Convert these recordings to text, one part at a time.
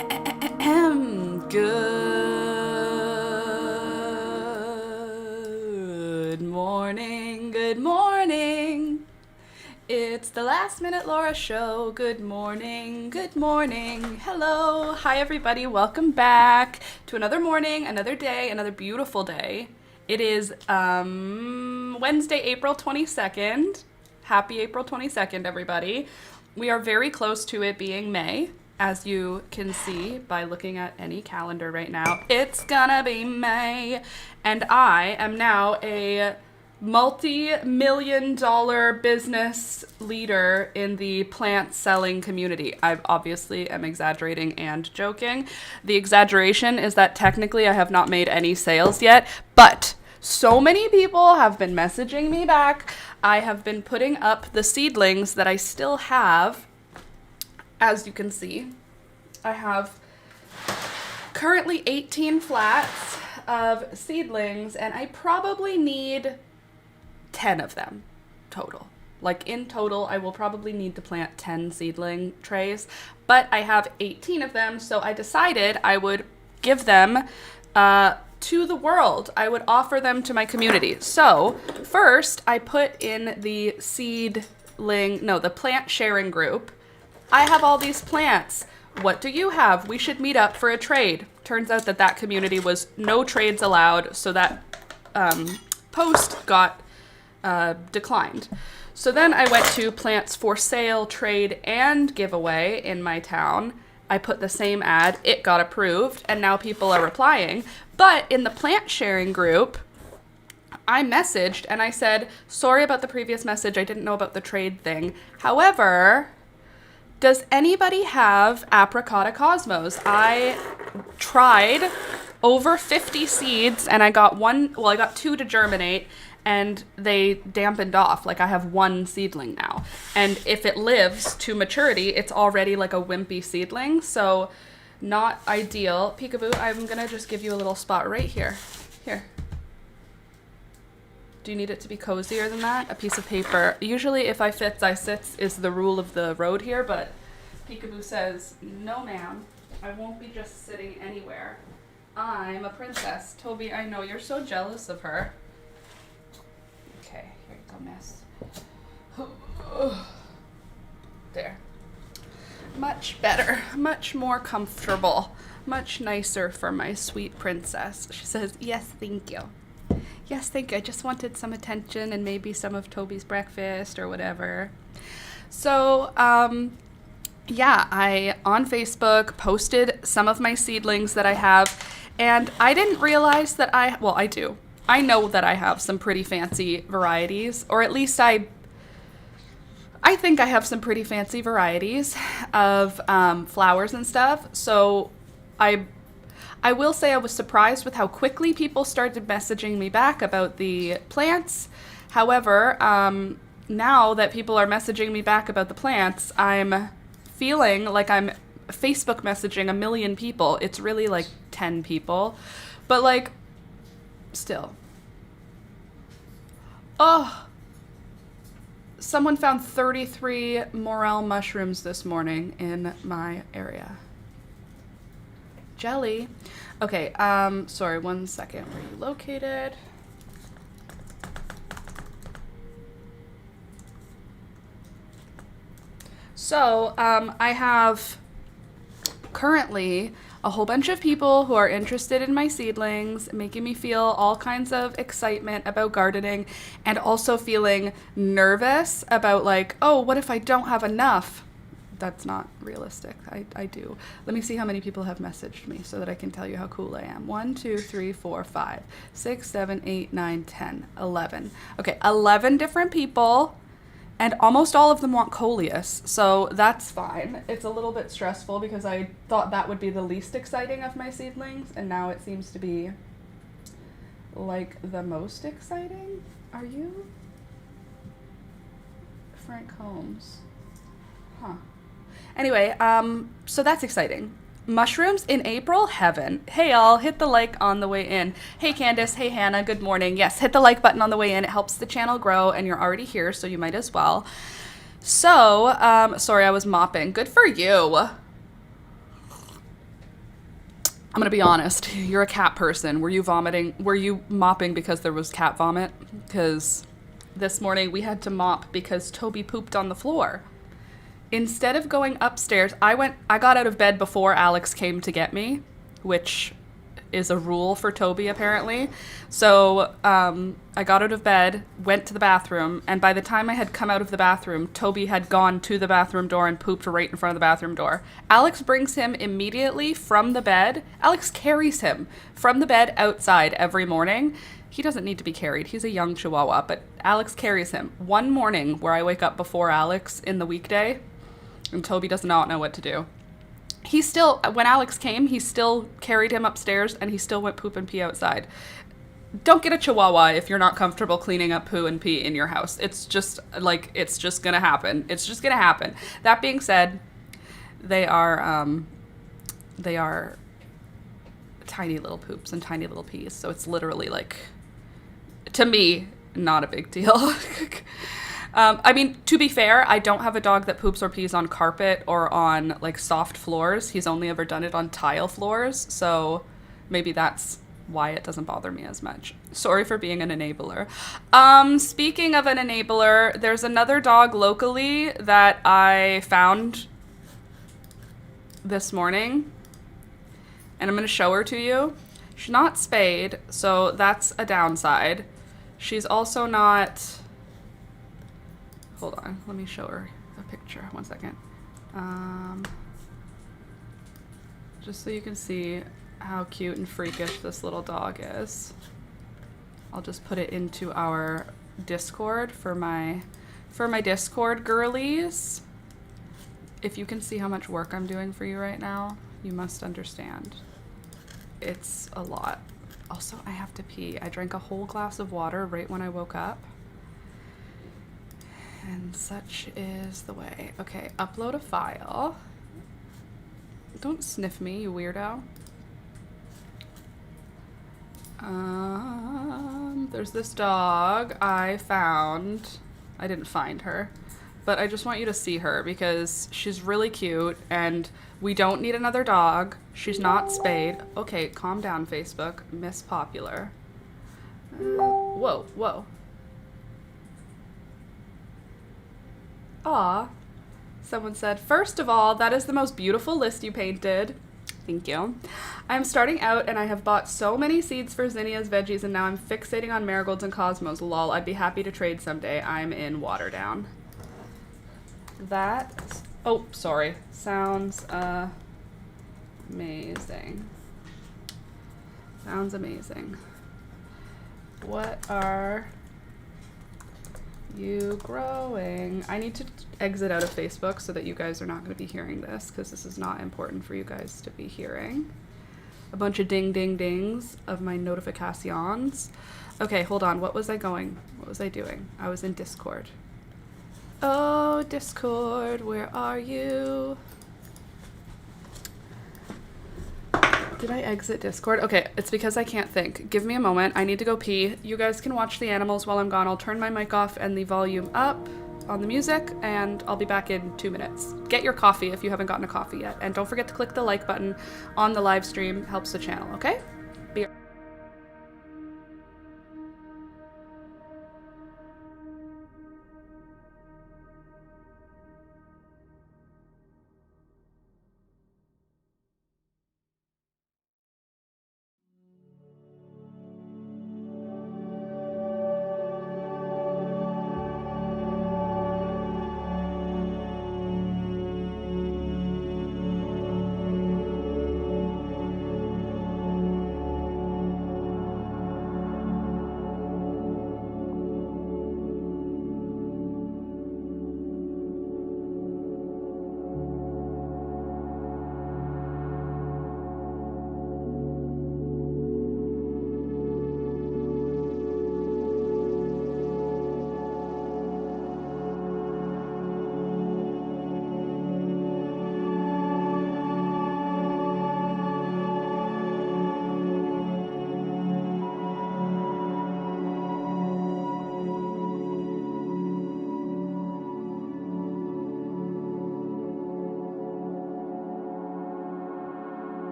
Good morning, good morning. It's the Last Minute Laura show. Good morning, good morning. Hello, hi everybody. Welcome back to another morning, another day, another beautiful day. It is Wednesday, April 22nd. Happy April 22nd, everybody. We are very close to it being May. As you can see by looking at any calendar right now, it's gonna be May. And I am now a multi-million-dollar business leader in the plant selling community. I obviously am exaggerating and joking. The exaggeration is that technically I have not made any sales yet, but so many people have been messaging me back. I have been putting up the seedlings that I still have. As you can see, I have currently 18 flats of seedlings, and I probably need 10 of them total. Like in total, I will probably need to plant 10 seedling trays, but I have 18 of them, so I decided I would give them to the world. I would offer them to my community. So first, I put in the the plant sharing group. I have all these plants. What do you have? We should meet up for a trade. Turns out that community was no trades allowed, so that post got declined. So then I went to plants for sale, trade, and giveaway in my town. I put the same ad, it got approved, and now people are replying. But in the plant sharing group, I messaged and I said, sorry about the previous message, I didn't know about the trade thing. However, does anybody have Apricota Cosmos? I tried over 50 seeds and I got two to germinate and they dampened off. Like I have one seedling now. And if it lives to maturity, it's already like a wimpy seedling. So not ideal. Peekaboo, I'm gonna just give you a little spot right here. Here. Do you need it to be cozier than that? A piece of paper. Usually if I fits, I sits is the rule of the road here, but Peekaboo says, no ma'am, I won't be just sitting anywhere. I'm a princess. Toby, I know you're so jealous of her. Okay, here you go, miss. There. Much better, much more comfortable, much nicer for my sweet princess. She says, yes, thank you. Yes, thank you. I just wanted some attention and maybe some of Toby's breakfast or whatever. So, yeah, I, on Facebook, posted some of my seedlings that I have, and I didn't realize that I do. I know that I have some pretty fancy varieties, or at least I think I have some pretty fancy varieties of flowers and stuff. So I will say I was surprised with how quickly people started messaging me back about the plants. However, now that people are messaging me back about the plants, I'm feeling like I'm Facebook messaging a million people. It's really like 10 people. But like, still. Oh, someone found 33 morel mushrooms this morning in my area. Jelly. Okay, sorry, 1 second. Where are you located? So, I have currently a whole bunch of people who are interested in my seedlings, making me feel all kinds of excitement about gardening, and also feeling nervous about like, oh, what if I don't have enough? That's not realistic. I do. Let me see how many people have messaged me so that I can tell you how cool I am. 1, 2, 3, 4, 5, 6, 7, 8, 9, 10, 11. Okay, 11 different people, and almost all of them want coleus, so that's fine. It's a little bit stressful because I thought that would be the least exciting of my seedlings, and now it seems to be like the most exciting. Are you? Frank Holmes. Huh. Anyway, so that's exciting. Mushrooms in April? Heaven. Hey all, hit the like on the way in. Hey Candace, hey Hannah, good morning. Yes, hit the like button on the way in. It helps the channel grow, and you're already here, so you might as well. So, sorry, I was mopping. Good for you. I'm gonna be honest. You're a cat person. Were you vomiting? Were you mopping because there was cat vomit? Because this morning we had to mop because Toby pooped on the floor. Instead of going upstairs, I got out of bed before Alex came to get me, which is a rule for Toby apparently. So I got out of bed, went to the bathroom, and by the time I had come out of the bathroom, Toby had gone to the bathroom door and pooped right in front of the bathroom door. Alex brings him immediately from the bed. Alex carries him from the bed outside every morning. He doesn't need to be carried. He's a young chihuahua, but Alex carries him. One morning where I wake up before Alex in the weekday, and Toby does not know what to do. He still, when Alex came, he still carried him upstairs and he still went poop and pee outside. Don't get a chihuahua if you're not comfortable cleaning up poo and pee in your house. It's just gonna happen. It's just gonna happen. That being said, they are tiny little poops and tiny little pees. So it's literally like, to me, not a big deal. I mean, to be fair, I don't have a dog that poops or pees on carpet or on like soft floors. He's only ever done it on tile floors, so maybe that's why it doesn't bother me as much. Sorry for being an enabler. Speaking of an enabler, there's another dog locally that I found this morning, and I'm going to show her to you. She's not spayed, so that's a downside. She's also not... Hold on, let me show her a picture. 1 second. Just so you can see how cute and freakish this little dog is. I'll just put it into our Discord for my Discord girlies. If you can see how much work I'm doing for you right now, you must understand. It's a lot. Also, I have to pee. I drank a whole glass of water right when I woke up. And such is the way. Okay, upload a file. Don't sniff me, you weirdo. There's this dog I found. I didn't find her, but I just want you to see her because she's really cute and we don't need another dog. She's not spayed. Okay, calm down, Facebook. Miss Popular. Whoa, whoa. Aw. Someone said, first of all, that is the most beautiful list you painted. Thank you. I'm starting out and I have bought so many seeds for zinnias, veggies, and now I'm fixating on marigolds and cosmos. Lol, I'd be happy to trade someday. I'm in Waterdown. That, oh, sorry. Sounds amazing. Sounds amazing. What are you growing? I need to exit out of Facebook so that you guys are not going to be hearing this because this is not important for you guys to be hearing. A bunch of ding ding dings of my notifications. Okay, hold on. What was I doing? I was in Discord. Oh, Discord, where are you? Did I exit Discord? Okay, it's because I can't think. Give me a moment. I need to go pee. You guys can watch the animals while I'm gone. I'll turn my mic off and the volume up on the music, and I'll be back in 2 minutes. Get your coffee if you haven't gotten a coffee yet. And don't forget to click the like button on the live stream. Helps the channel, okay? Be right back.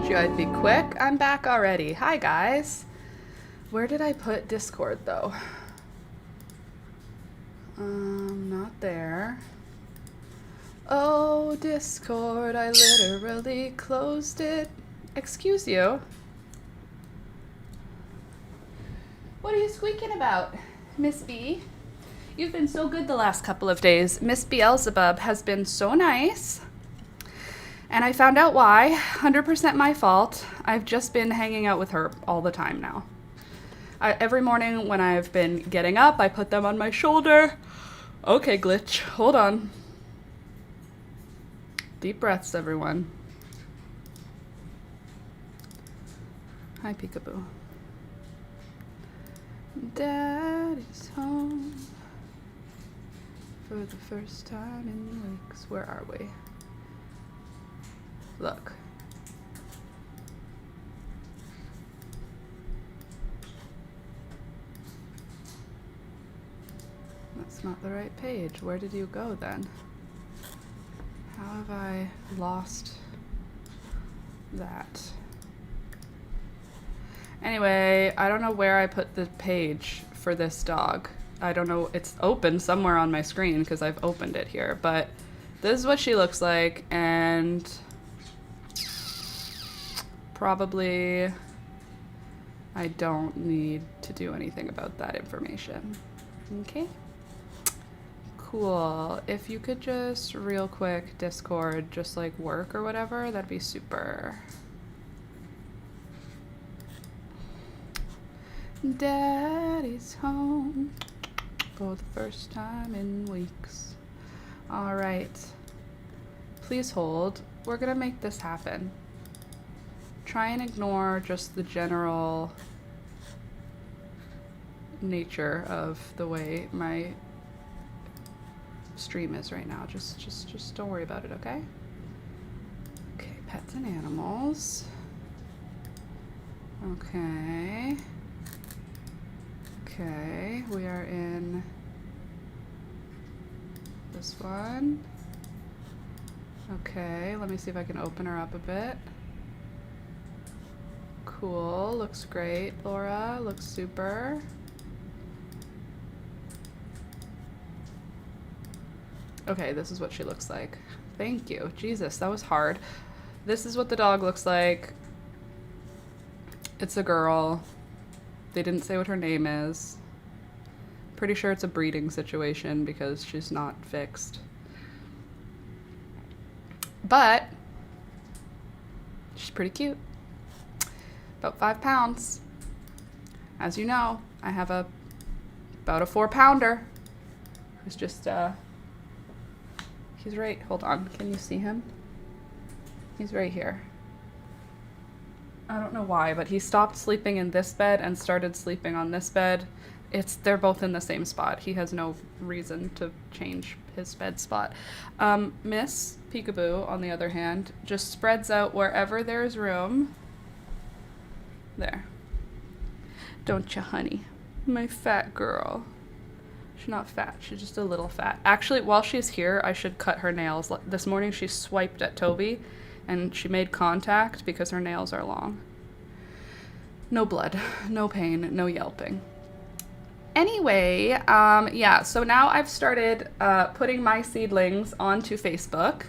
told you I'd be quick. I'm back already. Hi, guys. Where did I put Discord, though? Not there. Oh, Discord, I literally closed it. Excuse you. What are you squeaking about, Miss B? You've been so good the last couple of days. Miss Beelzebub has been so nice. And I found out why. 100% my fault. I've just been hanging out with her all the time now. Every morning when I've been getting up, I put them on my shoulder. Okay, glitch. Hold on. Deep breaths, everyone. Hi, Peekaboo. Daddy's home for the first time in weeks. Where are we? Look. That's not the right page. Where did you go then? How have I lost that? Anyway, I don't know where I put the page for this dog. I don't know. It's open somewhere on my screen because I've opened it here. But this is what she looks like, and probably I don't need to do anything about that information. Okay? Cool. If you could just real quick Discord, just like work or whatever, that'd be super. Daddy's home for the first time in weeks. All right. Please hold. We're gonna make this happen. Try and ignore just the general nature of the way my stream is right now. Just don't worry about it, okay? Okay, pets and animals. Okay. Okay, we are in this one. Okay, let me see if I can open her up a bit. Cool, looks great, Laura, looks super. Okay, this is what she looks like. Thank you. Jesus, that was hard. This is what the dog looks like. It's a girl. They didn't say what her name is. Pretty sure it's a breeding situation because she's not fixed. But she's pretty cute. About 5 pounds. As you know, I have about a 4-pounder who's just he's right, hold on, can you see him? He's right here. I don't know why, but he stopped sleeping in this bed and started sleeping on this bed. They're both in the same spot. He has no reason to change his bed spot. Miss Peekaboo, on the other hand, just spreads out wherever there's room. There. Don't you, honey? My fat girl. She's not fat, she's just a little fat. Actually, while she's here, I should cut her nails. This morning she swiped at Toby and she made contact because her nails are long. No blood, no pain, no yelping. Anyway, yeah, so now I've started putting my seedlings onto Facebook.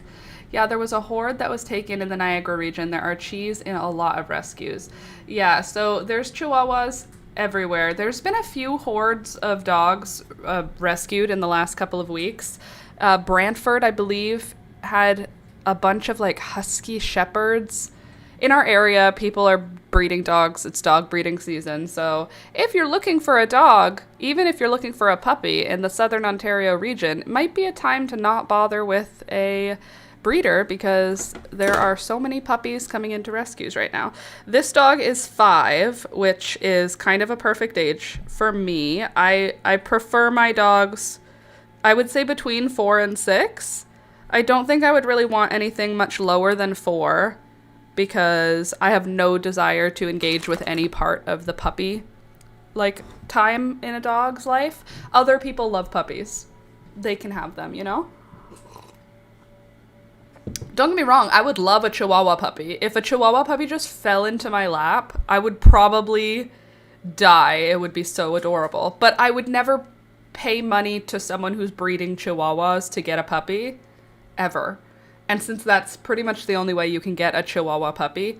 Yeah, there was a horde that was taken in the Niagara region. There are cheese in a lot of rescues. Yeah, so there's Chihuahuas everywhere. There's been a few hordes of dogs rescued in the last couple of weeks. Brantford, I believe, had a bunch of like husky shepherds. In our area, people are breeding dogs. It's dog breeding season. So if you're looking for a dog, even if you're looking for a puppy in the Southern Ontario region, it might be a time to not bother with a breeder because there are so many puppies coming into rescues right now. This dog is 5, which is kind of a perfect age for me. I prefer my dogs, I would say between 4 and 6. I don't think I would really want anything much lower than 4 because I have no desire to engage with any part of the puppy like time in a dog's life. Other people love puppies. They can have them, you know? Don't get me wrong, I would love a Chihuahua puppy. If a Chihuahua puppy just fell into my lap, I would probably die. It would be so adorable. But I would never pay money to someone who's breeding Chihuahuas to get a puppy, ever. And since that's pretty much the only way you can get a Chihuahua puppy,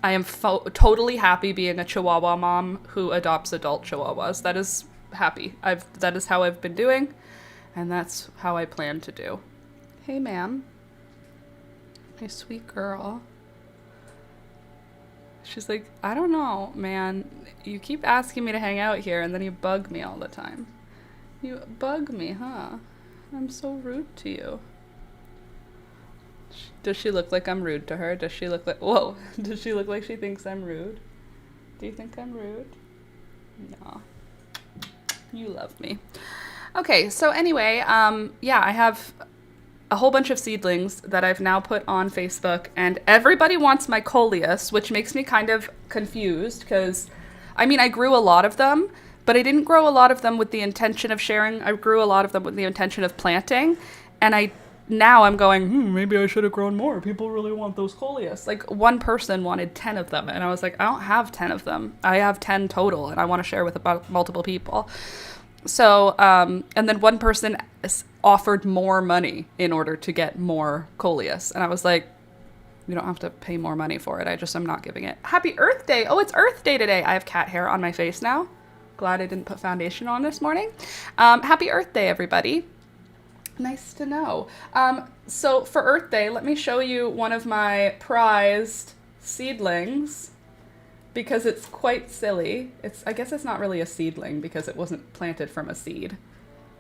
I am totally happy being a Chihuahua mom who adopts adult Chihuahuas. That is happy. That is how I've been doing, and that's how I plan to do. Hey, ma'am. My sweet girl. She's like, I don't know, man. You keep asking me to hang out here, and then you bug me all the time. You bug me, huh? I'm so rude to you. Does she look like I'm rude to her? Does she look like... Whoa. Does she look like she thinks I'm rude? Do you think I'm rude? No. You love me. Okay, so anyway, yeah, I have a whole bunch of seedlings that I've now put on Facebook, and everybody wants my coleus, which makes me kind of confused because, I mean, I grew a lot of them, but I didn't grow a lot of them with the intention of sharing. I grew a lot of them with the intention of planting, and now I'm going, maybe I should have grown more. People really want those coleus. Like, one person wanted 10 of them, and I was like, I don't have 10 of them. I have 10 total, and I want to share with about multiple people. So, and then one person offered more money in order to get more coleus. And I was like, you don't have to pay more money for it. I'm not giving it. Happy Earth Day. Oh, it's Earth Day today. I have cat hair on my face now. Glad I didn't put foundation on this morning. Happy Earth Day, everybody. Nice to know. So for Earth Day, let me show you one of my prized seedlings, because it's quite silly. I guess it's not really a seedling because it wasn't planted from a seed.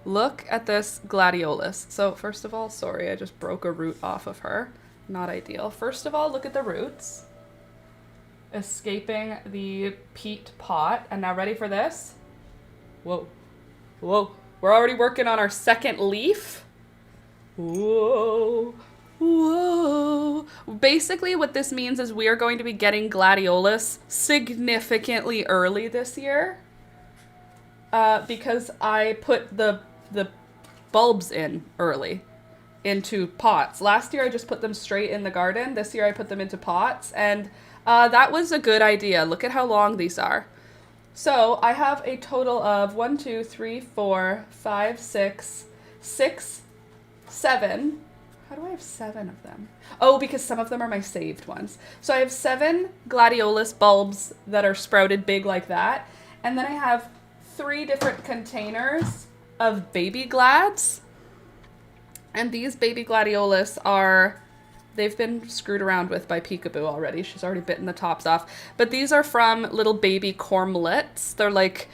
Look at this gladiolus. So first of all, sorry, I just broke a root off of her. Not ideal. First of all, look at the roots escaping the peat pot. And now ready for this? Whoa. Whoa. We're already working on our second leaf. Whoa. Whoa. Basically what this means is we are going to be getting gladiolus significantly early this year, because I put the bulbs in early into pots. Last year I just put them straight in the garden. This year I put them into pots, and that was a good idea. Look at how long these are. So I have a total of 1, 2, 3, 4, 5, 6, 7. How do I have 7 of them? Oh, because some of them are my saved ones. So I have 7 gladiolus bulbs that are sprouted big like that. And then I have 3 different containers of baby glads. And these baby gladiolus they've been screwed around with by Peekaboo already. She's already bitten the tops off. But these are from little baby cormlets. They're like,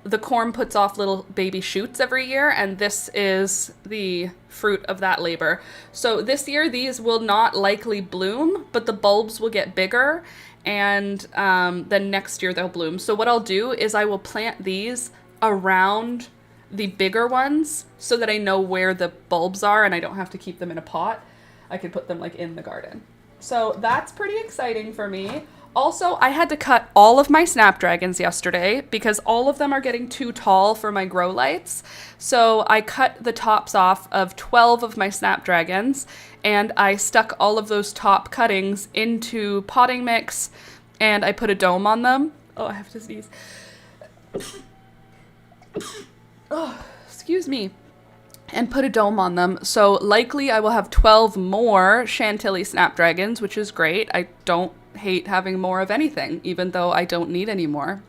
the corm puts off little baby shoots every year, and this is the fruit of that labor. So this year, these will not likely bloom, but the bulbs will get bigger, and then next year they'll bloom. So what I'll do is I will plant these around the bigger ones so that I know where the bulbs are and I don't have to keep them in a pot. I can put them like in the garden. So that's pretty exciting for me. Also, I had to cut all of my snapdragons yesterday because all of them are getting too tall for my grow lights. So I cut the tops off of 12 of my snapdragons, and I stuck all of those top cuttings into potting mix, and I put a dome on them. Oh, I have to sneeze. Oh, excuse me. And put a dome on them. So likely I will have 12 more Chantilly snapdragons, which is great. I don't hate having more of anything, even though I don't need any more.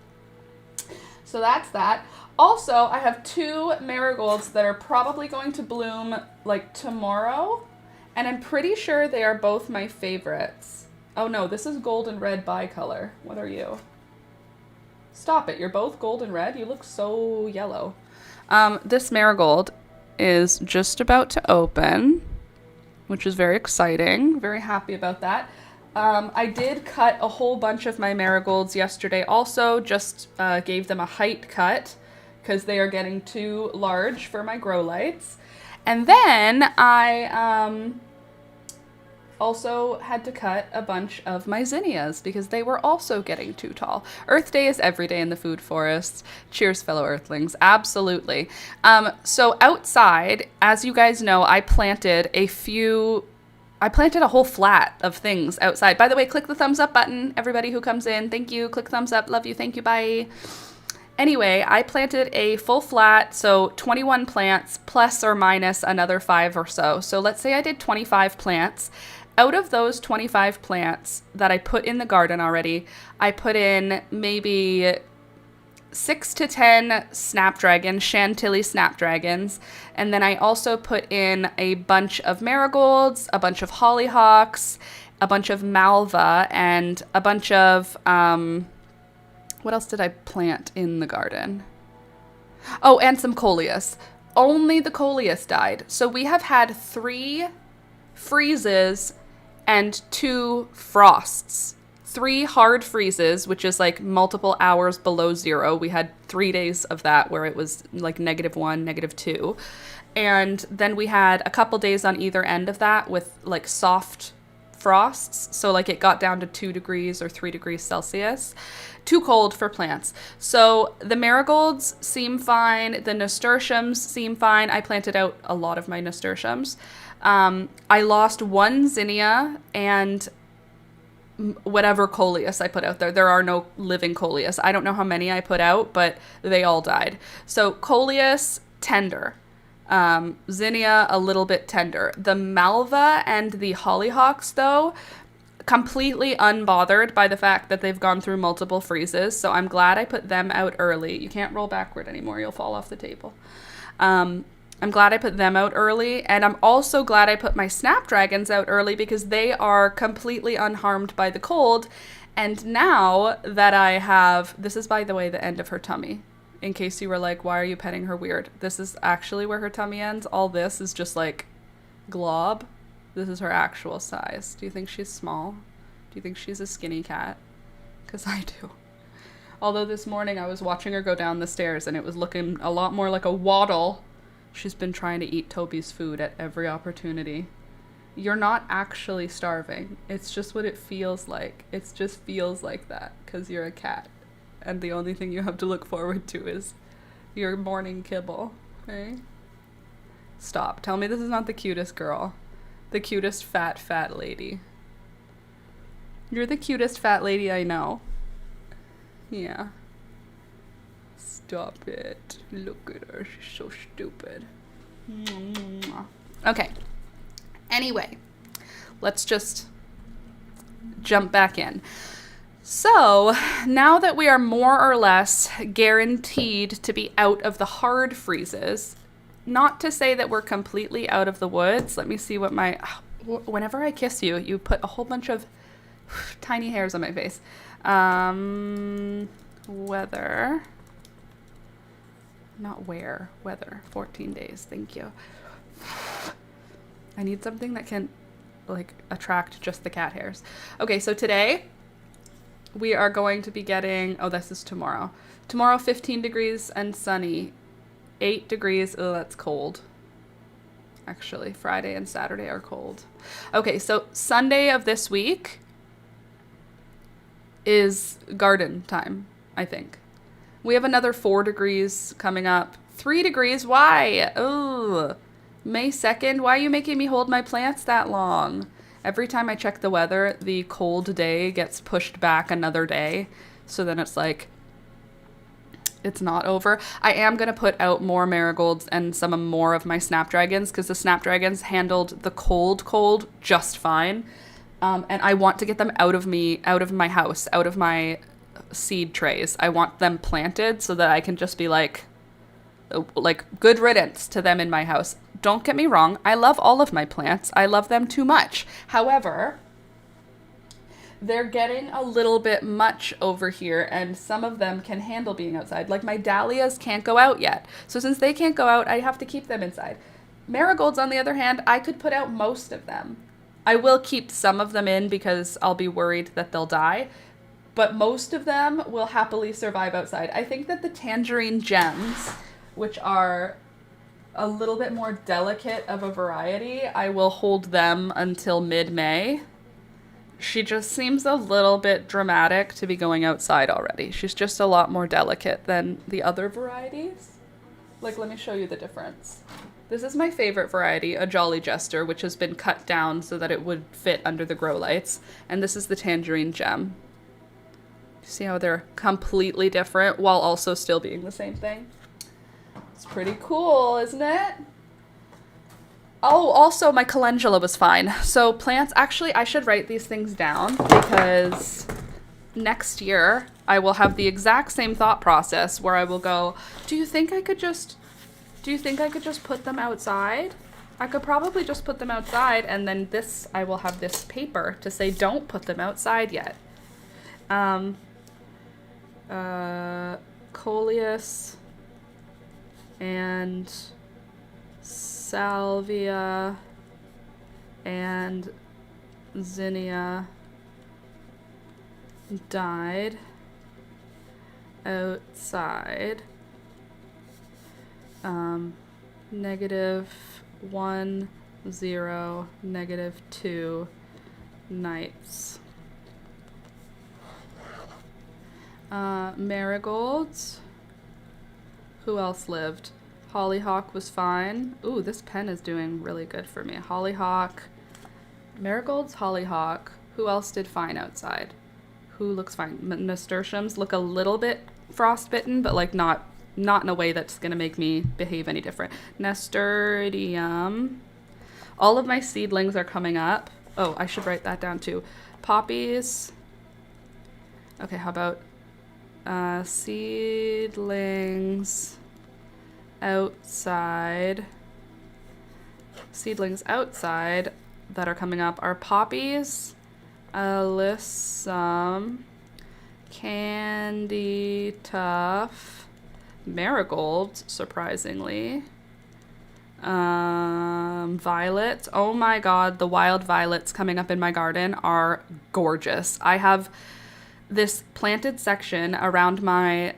So that's that. Also, I have 2 marigolds that are probably going to bloom like tomorrow, and I'm pretty sure they are both my favorites. Oh no, this is golden red bicolor. What are you? Stop it, you're both golden red? You look so yellow. This marigold is just about to open, which is very exciting. Very happy about that. I did cut a whole bunch of my marigolds yesterday also, just gave them a height cut because they are getting too large for my grow lights. And then I also had to cut a bunch of my zinnias because they were also getting too tall. Earth Day is every day in the food forest. Cheers, fellow earthlings. Absolutely. So outside, as you guys know, I planted a few I planted a whole flat of things outside. By the way, click the thumbs up button, everybody who comes in. Thank you. Click thumbs up. Love you. Thank you. Bye. Anyway, I planted a full flat, so 21 plants plus or minus another 5 or so. So let's say I did 25 plants. Out of those 25 plants that I put in the garden already, I put in maybe 6 to 10 snapdragons, Chantilly snapdragons, and then I also put in a bunch of marigolds, a bunch of hollyhocks, a bunch of malva, and a bunch of, what else did I plant in the garden? Oh, and some coleus. Only the coleus died. So we have had 3 freezes and 2 frosts. 3 hard freezes, which is like multiple hours below 0. We had 3 days of that where it was like -1, -2. And then we had a couple days on either end of that with like soft frosts. So like it got down to 2 degrees or 3 degrees Celsius. Too cold for plants. So the marigolds seem fine. The nasturtiums seem fine. I planted out a lot of my nasturtiums. I lost 1 zinnia and whatever coleus I put out there. There are no living coleus. I don't know how many I put out, but they all died. So coleus, tender. Zinnia, a little bit tender. The malva and the hollyhocks, though, completely unbothered by the fact that they've gone through multiple freezes. So I'm glad I put them out early. You can't roll backward anymore. You'll fall off the table. I'm glad I put them out early, and I'm also glad I put my snapdragons out early because they are completely unharmed by the cold. And now that I have, this is, by the way, the end of her tummy, in case you were like, why are you petting her weird? This is actually where her tummy ends. All this is just like glob. This is her actual size. Do you think she's small? Do you think she's a skinny cat? Because I do. Although this morning I was watching her go down the stairs and it was looking a lot more like a waddle. She's been trying to eat Toby's food at every opportunity. You're not actually starving. It's just what it feels like. It just feels like that because you're a cat. And the only thing you have to look forward to is your morning kibble. Okay? Stop. Tell me this is not the cutest girl. The cutest fat lady. You're the cutest fat lady I know. Yeah. Stop it. Look at her. She's so stupid. Okay. Anyway, let's just jump back in. So, now that we are more or less guaranteed to be out of the hard freezes, not to say that we're completely out of the woods. Let me see what my... Whenever I kiss you, you put a whole bunch of tiny hairs on my face. Weather... Not where, weather, 14 days, thank you. I need something that can, like, attract just the cat hairs. Okay, so today, we are going to be getting, oh, this is tomorrow. Tomorrow, 15 degrees and sunny. 8 degrees, oh, that's cold. Actually, Friday and Saturday are cold. Okay, so Sunday of this week is garden time, I think. We have another 4 degrees coming up. 3 degrees, why? Oh, May 2nd, why are you making me hold my plants that long? Every time I check the weather, the cold day gets pushed back another day. So then it's like, it's not over. I am going to put out more marigolds and some more of my snapdragons because the snapdragons handled the cold just fine. And I want to get them out of my house, out of my seed trays. I want them planted so that I can just be like good riddance to them in my house. Don't get me wrong. I love all of my plants. I love them too much. However, they're getting a little bit much over here and some of them can handle being outside. Like my dahlias can't go out yet. So since they can't go out, I have to keep them inside. Marigolds, on the other hand, I could put out most of them. I will keep some of them in because I'll be worried that they'll die. But most of them will happily survive outside. I think that the tangerine gems, which are a little bit more delicate of a variety, I will hold them until mid-May. She just seems a little bit dramatic to be going outside already. She's just a lot more delicate than the other varieties. Like, let me show you the difference. This is my favorite variety, a Jolly Jester, which has been cut down so that it would fit under the grow lights. And this is the Tangerine Gem. See how they're completely different while also still being the same thing? It's pretty cool, isn't it? Oh, also my calendula was fine. So plants, actually I should write these things down because next year I will have the exact same thought process where I will go, do you think I could just put them outside? I could probably just put them outside, and then this, I will have this paper to say don't put them outside yet. Coleus and Salvia and Zinnia died outside. -1, 0, -2 nights. Marigolds. Who else lived? Hollyhock was fine. Ooh, this pen is doing really good for me. Hollyhock. Marigolds, hollyhock. Who else did fine outside? Who looks fine? Nasturtiums look a little bit frostbitten, but like not in a way that's gonna make me behave any different. Nasturtium. All of my seedlings are coming up. Oh, I should write that down too. Poppies. Okay, how about seedlings outside. Seedlings outside that are coming up are poppies, alyssum, candy tuft, marigolds, surprisingly, violets. Oh my god, the wild violets coming up in my garden are gorgeous. I have this planted section around my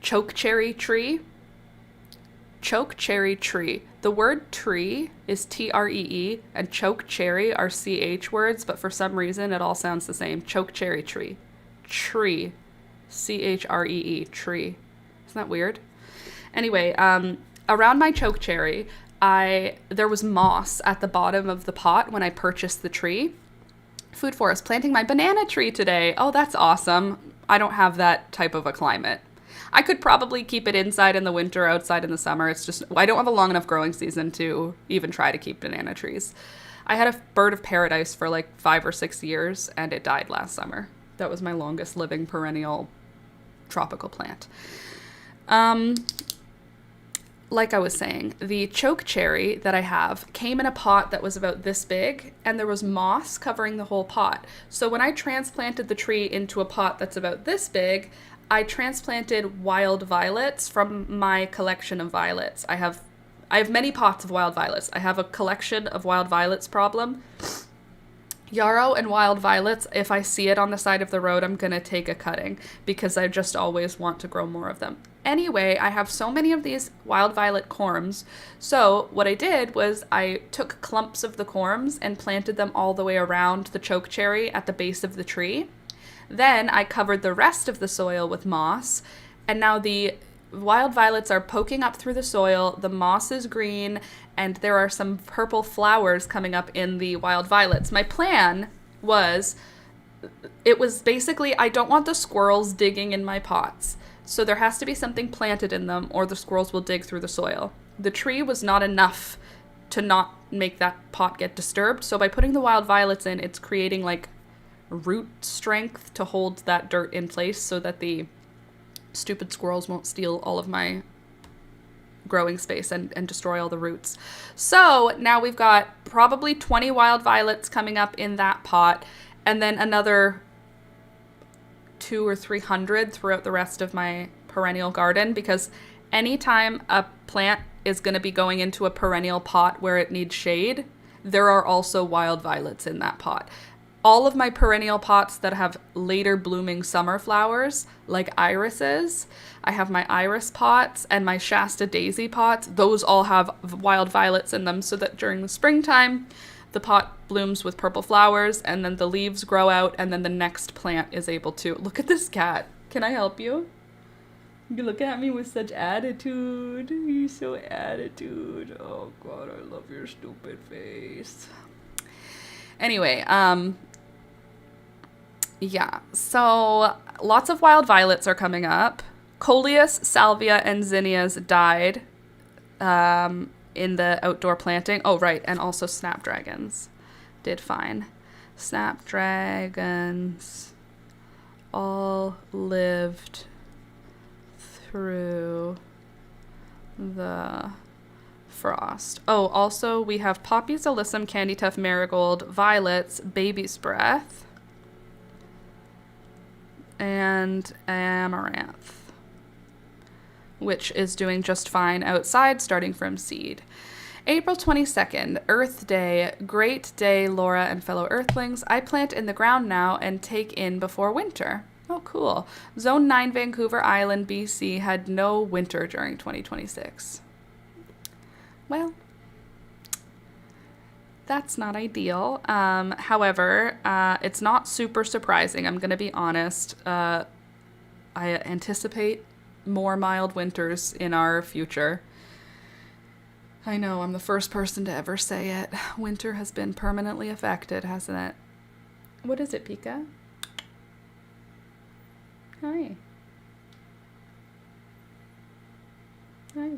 chokecherry tree. Chokecherry tree. The word tree is T-R-E-E and chokecherry are C-H words, but for some reason it all sounds the same. Chokecherry tree. Tree. C-H-R-E-E. Tree. Isn't that weird? Anyway, around my chokecherry, there was moss at the bottom of the pot when I purchased the tree. Food forest, planting my banana tree today. Oh, that's awesome. I don't have that type of a climate. I could probably keep it inside in the winter, outside in the summer. It's just, I don't have a long enough growing season to even try to keep banana trees. I had a bird of paradise for like 5 or 6 years and it died last summer. That was my longest living perennial tropical plant. Like I was saying, the chokecherry that I have came in a pot that was about this big, and there was moss covering the whole pot. So when I transplanted the tree into a pot that's about this big, I transplanted wild violets from my collection of violets. I have many pots of wild violets. I have a collection of wild violets problem. Yarrow and wild violets, if I see it on the side of the road, I'm gonna take a cutting because I just always want to grow more of them. Anyway, I have so many of these wild violet corms. So what I did was I took clumps of the corms and planted them all the way around the chokecherry at the base of the tree. Then I covered the rest of the soil with moss, and now the wild violets are poking up through the soil, the moss is green, and there are some purple flowers coming up in the wild violets. My plan was, it was basically, I don't want the squirrels digging in my pots. So there has to be something planted in them or the squirrels will dig through the soil. The tree was not enough to not make that pot get disturbed. So by putting the wild violets in, it's creating like root strength to hold that dirt in place so that the stupid squirrels won't steal all of my growing space and destroy all the roots. So now we've got probably 20 wild violets coming up in that pot, and then another 200 or 300 throughout the rest of my perennial garden, because anytime a plant is going to be going into a perennial pot where it needs shade, there are also wild violets in that pot. All of my perennial pots that have later blooming summer flowers, like irises, I have my iris pots and my Shasta daisy pots. Those all have wild violets in them so that during the springtime, the pot blooms with purple flowers and then the leaves grow out and then the next plant is able to... Look at this cat. Can I help you? You look at me with such attitude. You're so attitude. Oh God, I love your stupid face. Anyway, yeah. So lots of wild violets are coming up. Coleus, salvia, and zinnias died in the outdoor planting. Oh, right, and also snapdragons did fine. Snapdragons all lived through the frost. Oh, also we have poppies, alyssum, candytuft, marigold, violets, baby's breath, and amaranth, which is doing just fine outside, starting from seed. April 22nd, Earth Day. Great day, Laura and fellow Earthlings. I plant in the ground now and take in before winter. Oh, cool. Zone 9, Vancouver Island, BC, had no winter during 2026. Well, that's not ideal. However, it's not super surprising. I'm going to be honest. I anticipate more mild winters in our future. I know, I'm the first person to ever say it. Winter has been permanently affected, hasn't it? What is it, Pika? Hi. Hi.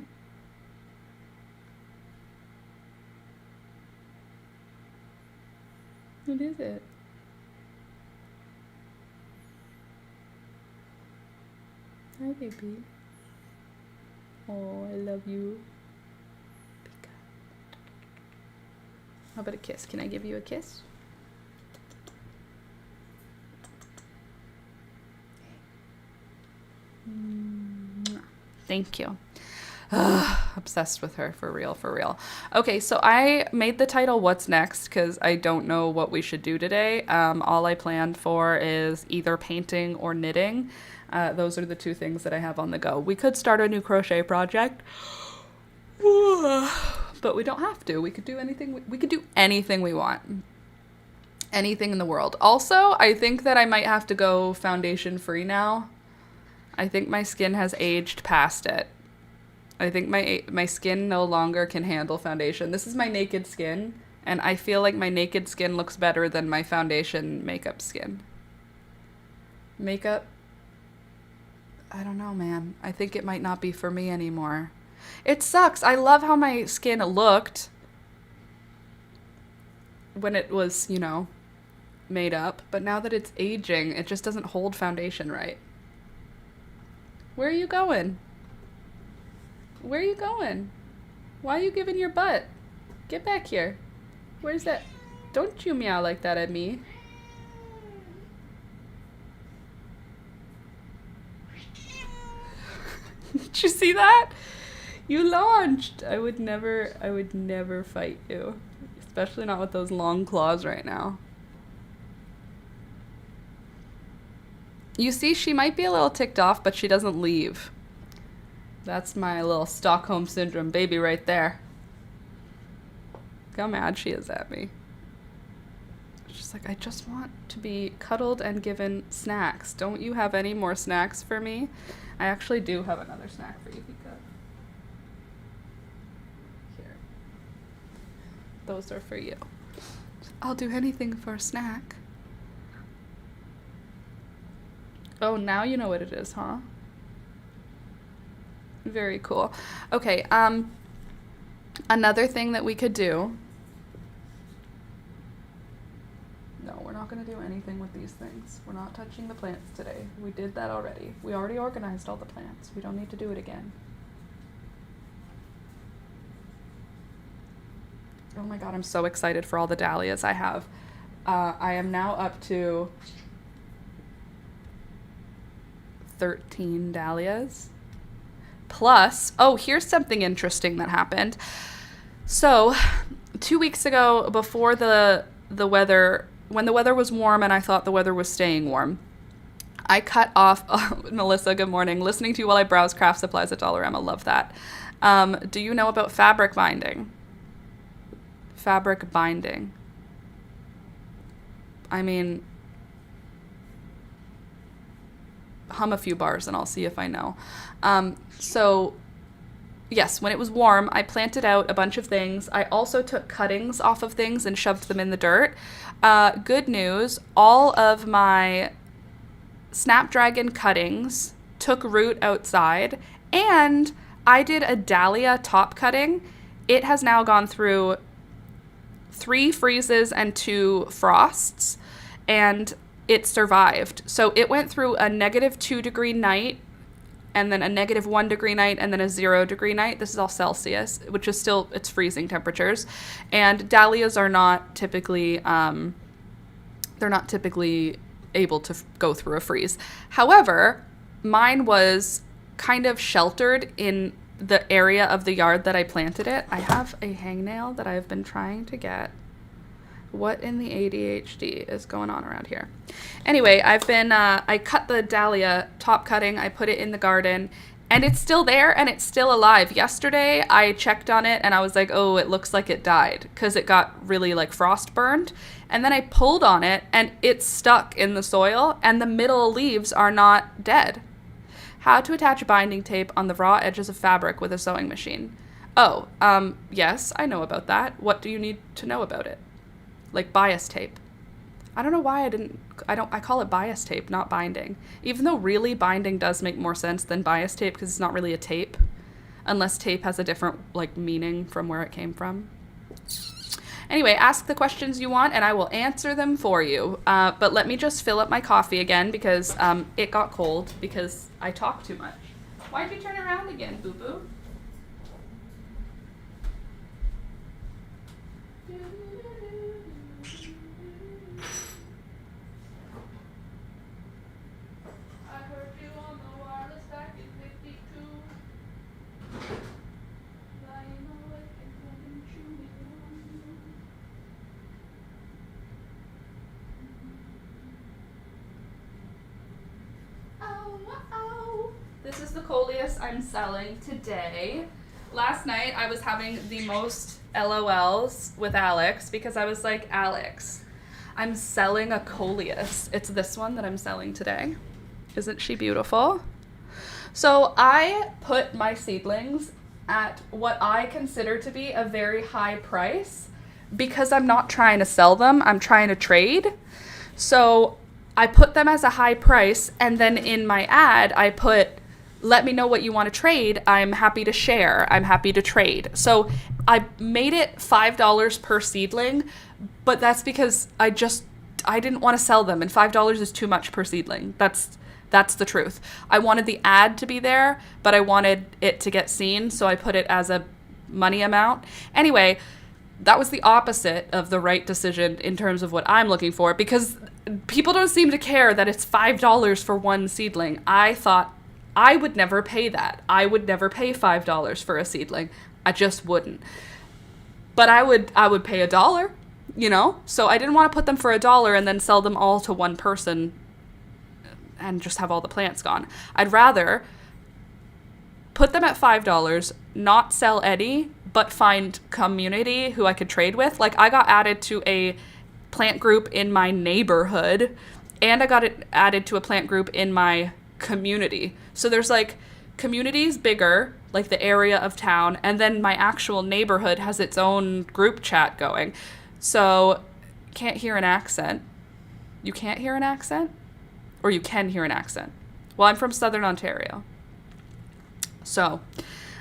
What is it? Hi, baby. Oh, I love you. Pika. How about a kiss? Can I give you a kiss? Thank you. Obsessed with her, for real, for real. Okay, so I made the title What's Next because I don't know what we should do today. All I planned for is either painting or knitting. Those are the two things that I have on the go. We could start a new crochet project, but we don't have to. We could do anything. We could do anything we want. Anything in the world. Also, I think that I might have to go foundation free now. I think my skin has aged past it. I think my skin no longer can handle foundation. This is my naked skin, and I feel like my naked skin looks better than my foundation makeup skin. Makeup, I don't know, man. I think it might not be for me anymore. It sucks. I love how my skin looked when it was, you know, made up, but now that it's aging, it just doesn't hold foundation right. Where are you going? Where are you going? Why are you giving your butt? Get back here. Where's that? Don't you meow like that at me. Did you see that? You launched. I would never fight you. Especially not with those long claws right now. You see, she might be a little ticked off, but she doesn't leave. That's my little Stockholm Syndrome baby right there. Look how mad she is at me. She's like, I just want to be cuddled and given snacks. Don't you have any more snacks for me? I actually do have another snack for you, Pika. Here. Those are for you. I'll do anything for a snack. Oh, now you know what it is, huh? Very cool. Okay, another thing that we could do. No, we're not going to do anything with these things. We're not touching the plants today. We did that already. We already organized all the plants. We don't need to do it again. Oh my god, I'm so excited for all the dahlias I have. I am now up to 13 dahlias. Plus, oh, here's something interesting that happened. So, 2 weeks ago, before the weather, when the weather was warm and I thought the weather was staying warm, I cut off, Melissa, good morning, listening to you while I browse craft supplies at Dollarama, love that. Do you know about fabric binding? Fabric binding. I mean, hum a few bars and I'll see if I know. So yes, when it was warm, I planted out a bunch of things. I also took cuttings off of things and shoved them in the dirt. Good news, all of my Snapdragon cuttings took root outside, and I did a dahlia top cutting. It has now gone through 3 freezes and 2 frosts, and it survived. So it went through a -2-degree night, and then a -1-degree night, and then a 0-degree night. This is all Celsius, which is still, it's freezing temperatures. And dahlias are not typically, they're not typically able to go through a freeze. However, mine was kind of sheltered in the area of the yard that I planted it. I have a hangnail that I've been trying to get. What in the ADHD is going on around here? Anyway, I cut the dahlia top cutting, I put it in the garden, and it's still there and it's still alive. Yesterday, I checked on it and I was like, oh, it looks like it died because it got really like frost burned. And then I pulled on it and it's stuck in the soil and the middle leaves are not dead. How to attach binding tape on the raw edges of fabric with a sewing machine. Oh, yes, I know about that. What do you need to know about it? Like bias tape. I don't know why I call it bias tape, not binding. Even though really binding does make more sense than bias tape because it's not really a tape. Unless tape has a different like meaning from where it came from. Anyway, ask the questions you want and I will answer them for you. But let me just fill up my coffee again because it got cold because I talk too much. Why'd you turn around again, boo-boo? This is the coleus I'm selling today. Last night I was having the most LOLs with Alex because I was like, Alex, I'm selling a coleus. It's this one that I'm selling today. Isn't she beautiful? So I put my seedlings at what I consider to be a very high price because I'm not trying to sell them, I'm trying to trade. So I put them as a high price, and then in my ad I put, let me know what you want to trade. I'm happy to share. I'm happy to trade. So I made it $5 per seedling, but that's because I didn't want to sell them, and $5 is too much per seedling. That's the truth. I wanted the ad to be there, but I wanted it to get seen, so I put it as a money amount. Anyway, that was the opposite of the right decision in terms of what I'm looking for, because people don't seem to care that it's $5 for one seedling. I thought I would never pay that. I would never pay $5 for a seedling. I just wouldn't. But I would pay $1, you know? So I didn't want to put them for $1 and then sell them all to one person and just have all the plants gone. I'd rather put them at $5, not sell any, but find community who I could trade with. Like, I got added to a plant group in my neighborhood, and I got it added to a plant group in my community. So there's like communities bigger, like the area of town, and then my actual neighborhood has its own group chat going. So can't hear an accent. You can't hear an accent? Or you can hear an accent. Well, I'm from Southern Ontario. So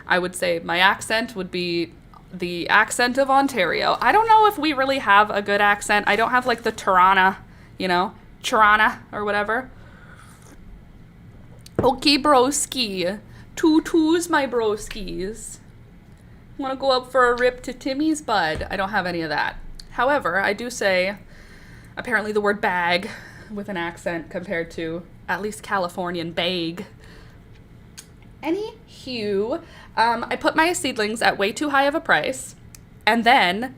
I would say my accent would be the accent of Ontario. I don't know if we really have a good accent. I don't have like the Tirana, you know, Tirana or whatever. Okay, broski. Tutus, my broskis. Want to go up for a rip to Timmy's bud? I don't have any of that. However, I do say, apparently, the word bag with an accent compared to at least Californian bag. Anywho, I put my seedlings at way too high of a price, and then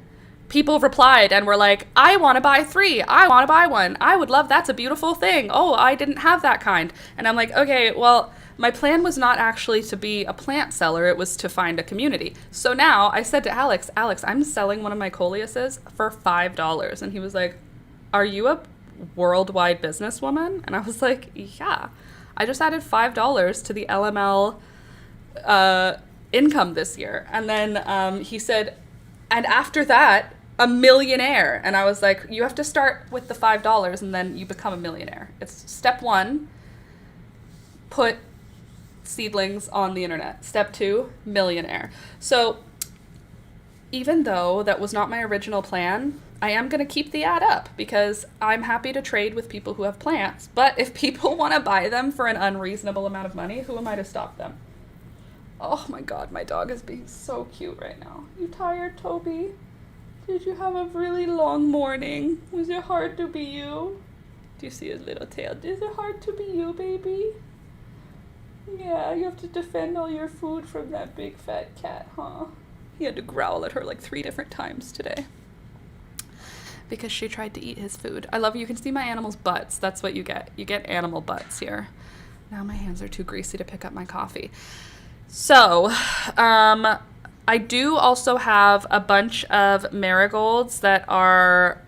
people replied and were like, I want to buy 3. I want to buy 1. I would love, that's a beautiful thing. Oh, I didn't have that kind. And I'm like, okay, well, my plan was not actually to be a plant seller. It was to find a community. So now I said to Alex, I'm selling one of my coleuses for $5. And he was like, are you a worldwide businesswoman? And I was like, yeah, I just added $5 to the LML income this year. And then he said, and after that, a millionaire. And I was like, you have to start with the $5 and then you become a millionaire. It's step 1, put seedlings on the internet. Step 2, millionaire. So even though that was not my original plan, I am going to keep the ad up because I'm happy to trade with people who have plants. But if people want to buy them for an unreasonable amount of money, who am I to stop them? Oh my God, my dog is being so cute right now. You tired, Toby? Did you have a really long morning? Was it hard to be you? Do you see his little tail? Is it hard to be you, baby? Yeah, you have to defend all your food from that big fat cat, huh? He had to growl at her like 3 different times today because she tried to eat his food. I love you can see my animals' butts. That's what you get. You get animal butts here. Now my hands are too greasy to pick up my coffee. So, I do also have a bunch of marigolds that are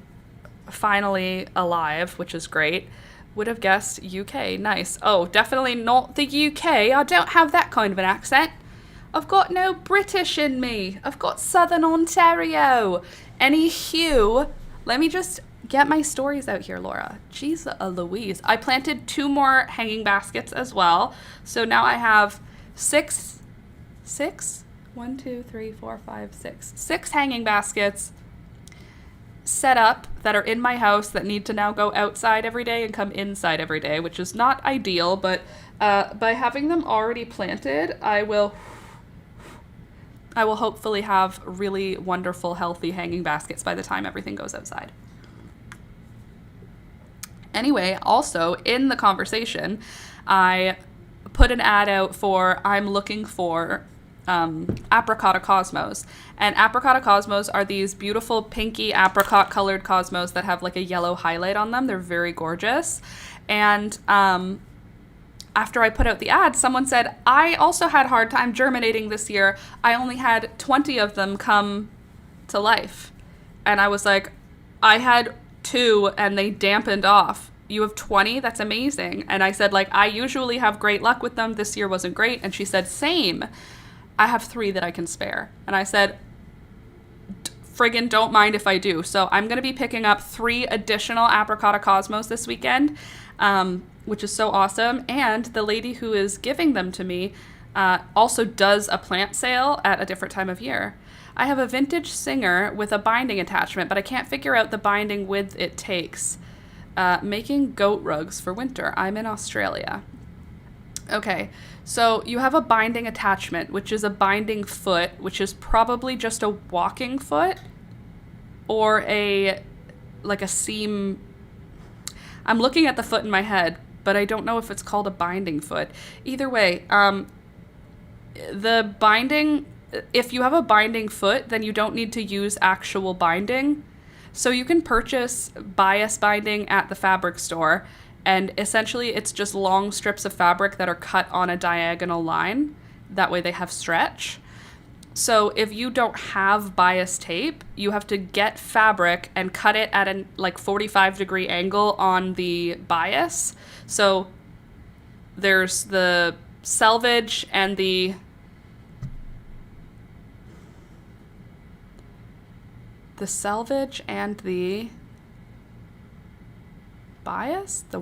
finally alive, which is great. Would have guessed UK. Nice. Oh, definitely not the UK. I don't have that kind of an accent. I've got no British in me. I've got Southern Ontario. Anywho, let me just get my stories out here, Laura. Jeez Louise. I planted 2 more hanging baskets as well. So now I have 6 hanging baskets set up that are in my house that need to now go outside every day and come inside every day, which is not ideal, but by having them already planted, I will hopefully have really wonderful, healthy hanging baskets by the time everything goes outside. Anyway, also in the conversation, I put an ad out for I'm looking for Apricotta Cosmos. And Apricotta Cosmos are these beautiful pinky apricot colored cosmos that have like a yellow highlight on them. They're very gorgeous. And after I put out the ad, someone said, I also had a hard time germinating this year. I only had 20 of them come to life. And I was like, I had 2 and they dampened off. You have 20? That's amazing. And I said, like, I usually have great luck with them. This year wasn't great. And she said, same. I have 3 that I can spare. And I said, friggin' don't mind if I do. So I'm going to be picking up 3 additional Apricotta Cosmos this weekend, which is so awesome. And the lady who is giving them to me also does a plant sale at a different time of year. I have a vintage Singer with a binding attachment, but I can't figure out the binding width it takes. Making goat rugs for winter. I'm in Australia. Okay, so you have a binding attachment, which is a binding foot, which is probably just a walking foot or like a seam. I'm looking at the foot in my head, but I don't know if it's called a binding foot. Either way, the binding, if you have a binding foot, then you don't need to use actual binding. So you can purchase bias binding at the fabric store, and essentially it's just long strips of fabric that are cut on a diagonal line. That way they have stretch. So if you don't have bias tape, you have to get fabric and cut it at a 45-degree angle on the bias. So there's the selvage and the bias, the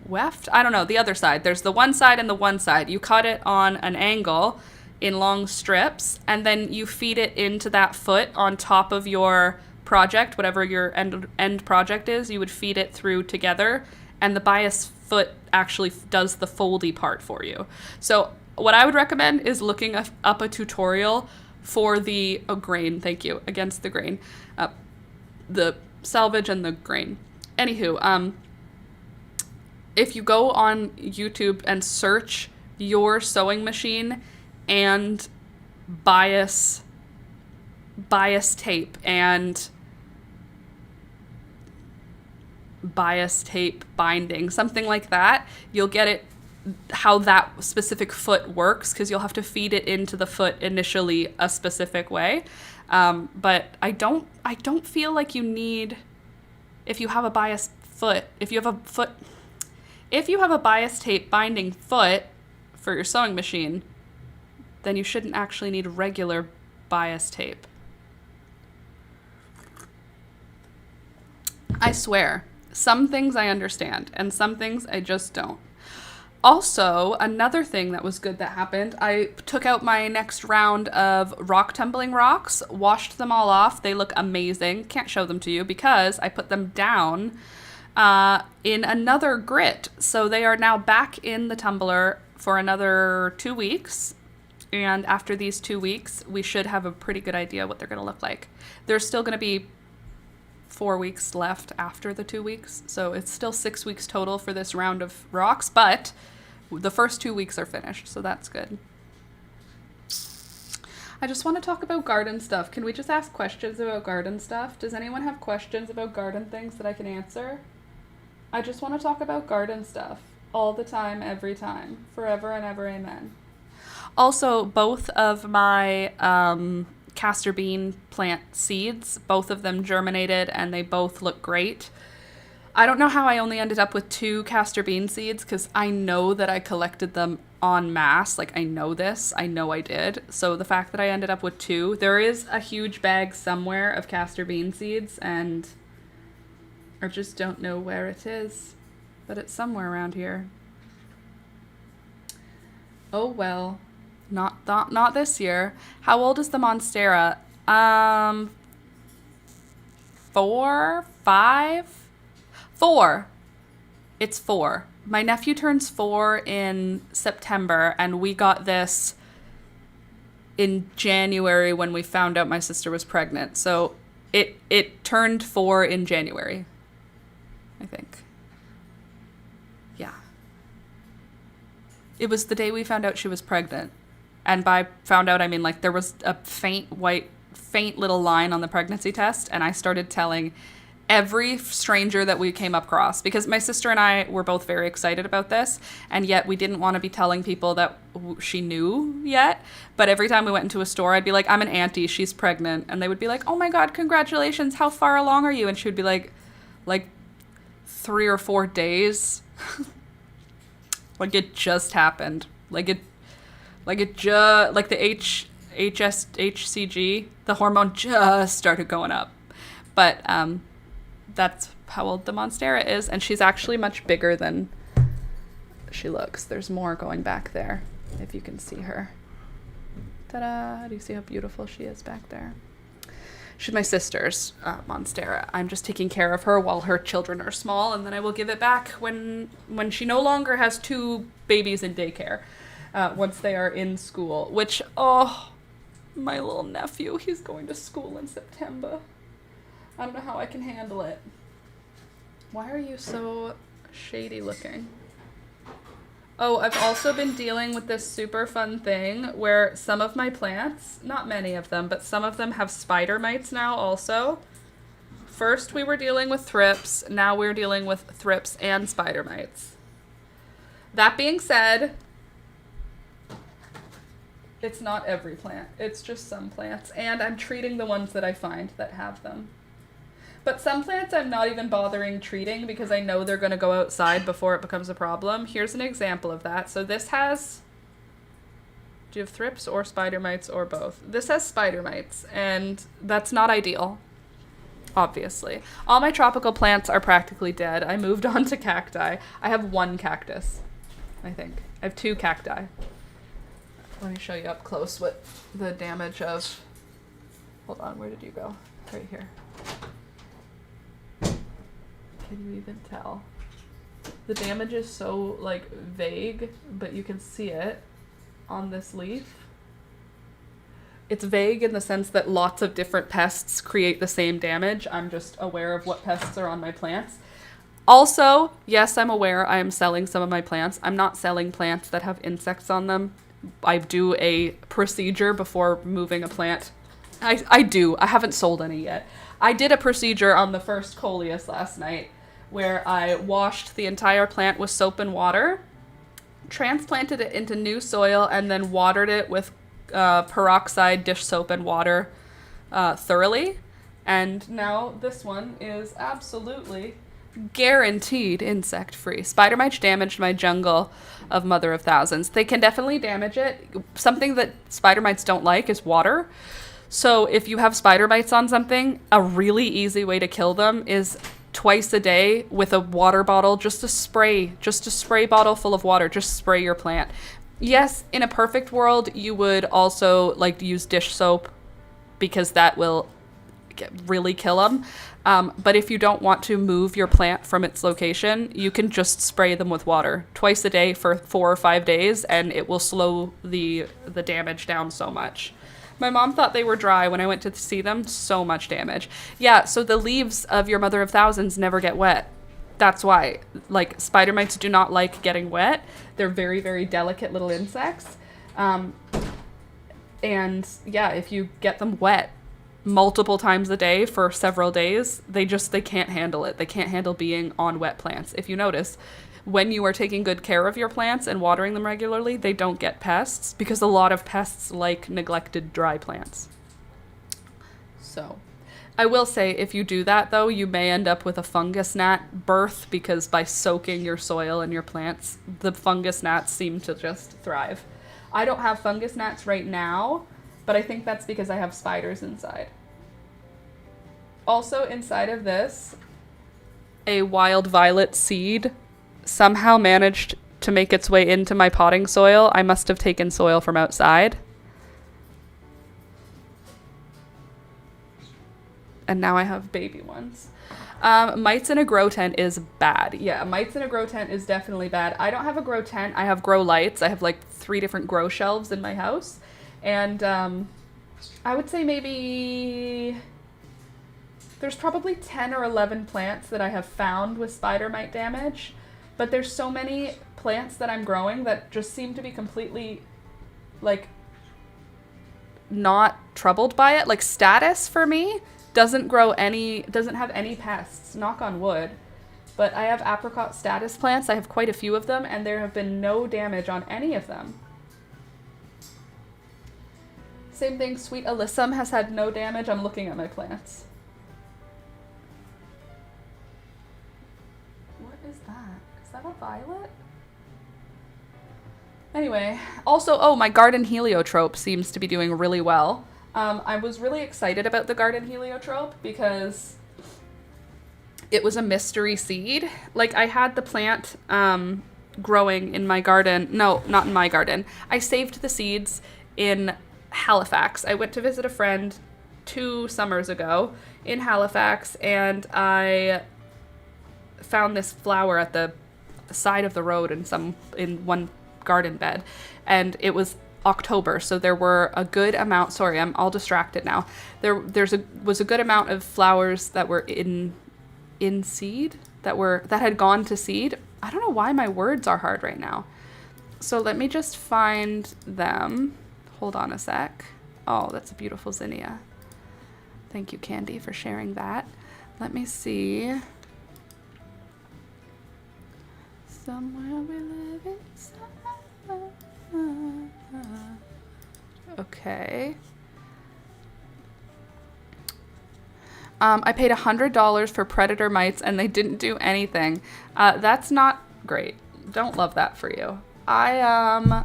weft, I don't know, the other side. There's the one side and the one side. You cut it on an angle in long strips, and then you feed it into that foot on top of your project, whatever your end project is. You would feed it through together, and the bias foot actually does the foldy part for you. So what I would recommend is looking up a tutorial for the grain, thank you, against the grain, the selvage and the grain. Anywho, if you go on YouTube and search your sewing machine and bias tape and bias tape binding, something like that, you'll get it how that specific foot works, because you'll have to feed it into the foot initially a specific way. But I don't feel like you need, if you have a biased foot, if you have a foot, If you have a bias tape binding foot for your sewing machine, then you shouldn't actually need regular bias tape. I swear, some things I understand and some things I just don't. Also, another thing that was good that happened, I took out my next round of rock tumbling rocks, washed them all off. They look amazing. Can't show them to you because I put them down in another grit. So they are now back in the tumbler for another 2 weeks. And after these 2 weeks, we should have a pretty good idea what they're going to look like. There's still going to be 4 weeks left after the 2 weeks. So it's still 6 weeks total for this round of rocks, but the first 2 weeks are finished. So that's good. I just want to talk about garden stuff. Can we just ask questions about garden stuff? Does anyone have questions about garden things that I can answer? I just want to talk about garden stuff all the time, every time, forever and ever, amen. Also, both of my castor bean plant seeds, both of them germinated and they both look great. I don't know how I only ended up with 2 castor bean seeds because I know that I collected them en masse. Like, I know this. I know I did. So the fact that I ended up with 2, there is a huge bag somewhere of castor bean seeds and I just don't know where it is, but it's somewhere around here. Oh well. Not this year. How old is the Monstera? 4, 5, 4. It's 4. My nephew turns 4 in September, and we got this in January when we found out my sister was pregnant. So it turned 4 in January, I think. Yeah. It was the day we found out she was pregnant. And by found out, I mean, like, there was a faint little line on the pregnancy test, and I started telling every stranger that we came across, because my sister and I were both very excited about this, and yet we didn't want to be telling people that she knew yet. But every time we went into a store, I'd be like, I'm an auntie, she's pregnant. And they would be like, oh my God, congratulations, how far along are you? And she would be like 3 or 4 days. Like, it just happened. Like the HCG, the hormone just started going up. But that's how old the Monstera is, and she's actually much bigger than she looks. There's more going back there, if you can see her. Ta-da! Do you see how beautiful she is back there? She's my sister's Monstera. I'm just taking care of her while her children are small, and then I will give it back when she no longer has 2 babies in daycare. Once they are in school, which, oh, my little nephew, he's going to school in September. I don't know how I can handle it. Why are you so shady looking? Oh, I've also been dealing with this super fun thing where some of my plants, not many of them, but some of them have spider mites now also. First we were dealing with thrips, now we're dealing with thrips and spider mites. That being said, it's not every plant. It's just some plants. And I'm treating the ones that I find that have them. But some plants I'm not even bothering treating because I know they're going to go outside before it becomes a problem. Here's an example of that. So this has... Do you have thrips or spider mites or both? This has spider mites, and that's not ideal, obviously. All my tropical plants are practically dead. I moved on to cacti. I have 1 cactus, I think. I have 2 cacti. Let me show you up close what the damage of... Hold on, where did you go? Right here. Can you even tell? The damage is so, like, vague, but you can see it on this leaf. It's vague in the sense that lots of different pests create the same damage. I'm just aware of what pests are on my plants. Also, yes, I'm aware I am selling some of my plants. I'm not selling plants that have insects on them. I do a procedure before moving a plant. I do. I haven't sold any yet. I did a procedure on the first coleus last night where I washed the entire plant with soap and water, transplanted it into new soil, and then watered it with peroxide, dish soap, and water thoroughly. And now this one is absolutely guaranteed insect free. Spider mites damaged my jungle of Mother of Thousands. They can definitely damage it. Something that spider mites don't like is water. So if you have spider mites on something, a really easy way to kill them is twice a day with a water bottle, just a spray bottle full of water, just spray your plant. Yes, in a perfect world, you would also like to use dish soap because that will really kill them. But if you don't want to move your plant from its location, you can just spray them with water twice a day for 4 or 5 days, and it will slow the damage down so much. My mom thought they were dry when I went to see them. So much damage. Yeah, so the leaves of your Mother of Thousands never get wet. That's why. Like, spider mites do not like getting wet. They're very, very delicate little insects. And yeah, if you get them wet multiple times a day for several days, they can't handle it. They can't handle being on wet plants. If you notice, when you are taking good care of your plants and watering them regularly, they don't get pests because a lot of pests like neglected dry plants. So I will say, if you do that though, you may end up with a fungus gnat birth because by soaking your soil and your plants, the fungus gnats seem to just thrive. I don't have fungus gnats right now, but I think that's because I have spiders inside. Also inside of this, a wild violet seed somehow managed to make its way into my potting soil. I must have taken soil from outside. And now I have baby ones. Mites in a grow tent is bad. Yeah, mites in a grow tent is definitely bad. I don't have a grow tent. I have grow lights. I have like 3 different grow shelves in my house. And I would say maybe there's probably 10 or 11 plants that I have found with spider mite damage. But there's so many plants that I'm growing that just seem to be completely, like, not troubled by it. Like, Status for me doesn't have any pests, knock on wood. But I have apricot Status plants. I have quite a few of them, and there have been no damage on any of them. Same thing, Sweet Alyssum has had no damage. I'm looking at my plants. What is that? Is that a violet? Anyway, also, my garden heliotrope seems to be doing really well. I was really excited about the garden heliotrope because it was a mystery seed. Like, I had the plant growing in my garden. No, not in my garden. I saved the seeds in Halifax. I went to visit a friend 2 summers ago in Halifax, and I found this flower at the side of the road in one garden bed, and it was October, so there were a good amount. Sorry, I'm all distracted now. There was a good amount of flowers that were in seed that had gone to seed. I don't know why my words are hard right now. So let me just find them. Hold on a sec. Oh, that's a beautiful zinnia. Thank you, Candy, for sharing that. Let me see. Somewhere we live inside. Okay. I paid $100 for predator mites and they didn't do anything. That's not great. Don't love that for you. Are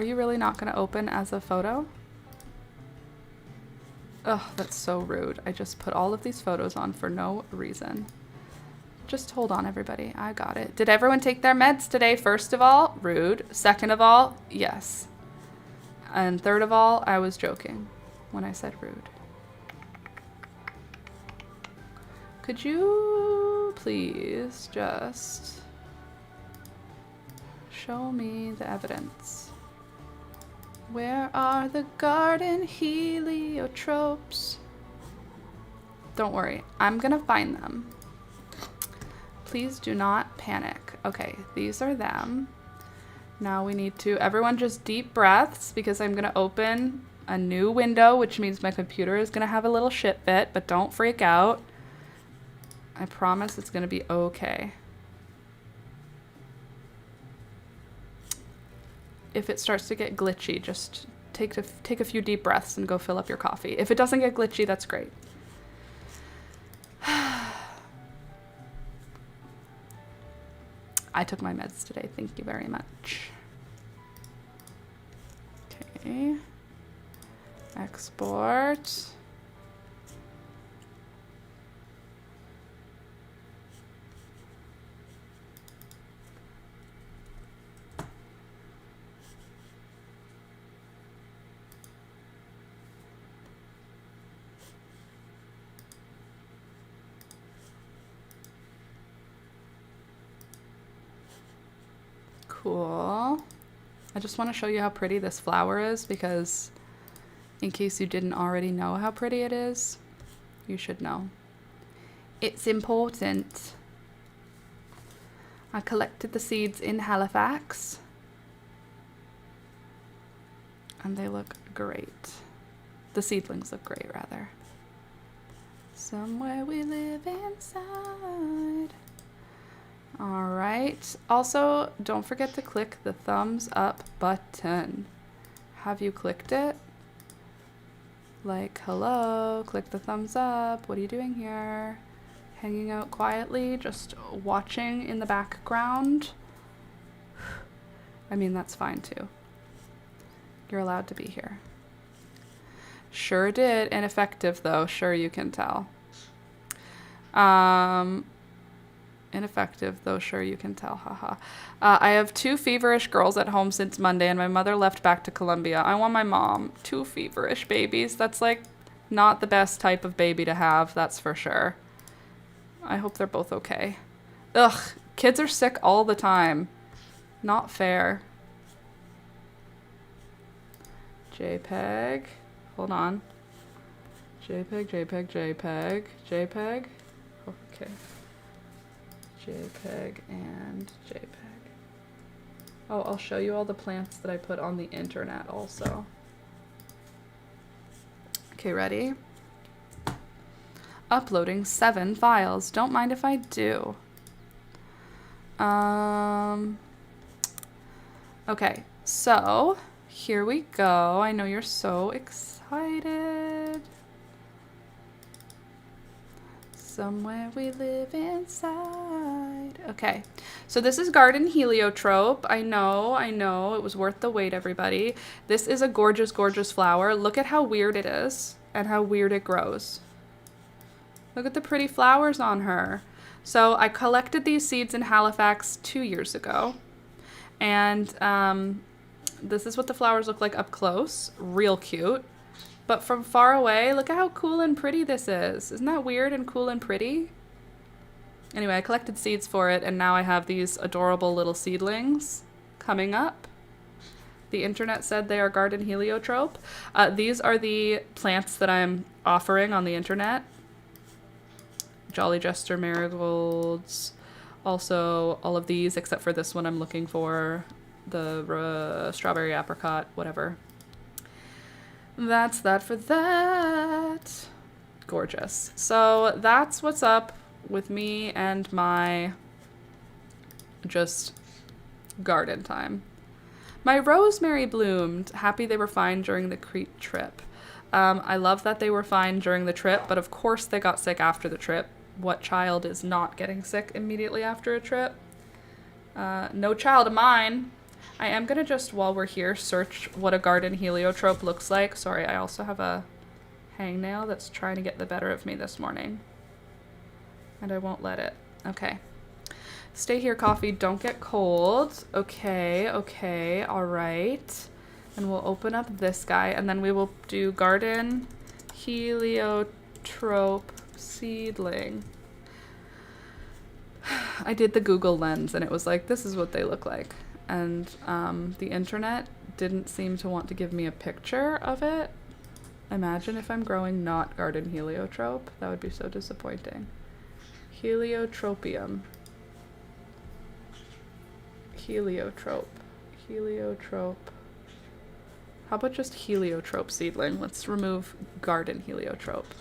you really not going to open as a photo? Ugh, that's so rude. I just put all of these photos on for no reason. Just hold on, everybody. I got it. Did everyone take their meds today? First of all, rude. Second of all, yes. And third of all, I was joking when I said rude. Could you please just show me the evidence? Where are the garden heliotropes? Don't worry, I'm gonna find them. Please do not panic. Okay, these are them. Now we need to, everyone just deep breaths because I'm gonna open a new window, which means my computer is gonna have a little shit fit, but don't freak out. I promise it's gonna be okay. If it starts to get glitchy, just take a few deep breaths and go fill up your coffee. If it doesn't get glitchy, that's great. I took my meds today. Thank you very much. Okay. Export. Cool. I just want to show you how pretty this flower is because in case you didn't already know how pretty it is, you should know. It's important. I collected the seeds in Halifax and they look great. The seedlings look great, rather. Somewhere we live inside. All right. Also, don't forget to click the thumbs up button. Have you clicked it? Like, hello, click the thumbs up. What are you doing here? Hanging out quietly, just watching in the background. I mean, that's fine too. You're allowed to be here. Sure did. Ineffective though. Sure, you can tell. Ineffective, though sure you can tell, haha. I have 2 feverish girls at home since Monday, and my mother left back to Colombia. I want my mom. 2 feverish babies. That's like not the best type of baby to have, that's for sure. I hope they're both okay. Ugh, kids are sick all the time. Not fair. JPEG. Hold on. JPEG, JPEG, JPEG, JPEG. Okay. JPEG and JPEG. Oh, I'll show you all the plants that I put on the internet also. Okay, ready? Uploading 7 files. Don't mind if I do. Okay, so here we go. I know you're so excited. Somewhere we live inside. Okay, so this is garden heliotrope. I know, it was worth the wait, everybody. This is a gorgeous, gorgeous flower. Look at how weird it is and how weird it grows. Look at the pretty flowers on her. So I collected these seeds in Halifax 2 years ago. And this is what the flowers look like up close. Real cute. But from far away, look at how cool and pretty this is. Isn't that weird and cool and pretty? Anyway, I collected seeds for it, and now I have these adorable little seedlings coming up. The internet said they are garden heliotrope. These are the plants that I'm offering on the internet. Jolly Jester marigolds. Also, all of these, except for this one I'm looking for. The strawberry apricot, whatever. That's that for that. Gorgeous. So that's what's up with me and my just garden time. My rosemary bloomed. Happy they were fine during the Crete trip. I love that they were fine during the trip, but of course they got sick after the trip. What child is not getting sick immediately after a trip? No child of mine. I am going to just, while we're here, search what a garden heliotrope looks like. Sorry, I also have a hangnail that's trying to get the better of me this morning. And I won't let it. Okay. Stay here, coffee. Don't get cold. Okay, okay, all right. And we'll open up this guy, and then we will do garden heliotrope seedling. I did the Google lens, and it was like, this is what they look like. And the internet didn't seem to want to give me a picture of it. Imagine if I'm growing not garden heliotrope. That would be so disappointing. Heliotropium. Heliotrope. Heliotrope. How about just heliotrope seedling? Let's remove garden heliotrope.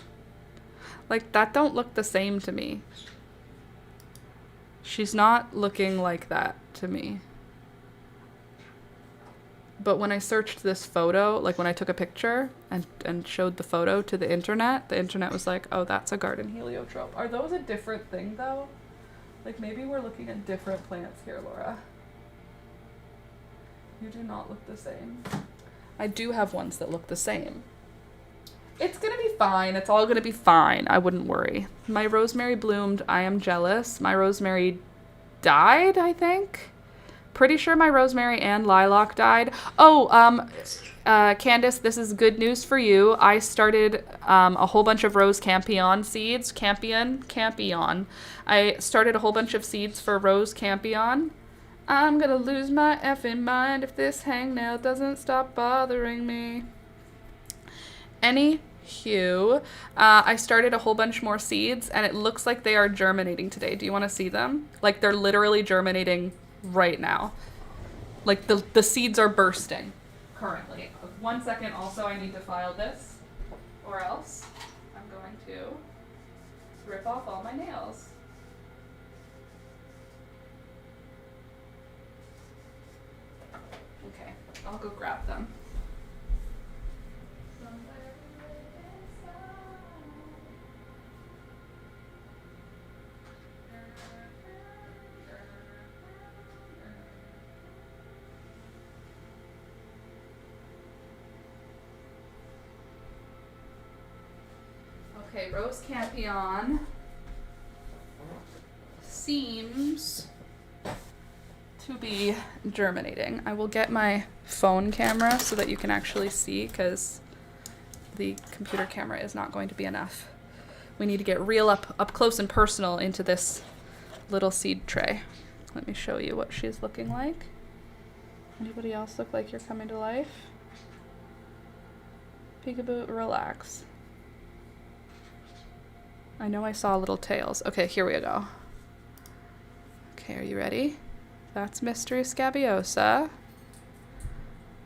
Like, that don't look the same to me. She's not looking like that to me. But when I searched this photo, like when I took a picture and showed the photo to the internet was like, oh, that's a garden heliotrope. Are those a different thing, though? Like maybe we're looking at different plants here, Laura. You do not look the same. I do have ones that look the same. It's gonna be fine. It's all gonna be fine. I wouldn't worry. My rosemary bloomed. I am jealous. My rosemary died, I think. Pretty sure my rosemary and lilac died. Oh, Candace, this is good news for you. I started a whole bunch of rose campion seeds. Campion. I started a whole bunch of seeds for rose campion. I'm gonna lose my effing mind if this hangnail doesn't stop bothering me. Anywho, I started a whole bunch more seeds, and it looks like they are germinating today. Do you want to see them? Like, they're literally germinating right now. Like, the seeds are bursting currently. 1 second, also, I need to file this, or else I'm going to rip off all my nails. Okay, I'll go grab them. Okay, rose campion seems to be germinating. I will get my phone camera so that you can actually see, because the computer camera is not going to be enough. We need to get real up close and personal into this little seed tray. Let me show you what she's looking like. Anybody else look like you're coming to life? Peekaboo, relax. I know I saw little tails. Okay, here we go. Okay, are you ready? That's Mystery Scabiosa.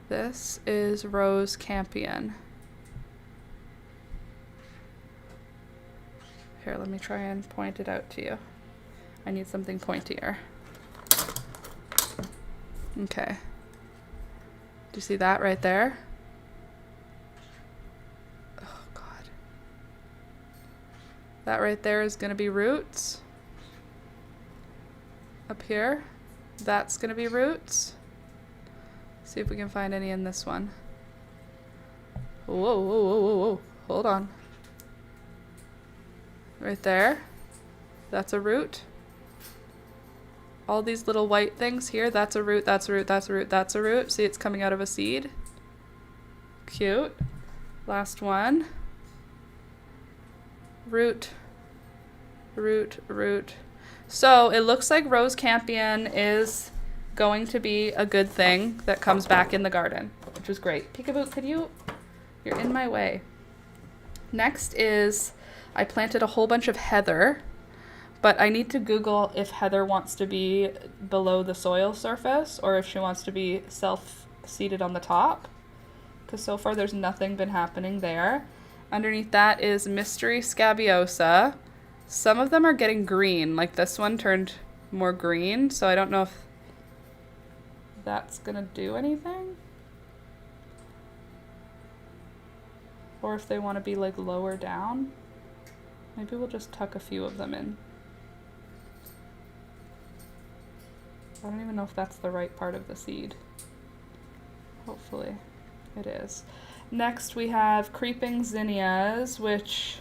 This is Rose Campion. Here, let me try and point it out to you. I need something pointier. Okay. Do you see that right there? That right there is going to be roots. Up here, that's going to be roots. See if we can find any in this one. Whoa, whoa, whoa, whoa, whoa. Hold on. Right there, that's a root. All these little white things here, that's a root, that's a root, that's a root, that's a root. See, it's coming out of a seed. Cute. Last one. Root, root, root. So it looks like rose campion is going to be a good thing that comes back in the garden, which is great. Peekaboo, could you? You're in my way. Next is I planted a whole bunch of heather, but I need to Google if heather wants to be below the soil surface or if she wants to be self-seeded on the top, because so far there's nothing been happening there. Underneath that is Mystery Scabiosa. Some of them are getting green, like this one turned more green, so I don't know if that's gonna do anything. Or if they want to be like lower down. Maybe we'll just tuck a few of them in. I don't even know if that's the right part of the seed. Hopefully it is. Next we have creeping zinnias, which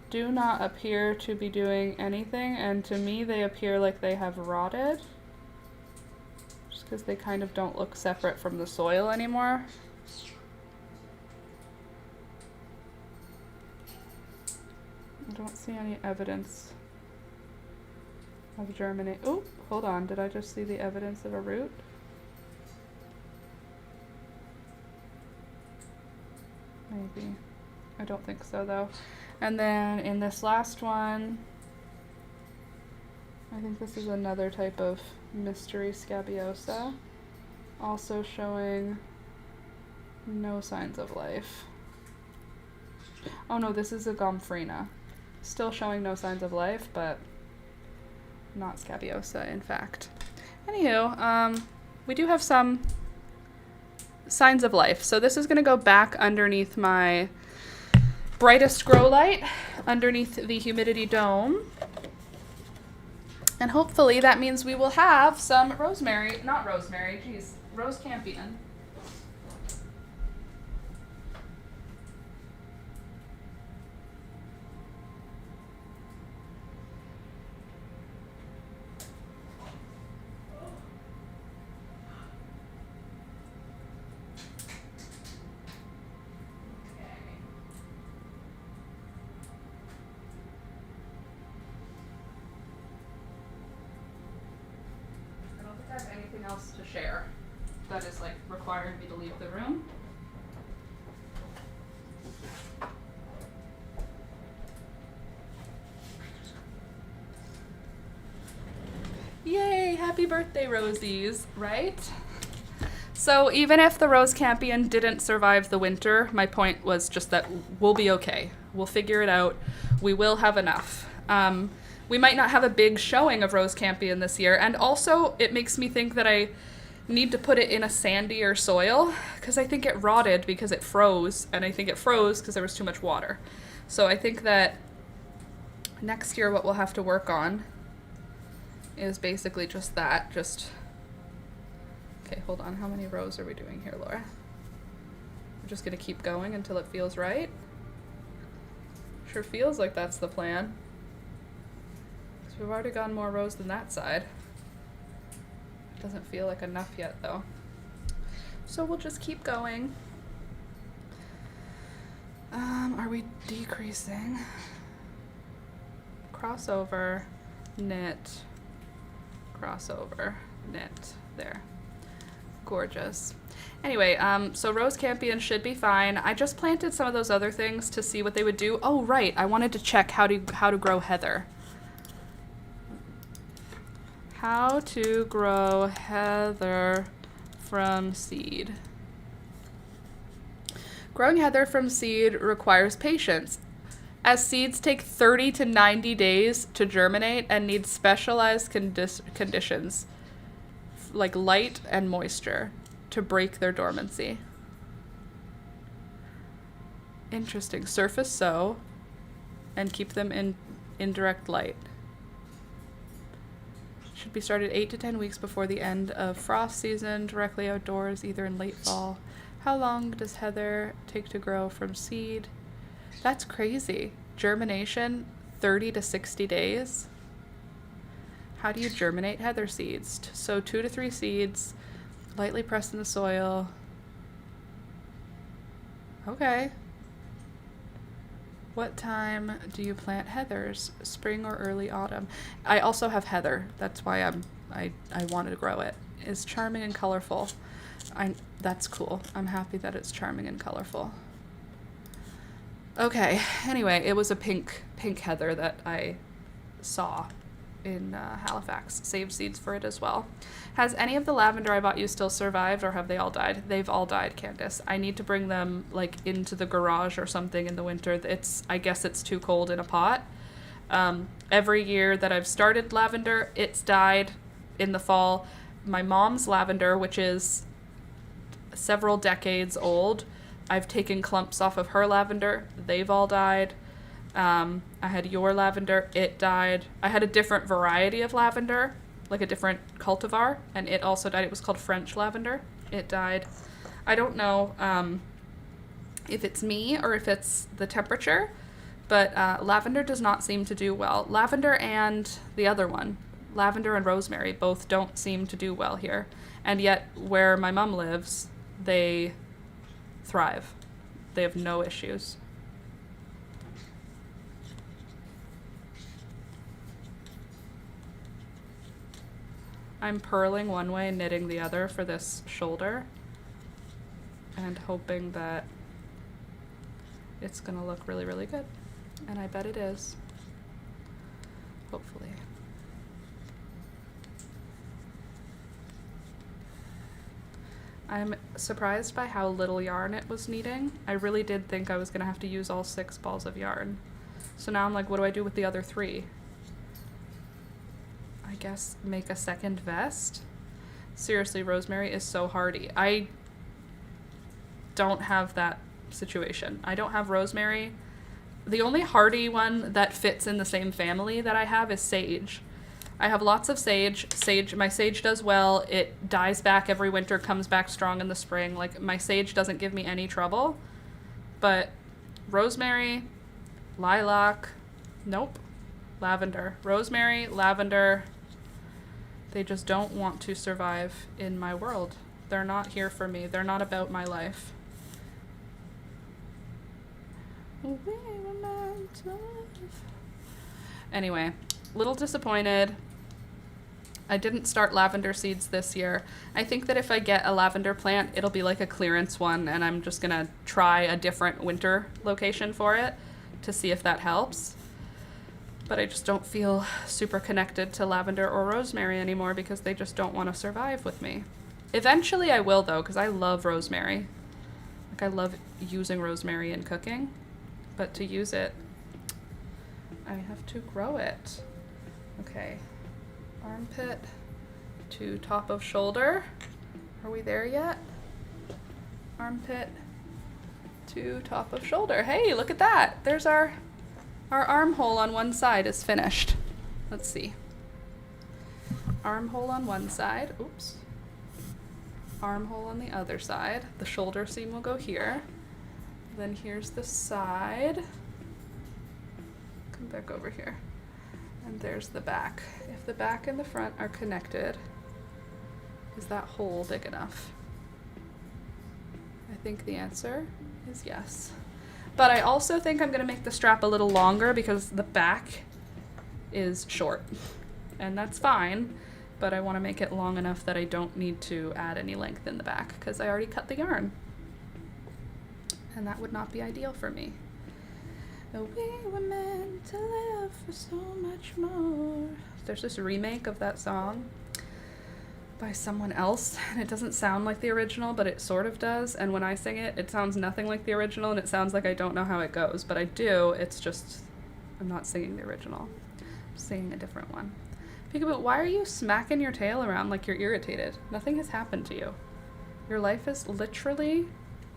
do not appear to be doing anything, and to me they appear like they have rotted. Just because they kind of don't look separate from the soil anymore. I don't see any evidence of germinate. Oh, hold on. Did I just see the evidence of a root? Maybe. I don't think so though. And then in this last one, I think this is another type of Mystery Scabiosa. Also showing no signs of life. Oh no, this is a Gomphrena. Still showing no signs of life, but not Scabiosa, in fact. Anywho, we do have some signs of life. So this is going to go back underneath my brightest grow light, underneath the humidity dome. And hopefully that means we will have some rose campion. I have anything else to share that is like requiring me to leave the room. Yay, happy birthday, Rosies, right? So even if the rose campion didn't survive the winter, my point was just that we'll be okay. We'll figure it out. We will have enough. We might not have a big showing of rose campion this year, and also it makes me think that I need to put it in a sandier soil because I think it rotted because it froze, and I think it froze because there was too much water. So I think that next year what we'll have to work on is basically just that. Okay, hold on. How many rows are we doing here, Laura? We're just gonna keep going until it feels right. Sure feels like that's the plan. We've already gone more rows than that side. Doesn't feel like enough yet though. So we'll just keep going. Are we decreasing? Crossover, knit, crossover, knit. There. Gorgeous. Anyway, so rose campion should be fine. I just planted some of those other things to see what they would do. Oh, right. I wanted to check how to grow heather. How to grow heather from seed. Growing heather from seed requires patience, as seeds take 30 to 90 days to germinate and need specialized conditions, like light and moisture, to break their dormancy. Interesting. Surface sow and keep them in indirect light. Should be started 8 to 10 weeks before the end of frost season, directly outdoors, either in late fall. How long does heather take to grow from seed? That's crazy. Germination, 30 to 60 days. How do you germinate heather seeds? Sow 2 to 3 seeds, lightly press in the soil. Okay. What time do you plant heathers? Spring or early autumn? I also have heather. That's why I wanted to grow it. It's charming and colorful. That's cool. I'm happy that it's charming and colorful. Okay. Anyway, it was a pink heather that I saw in Halifax. Saved seeds for it as well. Has any of the lavender I bought you still survived, or have they all died? They've all died, Candace. I need to bring them like into the garage or something in the winter. I guess it's too cold in a pot. Every year that I've started lavender, it's died in the fall. My mom's lavender, which is several decades old, I've taken clumps off of her lavender. They've all died. I had your lavender, it died. I had a different variety of lavender, like a different cultivar, and it also died. It was called French lavender. It died. I don't know if it's me or if it's the temperature, but lavender does not seem to do well. Lavender and the other one, lavender and rosemary, both don't seem to do well here. And yet, where my mom lives, they thrive. They have no issues. I'm purling one way and knitting the other for this shoulder, and hoping that it's gonna look really, really good. And I bet it is. Hopefully. I'm surprised by how little yarn it was needing. I really did think I was gonna have to use all 6 balls of yarn. So now I'm like, what do I do with the other 3? I guess make a second vest. Seriously, rosemary is so hardy. I don't have that situation. I don't have rosemary. The only hardy one that fits in the same family that I have is sage. I have lots of sage. My sage does well. It dies back every winter, comes back strong in the spring. Like, my sage doesn't give me any trouble. But rosemary, lilac, nope. Lavender. Rosemary, lavender, they just don't want to survive in my world. They're not here for me. They're not about my life. Anyway, little disappointed. I didn't start lavender seeds this year. I think that if I get a lavender plant, it'll be like a clearance one, and I'm just gonna try a different winter location for it to see if that helps. But I just don't feel super connected to lavender or rosemary anymore because they just don't want to survive with me. Eventually I will, though, because I love rosemary. Like, I love using rosemary in cooking, but to use it, I have to grow it. Okay, armpit to top of shoulder. Are we there yet? Armpit to top of shoulder. Hey, look at that. There's our armhole on one side is finished. Let's see. Armhole on one side. Oops. Armhole on the other side. The shoulder seam will go here. Then here's the side. Come back over here. And there's the back. If the back and the front are connected, is that hole big enough? I think the answer is yes. But I also think I'm going to make the strap a little longer because the back is short. And that's fine, but I want to make it long enough that I don't need to add any length in the back because I already cut the yarn. And that would not be ideal for me. We were meant to live for so much more. There's this remake of that song by someone else, and it doesn't sound like the original, but it sort of does. And when I sing it, it sounds nothing like the original, and it sounds like I don't know how it goes, but I do. It's just, I'm not singing the original. I'm singing a different one. Peekaboo, why are you smacking your tail around like you're irritated? Nothing has happened to you. Your life is literally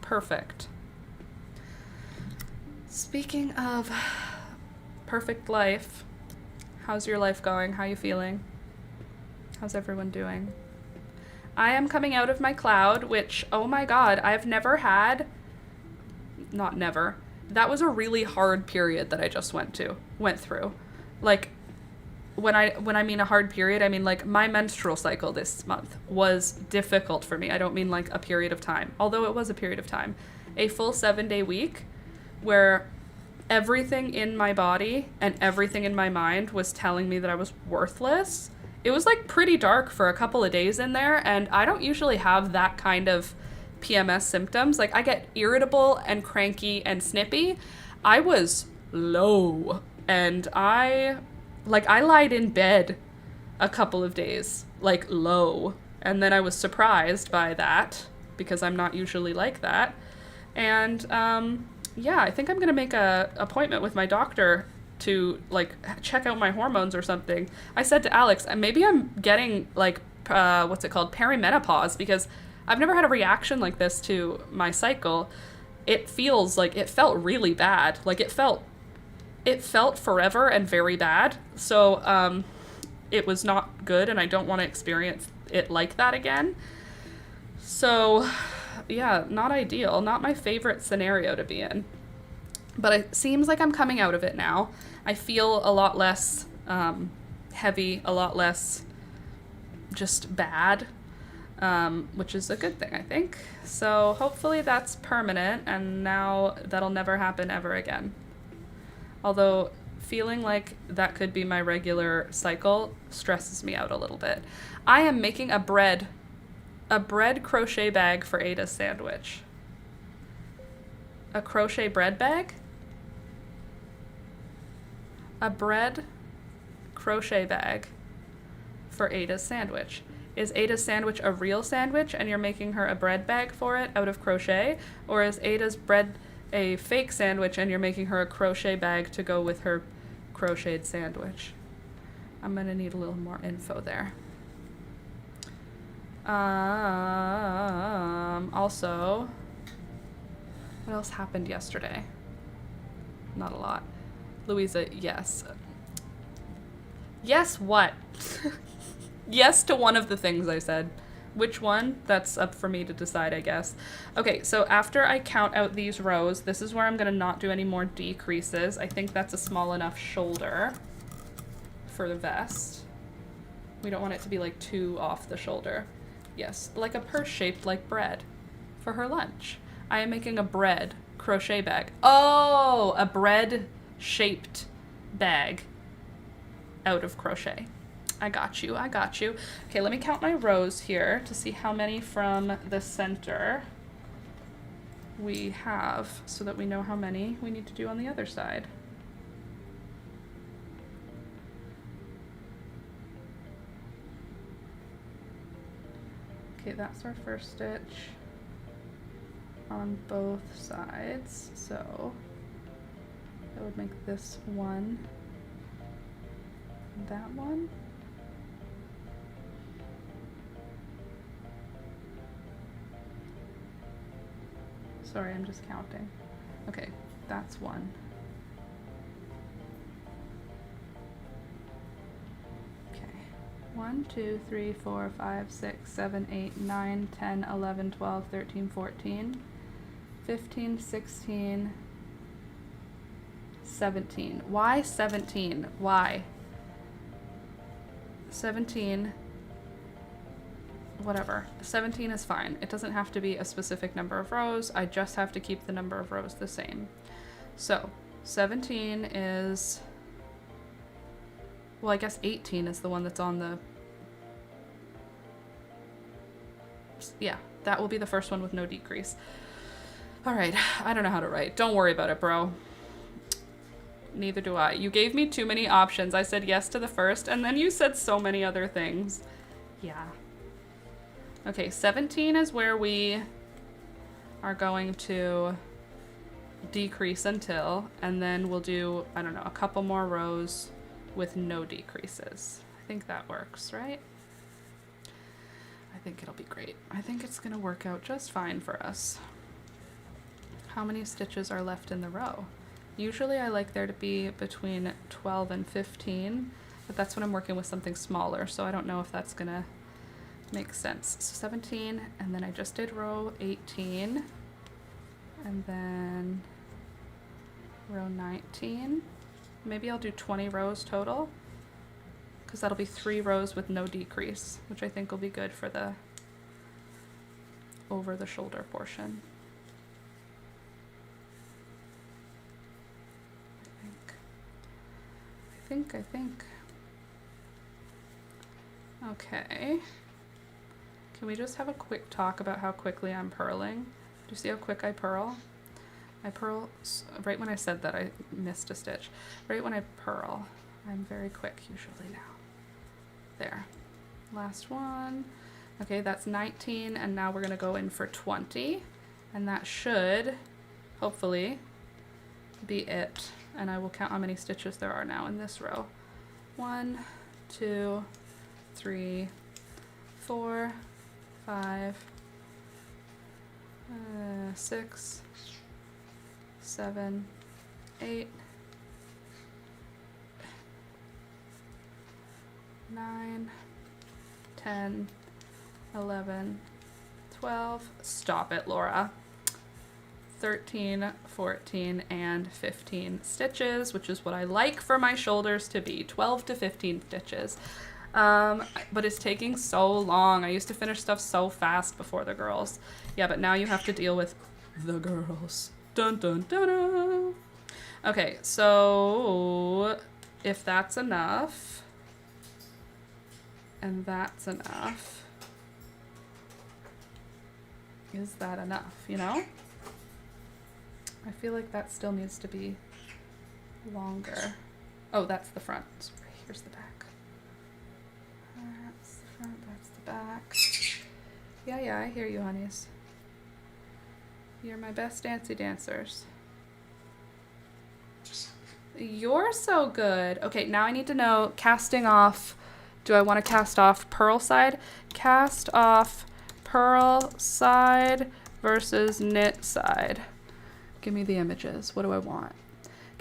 perfect. Speaking of perfect life, how's your life going? How are you feeling? How's everyone doing? I am coming out of my cloud, which, oh my god, I've never had, not never, that was a really hard period that I just went through. Like, when I mean a hard period, I mean like my menstrual cycle this month was difficult for me. I don't mean like a period of time, although it was a period of time. A full 7-day week where everything in my body and everything in my mind was telling me that I was worthless. It was like pretty dark for a couple of days in there, and I don't usually have that kind of PMS symptoms. Like, I get irritable and cranky and snippy. I was low, and I lied in bed a couple of days, like low, and then I was surprised by that because I'm not usually like that. And yeah, I think I'm gonna make a appointment with my doctor to like check out my hormones or something. I said to Alex, maybe I'm getting like what's it called, perimenopause, because I've never had a reaction like this to my cycle. It feels like, it felt really bad. Like, it felt forever and very bad. So it was not good, and I don't want to experience it like that again. So yeah, not ideal, not my favorite scenario to be in. But it seems like I'm coming out of it now. I feel a lot less heavy, a lot less just bad, which is a good thing, I think. So hopefully that's permanent, and now that'll never happen ever again. Although feeling like that could be my regular cycle stresses me out a little bit. I am making a bread crochet bag for Ada's sandwich. A crochet bread bag? A bread crochet bag for Ada's sandwich. Is Ada's sandwich a real sandwich and you're making her a bread bag for it out of crochet? Or is Ada's bread a fake sandwich and you're making her a crochet bag to go with her crocheted sandwich? I'm gonna need a little more info there. Also, what else happened yesterday? Not a lot. Louisa, yes. Yes, what? Yes to one of the things I said. Which one? That's up for me to decide, I guess. Okay, so after I count out these rows, this is where I'm gonna not do any more decreases. I think that's a small enough shoulder for the vest. We don't want it to be like too off the shoulder. Yes, like a purse shaped like bread for her lunch. I am making a bread crochet bag. Oh, a bread shaped bag out of crochet. I got you, I got you. Okay, let me count my rows here to see how many from the center we have so that we know how many we need to do on the other side. Okay, that's our first stitch on both sides. So that would make this one, that one. Sorry, I'm just counting. Okay, that's one. Okay, 1, 2, 3, 4, 5, 6, 7, 8, 9, 10, 11, 12, 13, 14, 15, 16, 17. Why 17? Why? 17. Whatever. 17 is fine. It doesn't have to be a specific number of rows. I just have to keep the number of rows the same. So 17 is, well, I guess 18 is the one that's on the, yeah, that will be the first one with no decrease. All right, I don't know how to write. Don't worry about it, bro. Neither do I. You gave me too many options. I said yes to the first, and then you said so many other things. Yeah. Okay, 17 is where we are going to decrease until, and then we'll do, I don't know, a couple more rows with no decreases. I think that works, right? I think it'll be great. I think it's gonna work out just fine for us. How many stitches are left in the row? Usually I like there to be between 12 and 15, but that's when I'm working with something smaller, so I don't know if that's gonna make sense. So 17, and then I just did row 18, and then row 19. Maybe I'll do 20 rows total, because that'll be 3 rows with no decrease, which I think will be good for the over the shoulder portion. I think. Okay. Can we just have a quick talk about how quickly I'm purling? Do you see how quick I purl? I purl, right when I said that I missed a stitch. Right when I purl, I'm very quick usually now. There, last one. Okay, that's 19, and now we're gonna go in for 20, and that should, hopefully, be it. And I will count how many stitches there are now in this row. 1, 2, 3, 4, 5, 6, 7, 8, 9, 10, 11, 12. Stop it, Laura. 13, 14, and 15 stitches, which is what I like for my shoulders to be, 12 to 15 stitches. But it's taking so long. I used to finish stuff so fast before the girls. Yeah, but now you have to deal with the girls. Dun dun dun dun. Okay, so if that's enough, and that's enough, is that enough, you know? I feel like that still needs to be longer. Oh, that's the front. Sorry, here's the back. That's the front, that's the back. Yeah, I hear you, honeys. You're my best dancy dancers. You're so good. Okay, now I need to know, casting off, do I want to cast off purl side? Cast off purl side versus knit side. Give me the images. What do I want?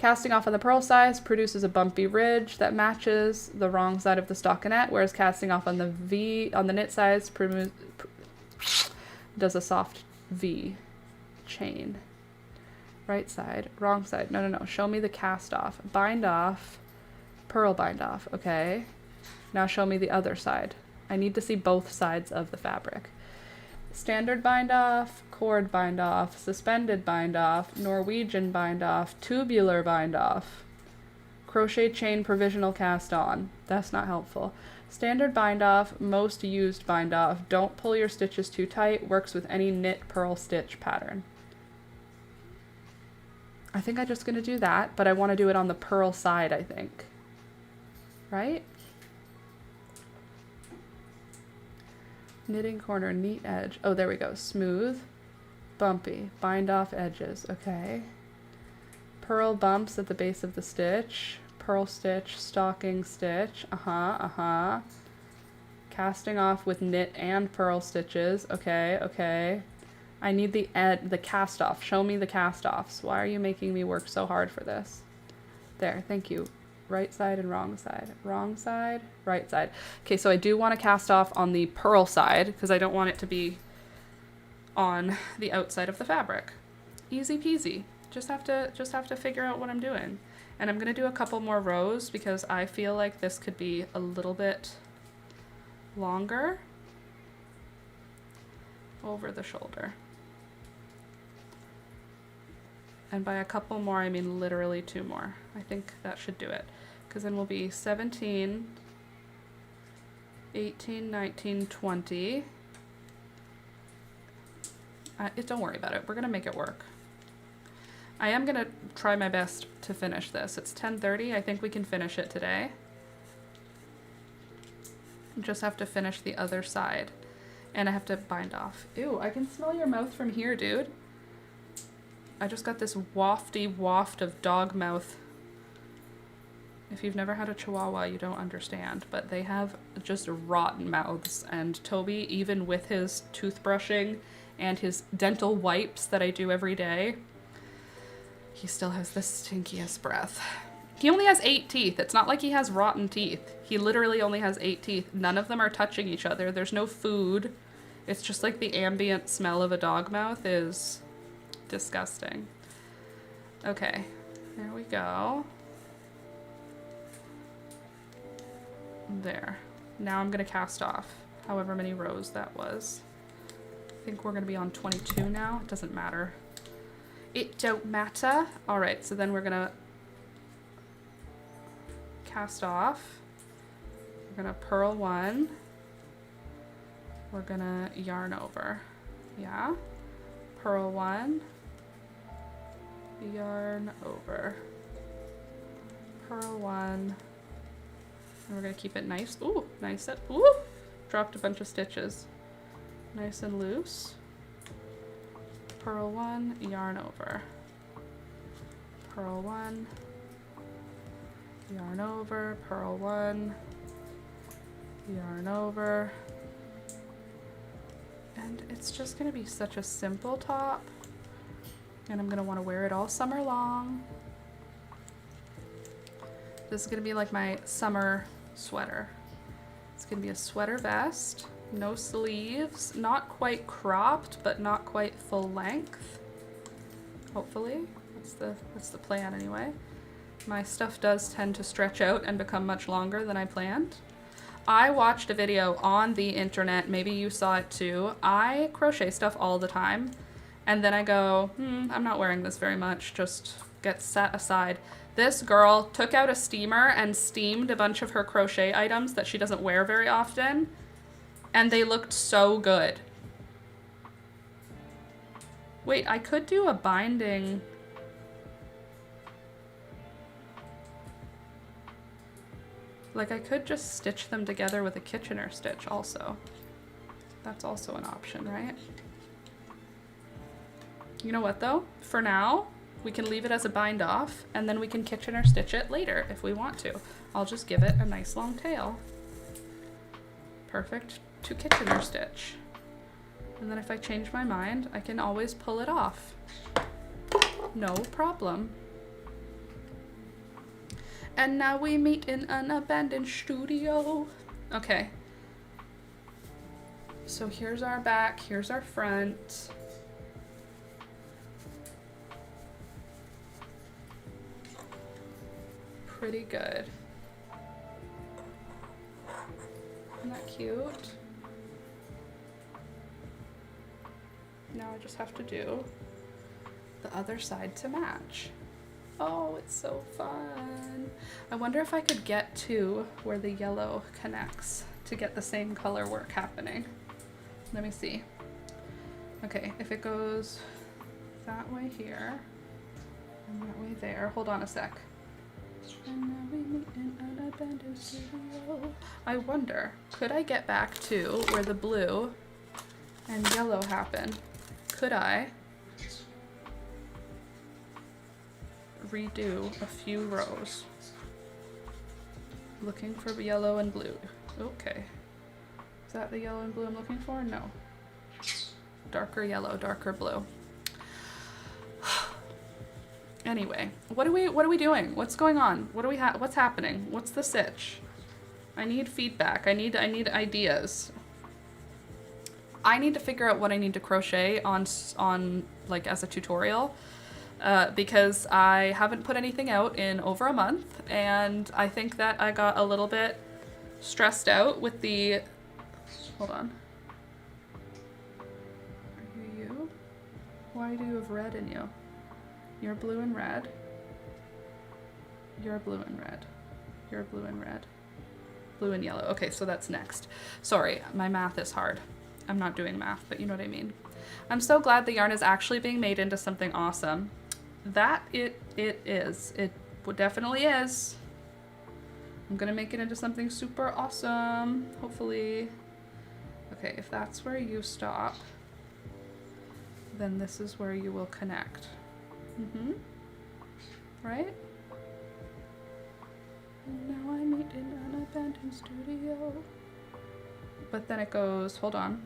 Casting off on the purl side produces a bumpy ridge that matches the wrong side of the stockinette, whereas casting off on the knit sides does a soft V chain. Right side, wrong side. No. Show me the cast off. Bind off, purl bind off. Okay. Now show me the other side. I need to see both sides of the fabric. Standard bind off, cord bind off, suspended bind off, Norwegian bind off, tubular bind off, crochet chain provisional cast on. That's not helpful. Standard bind off, most used bind off. Don't pull your stitches too tight. Works with any knit purl stitch pattern. I think I'm just going to do that, but I want to do it on the purl side, I think. Right? Knitting corner, neat edge. Oh, there we go. Smooth, bumpy, bind off edges. Okay. Purl bumps at the base of the stitch. Purl stitch, stocking stitch. Casting off with knit and purl stitches. Okay. I need the cast off. Show me the cast offs. Why are you making me work so hard for this? There, thank you. Right side and wrong side. Wrong side, right side. Okay, so I do want to cast off on the purl side because I don't want it to be on the outside of the fabric. Easy peasy. Just have to figure out what I'm doing. And I'm gonna do a couple more rows because I feel like this could be a little bit longer over the shoulder. And by a couple more, I mean literally 2 more. I think that should do it. Because then we'll be 17, 18, 19, 20. Don't worry about it. We're going to make it work. I am going to try my best to finish this. It's 10:30. I think we can finish it today. Just have to finish the other side. And I have to bind off. Ew, I can smell your mouth from here, dude. I just got this wafty waft of dog mouth. If you've never had a Chihuahua, you don't understand, but they have just rotten mouths. And Toby, even with his toothbrushing and his dental wipes that I do every day, he still has the stinkiest breath. He only has 8 teeth. It's not like he has rotten teeth. He literally only has 8 teeth. None of them are touching each other. There's no food. It's just like the ambient smell of a dog mouth is disgusting. Okay, there we go. There. Now I'm gonna cast off however many rows that was. I think we're gonna be on 22 now. It doesn't matter. It don't matter. All right, so then we're gonna cast off. We're gonna purl 1. We're gonna yarn over. Yeah. Purl 1. Yarn over. Purl 1. And we're gonna keep it nice. Ooh, nice. Ooh, dropped a bunch of stitches. Nice and loose. Purl 1, yarn over. Purl 1, yarn over. Purl 1, yarn over. And it's just gonna be such a simple top. And I'm gonna wanna wear it all summer long. This is gonna be like my summer sweater. It's gonna be a sweater vest, no sleeves, not quite cropped, but not quite full length. Hopefully, that's the plan anyway. My stuff does tend to stretch out and become much longer than I planned. I watched a video on the internet, maybe you saw it too. I crochet stuff all the time, and then I go, I'm not wearing this very much, just gets set aside. This girl took out a steamer and steamed a bunch of her crochet items that she doesn't wear very often, and they looked so good. Wait, I could do a binding. Like, I could just stitch them together with a Kitchener stitch also. That's also an option, right? You know what though? For now, we can leave it as a bind off, and then we can Kitchener stitch it later if we want to. I'll just give it a nice long tail. Perfect to Kitchener stitch. And then if I change my mind, I can always pull it off. No problem. And now we meet in an abandoned studio. Okay. So here's our back, here's our front. Pretty good. Isn't that cute? Now I just have to do the other side to match. Oh, it's so fun. I wonder if I could get to where the yellow connects to get the same color work happening. Let me see. Okay, if it goes that way here and that way there. Hold on a sec. And now we meet in an abandoned studio. I wonder, could I get back to where the blue and yellow happen? Could I redo a few rows? Looking for yellow and blue. Okay. Is that the yellow and blue I'm looking for? No. Darker yellow, darker blue. Anyway, what are we doing? What's going on? What's happening? What's the sitch? I need feedback. I need ideas. I need to figure out what I need to crochet on like as a tutorial, because I haven't put anything out in over a month, and I think that I got a little bit stressed out with the, hold on. Are you? Why do you have red in you? You're blue and red. You're blue and red. You're blue and red. Blue and yellow. Okay, so that's next. Sorry, my math is hard. I'm not doing math, but you know what I mean. I'm so glad the yarn is actually being made into something awesome. That it is. It definitely is. I'm gonna make it into something super awesome, hopefully. Okay, if that's where you stop, then this is where you will connect. Right? And now I meet in an abandoned studio. But then it goes, hold on.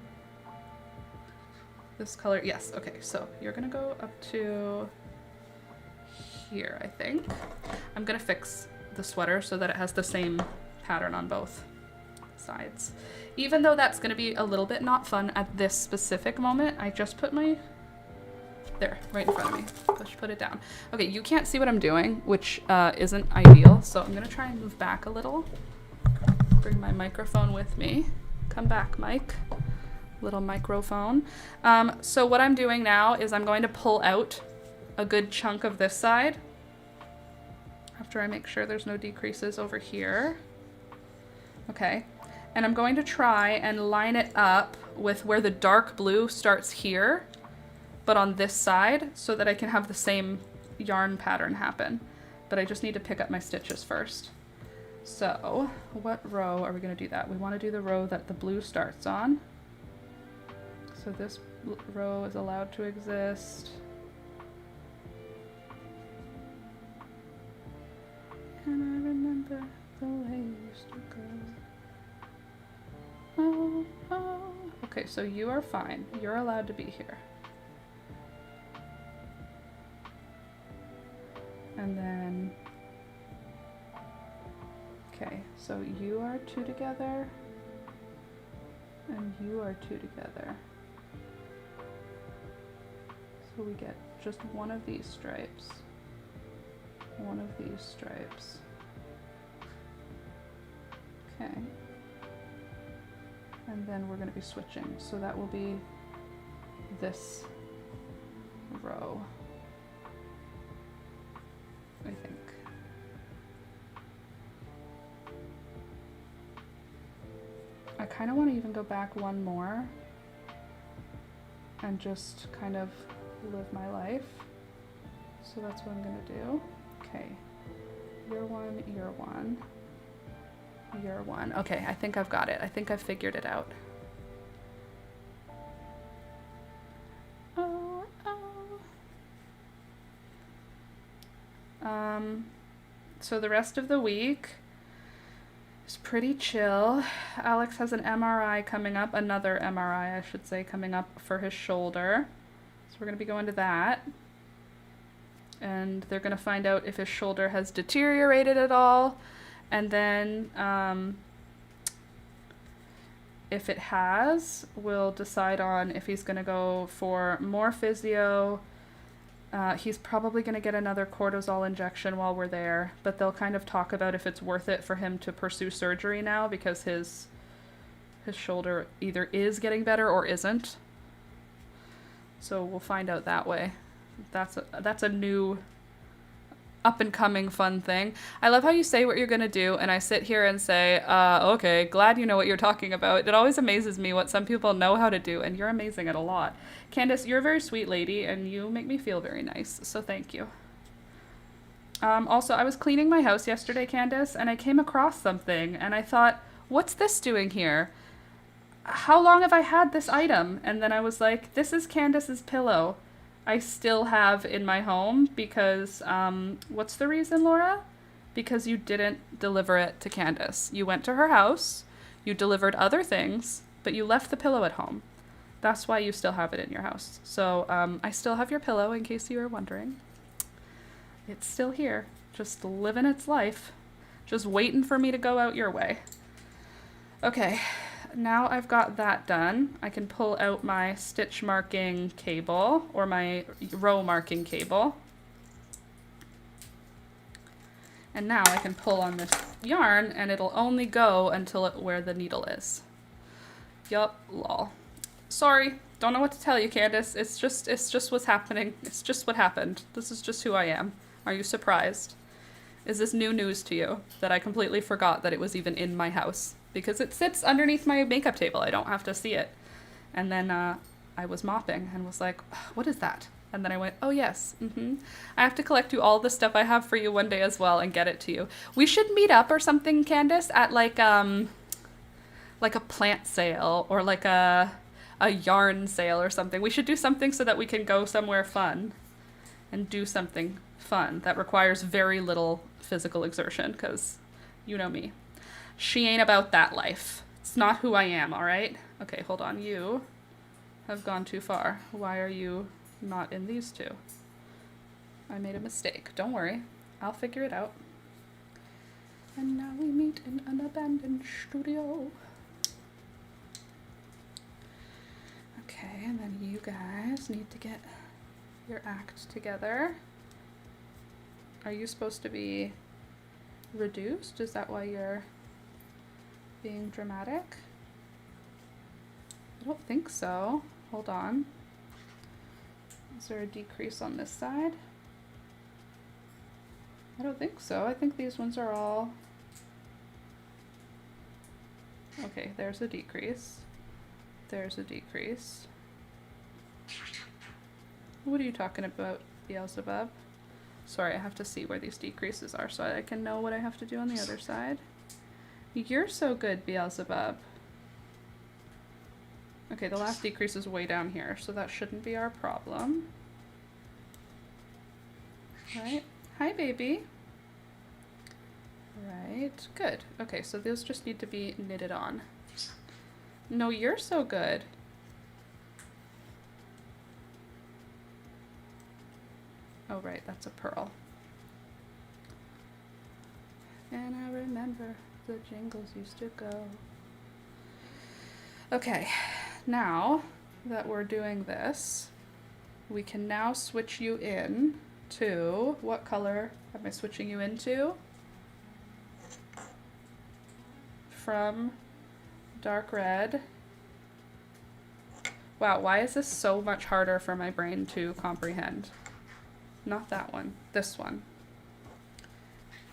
This color, yes, okay, so you're gonna go up to here, I think. I'm gonna fix the sweater so that it has the same pattern on both sides. Even though that's gonna be a little bit not fun at this specific moment, I just put my, there, right in front of me. Just put it down. Okay, you can't see what I'm doing, which isn't ideal, so I'm gonna try and move back a little. Bring my microphone with me. Come back, Mike. Little microphone. So what I'm doing now is I'm going to pull out a good chunk of this side after I make sure there's no decreases over here. Okay, and I'm going to try and line it up with where the dark blue starts here, but on this side, so that I can have the same yarn pattern happen. But I just need to pick up my stitches first. So what row are we going to do that? We want to do the row that the blue starts on. So this row is allowed to exist. And I remember the way you used to go. Oh, oh. Okay, so you are fine. You're allowed to be here. And then, okay, so you are two together, and you are two together. So we get just one of these stripes, one of these stripes. Okay. And then we're going to be switching, so that will be this row, I think. I kind of want to even go back one more and just kind of live my life. So that's what I'm going to do. Okay, you're one, you're one, you're one. Okay, I think I've got it. I think I've figured it out. Oh, oh. So the rest of the week is pretty chill. Alex has an MRI coming up, another MRI, I should say, coming up for his shoulder. So we're gonna be going to that. And they're going to find out if his shoulder has deteriorated at all. And then if it has, we'll decide on if he's going to go for more physio. He's probably going to get another cortisol injection while we're there, but they'll kind of talk about if it's worth it for him to pursue surgery now because his shoulder either is getting better or isn't. So we'll find out that way. That's a new up and coming fun thing. I love how you say what you're going to do and I sit here and say, okay, glad you know what you're talking about. It always amazes me what some people know how to do, and you're amazing at a lot. Candace, you're a very sweet lady and you make me feel very nice, so thank you. Also, I was cleaning my house yesterday, Candace, and I came across something and I thought, what's this doing here? How long have I had this item? And then I was like, this is Candace's pillow. I still have in my home because, what's the reason, Laura? Because you didn't deliver it to Candace. You went to her house, you delivered other things, but you left the pillow at home. That's why you still have it in your house. So I still have your pillow, in case you were wondering. It's still here, just living its life, just waiting for me to go out your way. Okay. Now I've got that done, I can pull out my stitch marking cable or my row marking cable. And now I can pull on this yarn and it'll only go until where the needle is. Yup, lol. Sorry, don't know what to tell you, Candace. It's just what's happening. It's just what happened. This is just who I am. Are you surprised? Is this new news to you that I completely forgot that it was even in my house? Because it sits underneath my makeup table. I don't have to see it. And then I was mopping and was like, what is that? And then I went, oh yes, I have to collect you all the stuff I have for you one day as well and get it to you. We should meet up or something, Candace, at like a plant sale or like a yarn sale or something. We should do something so that we can go somewhere fun and do something fun that requires very little physical exertion, because you know me. She ain't about that life. It's not who I am, all right? Okay, hold on. You have gone too far. Why are you not in these two? I made a mistake. Don't worry. I'll figure it out. And now we meet in an abandoned studio. Okay, and then you guys need to get your act together. Are you supposed to be reduced? Is that why you're being dramatic? I don't think so. Hold on. Is there a decrease on this side? I don't think so. I think these ones are all... Okay, there's a decrease. There's a decrease. What are you talking about, Beelzebub? Sorry, I have to see where these decreases are so I can know what I have to do on the other side. You're so good, Beelzebub. Okay, the last decrease is way down here, so that shouldn't be our problem. Right. Hi, baby. Right, good. Okay, so those just need to be knitted on. No, you're so good. Oh, right, that's a pearl. And I remember the jingles used to go. Okay, now that we're doing this, we can now switch you in to, what color am I switching you into? From dark red. Wow, why is this so much harder for my brain to comprehend? Not that one, this one.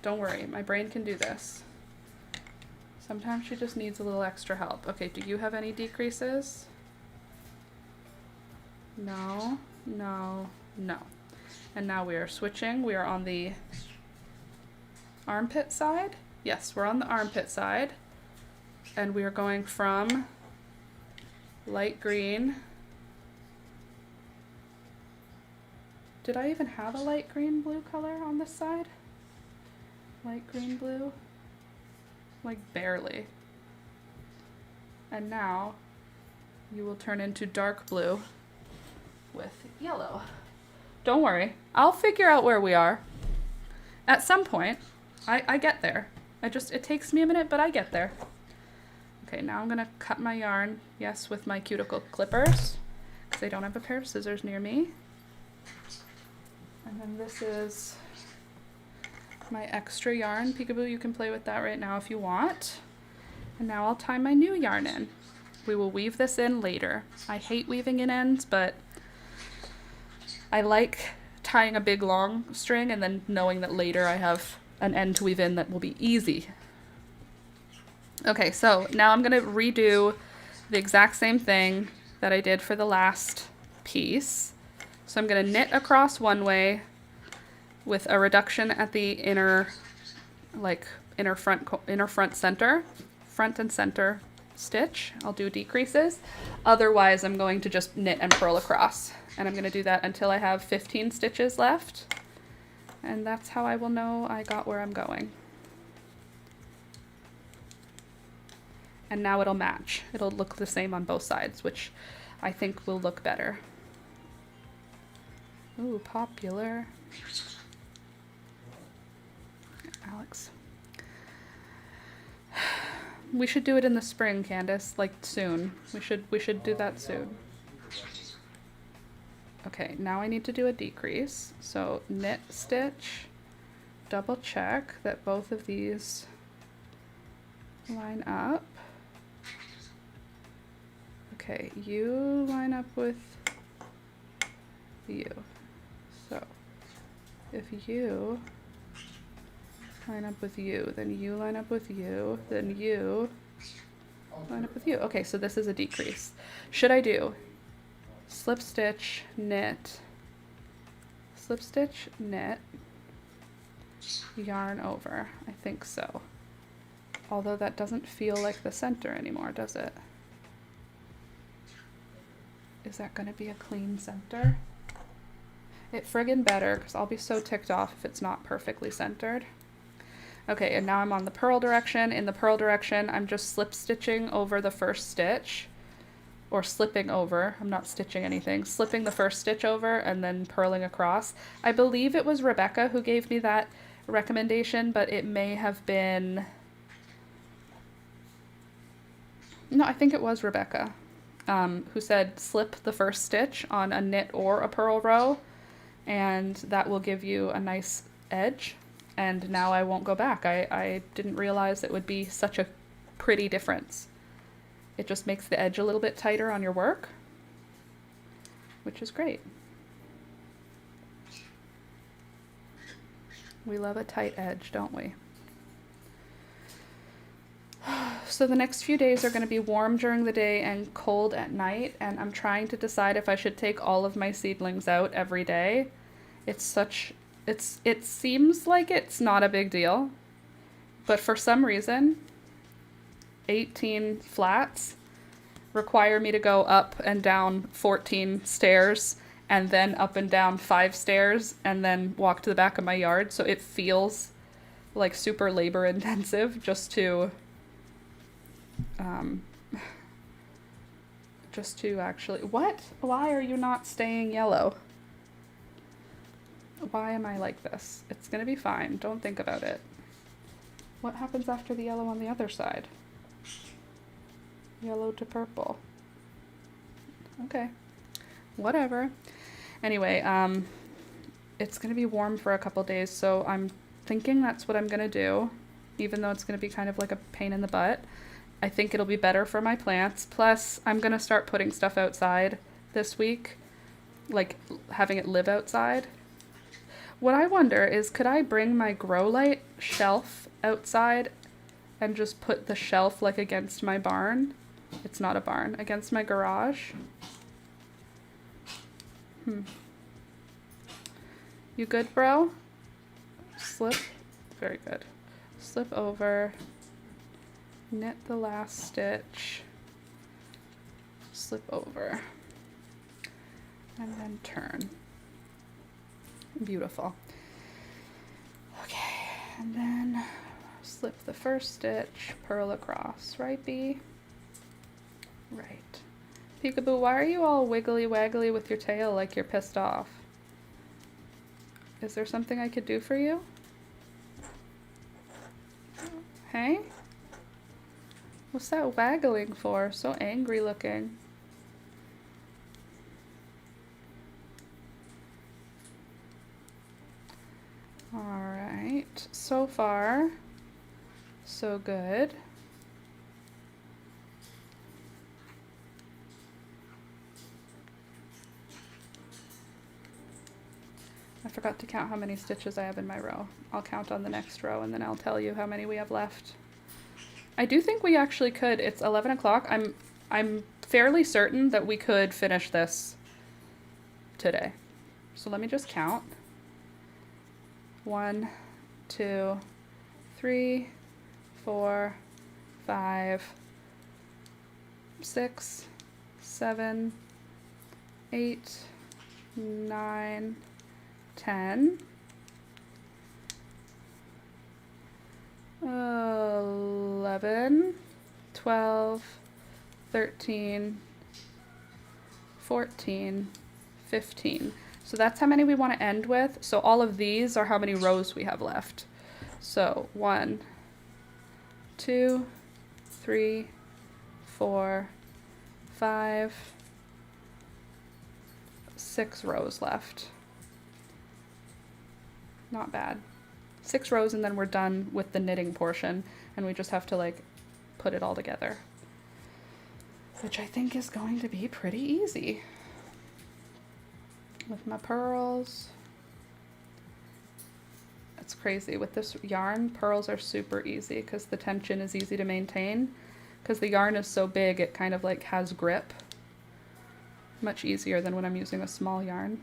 Don't worry, my brain can do this. Sometimes she just needs a little extra help. Okay, do you have any decreases? No, no, no. And now we are switching. We are on the armpit side. Yes, we're on the armpit side. And we are going from light green. Did I even have a light green blue color on this side? Light green blue? Like barely. And now you will turn into dark blue with yellow. Don't worry. I'll figure out where we are. At some point, I get there. It takes me a minute, but I get there. Okay, now I'm gonna cut my yarn, yes, with my cuticle clippers, because I don't have a pair of scissors near me. And then this is my extra yarn. Peekaboo, you can play with that right now if you want. And now I'll tie my new yarn in. We will weave this in later. I hate weaving in ends, but I like tying a big long string and then knowing that later I have an end to weave in that will be easy. Okay, so now I'm gonna redo the exact same thing that I did for the last piece. So I'm gonna knit across one way with a reduction at the inner front center, front and center stitch. I'll do decreases. Otherwise, I'm going to just knit and purl across. And I'm gonna do that until I have 15 stitches left. And that's how I will know I got where I'm going. And now it'll match. It'll look the same on both sides, which I think will look better. Ooh, popular. Alex. We should do it in the spring, Candace, like soon. We should do that soon. Okay, now I need to do a decrease. So knit stitch, double check that both of these line up. Okay, you line up with you. So if you line up with you, then you line up with you, then you line up with you. Okay, so this is a decrease. Should I do slip stitch, knit, slip stitch, knit, yarn over? I think so. Although that doesn't feel like the center anymore, does it? Is that going to be a clean center? It friggin' better, because I'll be so ticked off if it's not perfectly centered. Okay, and now I'm on the purl direction. In the purl direction, I'm just slip stitching over the first stitch, or slipping over. I'm not stitching anything. Slipping the first stitch over and then purling across. I believe it was Rebecca who gave me that recommendation, but it may have been... No, I think it was Rebecca. Who said slip the first stitch on a knit or a purl row, and that will give you a nice edge. And now I won't go back. I didn't realize it would be such a pretty difference. It just makes the edge a little bit tighter on your work, which is great. We love a tight edge, don't we? So the next few days are going to be warm during the day and cold at night, and I'm trying to decide if I should take all of my seedlings out every day. It seems like it's not a big deal, but for some reason 18 flats require me to go up and down 14 stairs and then up and down 5 stairs and then walk to the back of my yard, so it feels like super labor intensive just to actually... What? Why are you not staying yellow? Why am I like this? It's gonna be fine. Don't think about it. What happens after the yellow on the other side? Yellow to purple. Okay. Whatever. Anyway, it's gonna be warm for a couple days, so I'm thinking that's what I'm gonna do, even though it's gonna be kind of like a pain in the butt. I think it'll be better for my plants. Plus, I'm gonna start putting stuff outside this week, like having it live outside. What I wonder is, could I bring my grow light shelf outside and just put the shelf like against my barn? It's not a barn, against my garage. You good, bro? Slip. Very good. Slip over. Knit the last stitch, slip over, and then turn. Beautiful. Okay, and then slip the first stitch, purl across, right, Bee? Right. Peekaboo, why are you all wiggly waggly with your tail like you're pissed off? Is there something I could do for you? Hey? What's that waggling for? So angry looking. Alright, so far, so good. I forgot to count how many stitches I have in my row. I'll count on the next row and then I'll tell you how many we have left. I do think we actually could. It's 11 o'clock. I'm fairly certain that we could finish this today. So let me just count. 1, 2, 3, 4, 5, 6, 7, 8, 9, 10, 11, 12, 13, 14, 15. So that's how many we want to end with. So all of these are how many rows we have left. So 1, 2, 3, 4, 5, 6 rows left. Not bad. 6 rows and then we're done with the knitting portion and we just have to like put it all together, which I think is going to be pretty easy. With my pearls. It's crazy. With this yarn, pearls are super easy because the tension is easy to maintain. Because the yarn is so big, it kind of like has grip. Much easier than when I'm using a small yarn.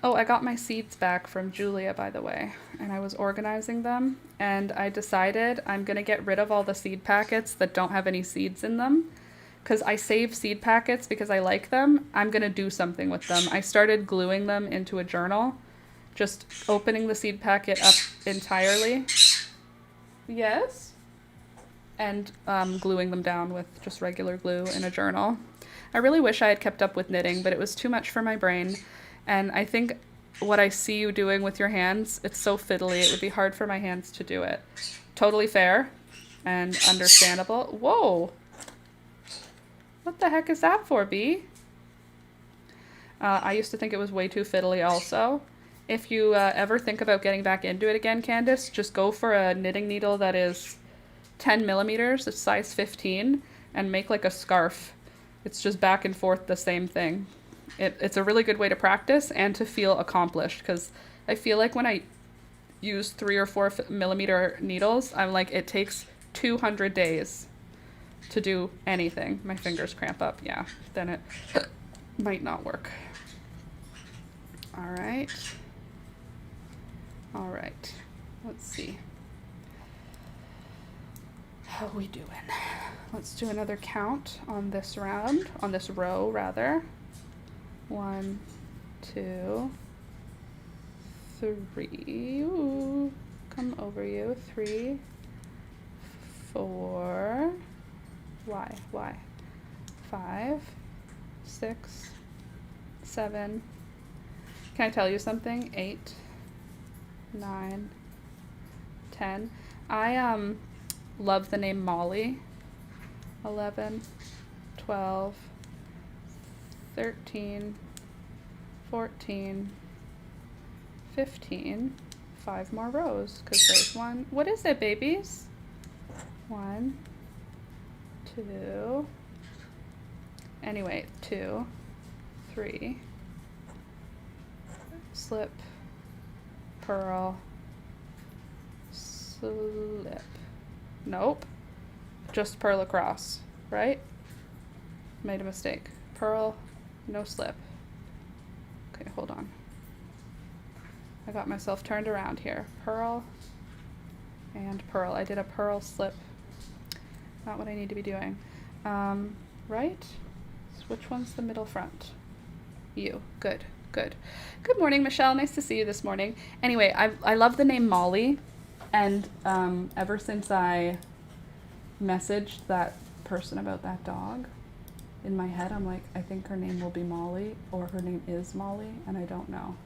Oh, I got my seeds back from Julia, by the way, and I was organizing them, and I decided I'm gonna get rid of all the seed packets that don't have any seeds in them, because I save seed packets because I like them. I'm gonna do something with them. I started gluing them into a journal, just opening the seed packet up entirely. Yes? And gluing them down with just regular glue in a journal. I really wish I had kept up with knitting, but it was too much for my brain. And I think what I see you doing with your hands, it's so fiddly, it would be hard for my hands to do it. Totally fair and understandable. Whoa! What the heck is that for, Bee? I used to think it was way too fiddly also. If you ever think about getting back into it again, Candace, just go for a knitting needle that is 10 millimeters, it's size 15, and make like a scarf. It's just back and forth the same thing. It's a really good way to practice and to feel accomplished, because I feel like when I use 3 or 4 millimeter needles, I'm like, it takes 200 days to do anything. My fingers cramp up. Yeah, then it might not work. All right. All right. Let's see. How we doing? Let's do another count on this round, on this row rather. 1, 2, 3. Ooh, come over you. 3, 4. Why? 5, 6, 7. Can I tell you something? 8, 9, 10. I love the name Molly. 11, 12, 13, 14, 15, 5 more rows, because there's one. What is it, babies? 1, 2, anyway, 2, 3, slip, purl, slip. Nope, just purl across, right? Made a mistake. Purl, no slip. Okay, hold on. I got myself turned around here. Purl and purl. I did a purl slip. Not what I need to be doing. Right? So which one's the middle front? You. Good, good. Good morning, Michelle. Nice to see you this morning. Anyway, I love the name Molly, and ever since I messaged that person about that dog. In my head, I'm like, I think her name will be Molly, or her name is Molly, and I don't know.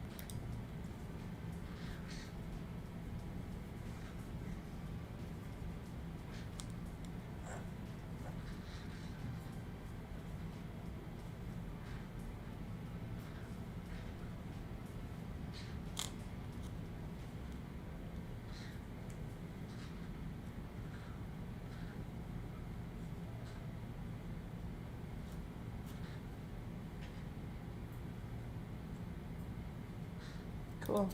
Cool.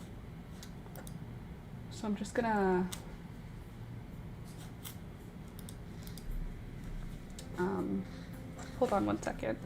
So I'm just gonna hold on one second.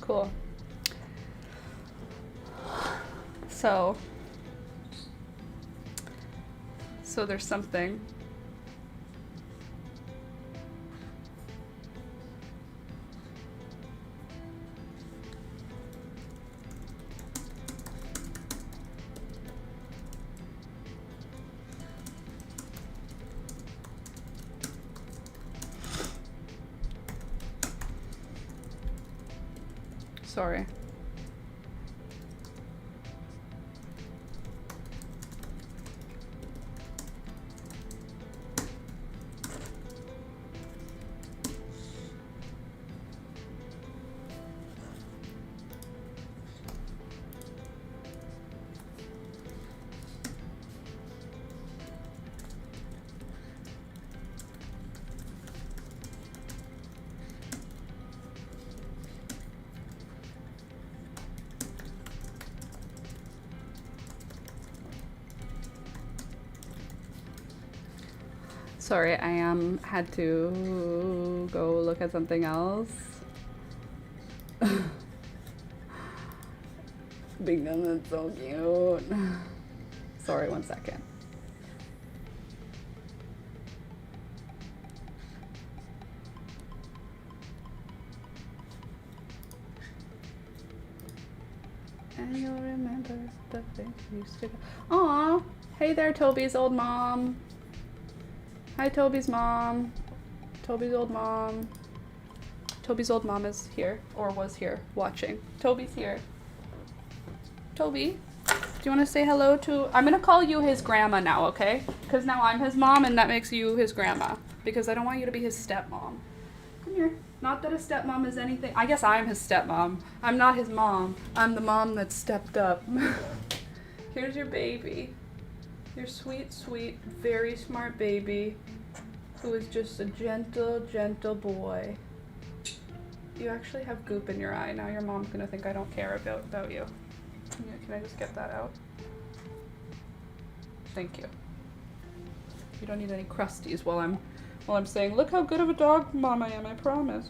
Cool. So there's something. Sorry. Sorry, I had to go look at something else. Because it's so cute. Sorry, one second. And you'll remember the things you used to do. Aw, hey there, Toby's old mom. Hi, Toby's mom. Toby's old mom. Toby's old mom is here, or was here, watching. Toby's here. Toby, do you want to say hello to... I'm going to call you his grandma now, okay? Because now I'm his mom, and that makes you his grandma. Because I don't want you to be his stepmom. Come here. Not that a stepmom is anything... I guess I'm his stepmom. I'm not his mom. I'm the mom that stepped up. Here's your baby. Your sweet, sweet, very smart baby who is just a gentle, gentle boy. You actually have goop in your eye. Now your mom's gonna think I don't care about you. Can I just get that out? Thank you. You don't need any crusties while I'm saying, look how good of a dog mom I am, I promise.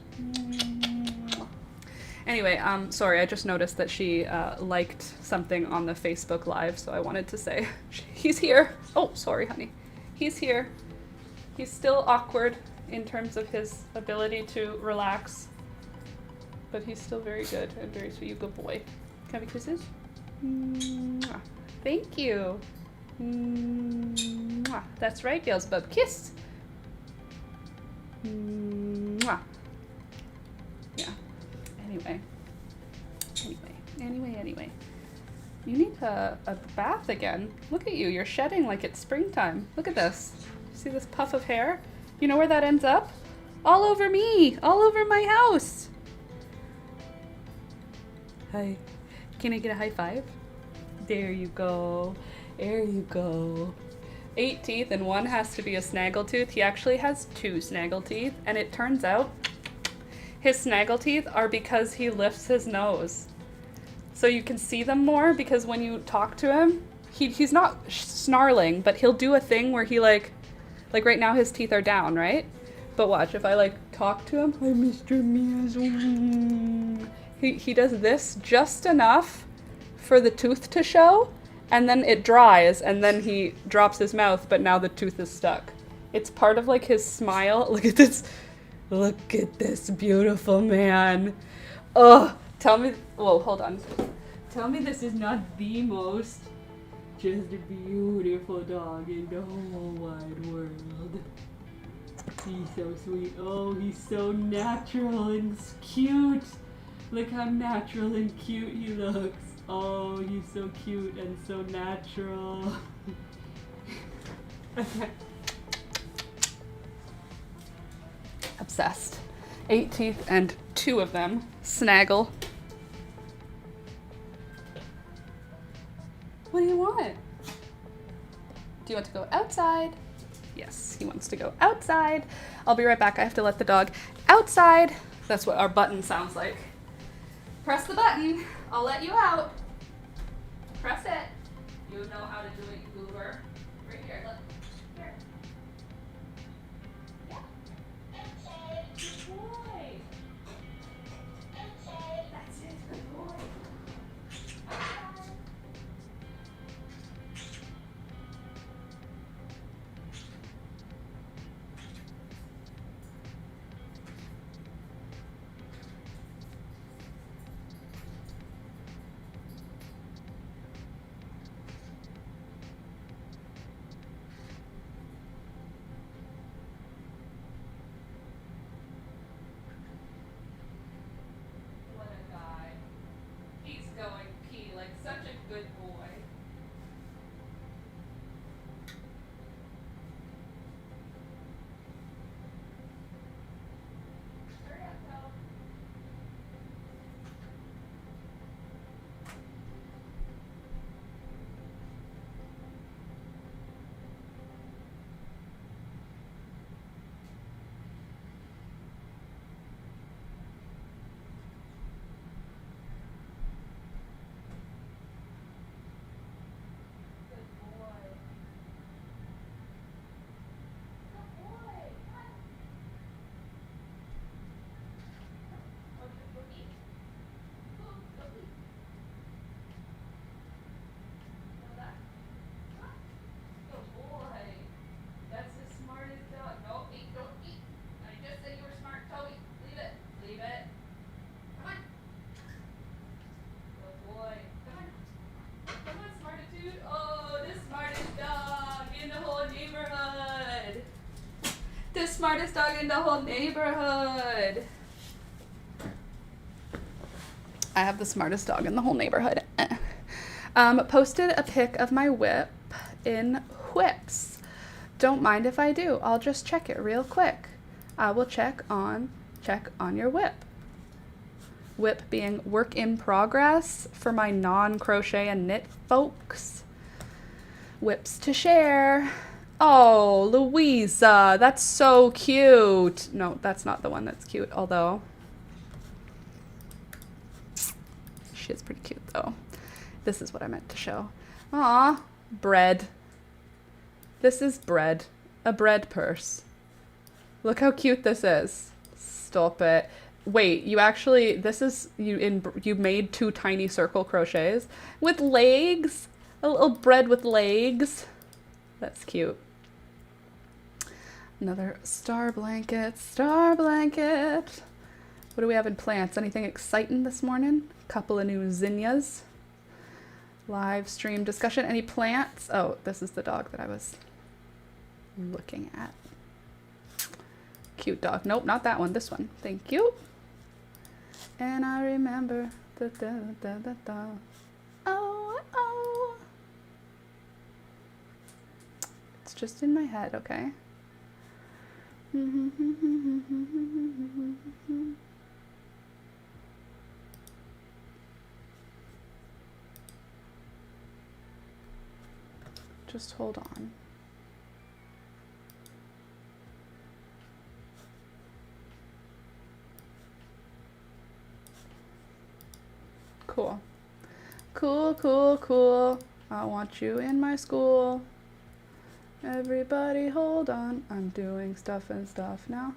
Anyway, sorry, I just noticed that she liked something on the Facebook Live, so I wanted to say, he's here. Oh, sorry, honey. He's here. He's still awkward in terms of his ability to relax, but he's still very good and very sweet. You good boy. Can I have kisses? Mwah. Thank you. Mwah. That's right, Beelzebub. Kiss. Mwah. Yeah. Anyway. You need a bath again. Look at you. You're shedding like it's springtime. Look at this. See this puff of hair? You know where that ends up? All over me. All over my house. Hi. Can I get a high five? There you go. There you go. 8 teeth and one has to be a snaggletooth. He actually has 2 snaggleteeth, and it turns out his snaggleteeth are because he lifts his nose. So you can see them more because when you talk to him, he's not snarling, but he'll do a thing where he like right now his teeth are down, right? But watch, if I like talk to him, hi Mr. Meows. He does this just enough for the tooth to show, and then it dries, and then he drops his mouth, but now the tooth is stuck. It's part of like his smile. Look at this. Look at this beautiful man. Oh, tell me, whoa, hold on. Tell me this is not the most just beautiful dog in the whole wide world. He's so sweet. Oh, he's so natural and cute. Look how natural and cute he looks. Oh, he's so cute and so natural. Obsessed. 8 teeth and 2 of them snaggle. What do you want? Do you want to go outside? Yes, he wants to go outside. I'll be right back. I have to let the dog outside. That's what our button sounds like. Press the button. I'll let you out. Press it. You know how to do it, you goober. Right here, look. Here. Yeah. Good boy. That's it, good boy. What a guy. He's going pee like such a good boy. Hurry up, Toe. Good boy. Good boy. Come on. Want to go eat? Go eat. Know that? Come on. Good boy. That's the smartest dog. No, eat, don't eat. I just said you were smart, Toby. Leave it. Leave it. Come on. Good boy. Come on. Come on, Smartitude. Oh, the smartest dog in the whole neighborhood. The smartest dog in the whole neighborhood. I have the smartest dog in the whole neighborhood. Posted a pic of my whip in whips. Don't mind if I do. I'll just check it real quick. I will check on your whip. Whip being work in progress for my non-crochet and knit folks. Whips to share. Oh, Louisa, that's so cute. No, that's not the one that's cute, although she is pretty cute though. This is what I meant to show. Aw, bread. This is bread. A bread purse. Look how cute this is. Stop it. Wait, you actually, this is, you made 2 tiny circle crochets with legs. A little bread with legs. That's cute. Another star blanket, star blanket. What do we have in plants? Anything exciting this morning? Couple of new zinnias. Live stream discussion. Any plants? Oh, this is the dog that I was looking at. Cute dog. Nope, not that one. This one. Thank you. And I remember. Da, da, da, da, da. Oh, oh, just in my head, okay? Just hold on. Cool. Cool, cool, cool. I want you in my school. Everybody hold on. I'm doing stuff and stuff now.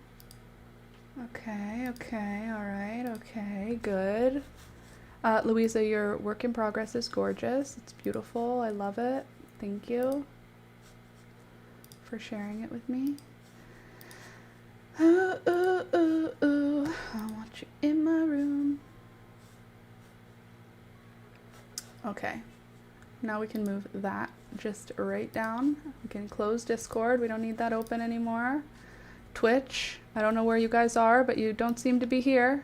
Okay, okay, all right, okay, good. Louisa, your work in progress is gorgeous. It's beautiful. I love it. Thank you for sharing it with me. Ooh, ooh, ooh, ooh. I want you in my room. Okay, now we can move that just right down. We can close Discord. We don't need that open anymore. Twitch, I don't know where you guys are, but you don't seem to be here.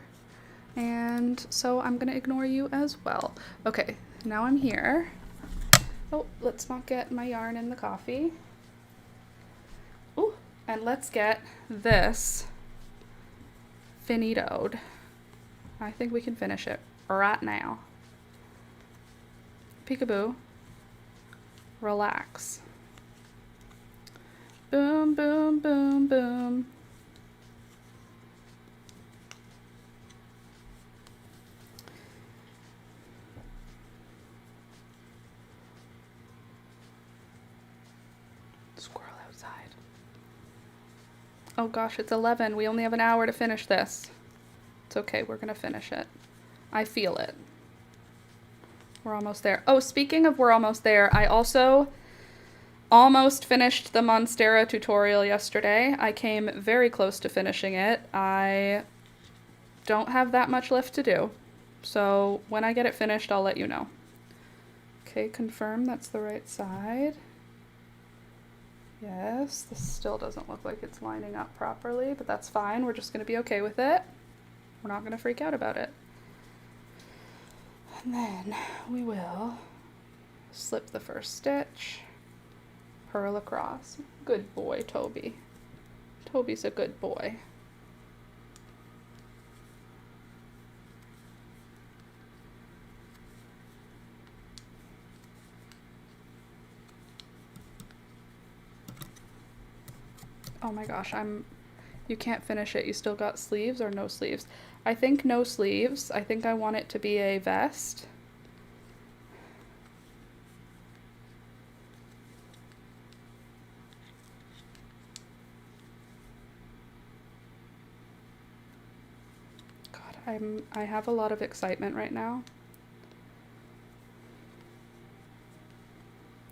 And so I'm gonna ignore you as well. Okay, now I'm here. Oh, let's not get my yarn in the coffee. Ooh, and let's get this finitoed. I think we can finish it right now. Peekaboo. Relax. Boom, boom, boom, boom. Squirrel outside. Oh gosh, it's 11. We only have an hour to finish this. It's okay, we're gonna finish it. I feel it. We're almost there. Oh, speaking of we're almost there, I also almost finished the Monstera tutorial yesterday. I came very close to finishing it. I don't have that much left to do. So when I get it finished, I'll let you know. Okay, confirm that's the right side. Yes, this still doesn't look like it's lining up properly, but that's fine. We're just gonna be okay with it. We're not gonna freak out about it. And then we will slip the first stitch, purl across. Good boy, Toby. Toby's a good boy. Oh my gosh, you can't finish it. You still got sleeves or no sleeves? I think no sleeves. I think I want it to be a vest. God, I have a lot of excitement right now.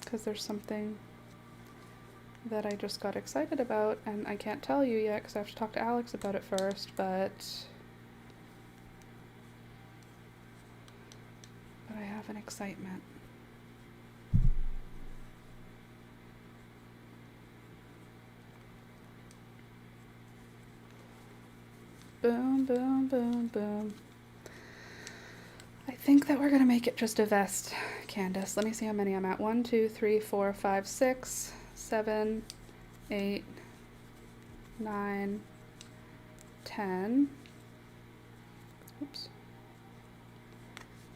Because there's something that I just got excited about, and I can't tell you yet because I have to talk to Alex about it first, but I have an excitement. Boom, boom, boom, boom. I think that we're gonna make it just a vest, Candace. Let me see how many I'm at. 1, 2, 3, 4, 5, 6, 7, 8, 9, 10. Oops.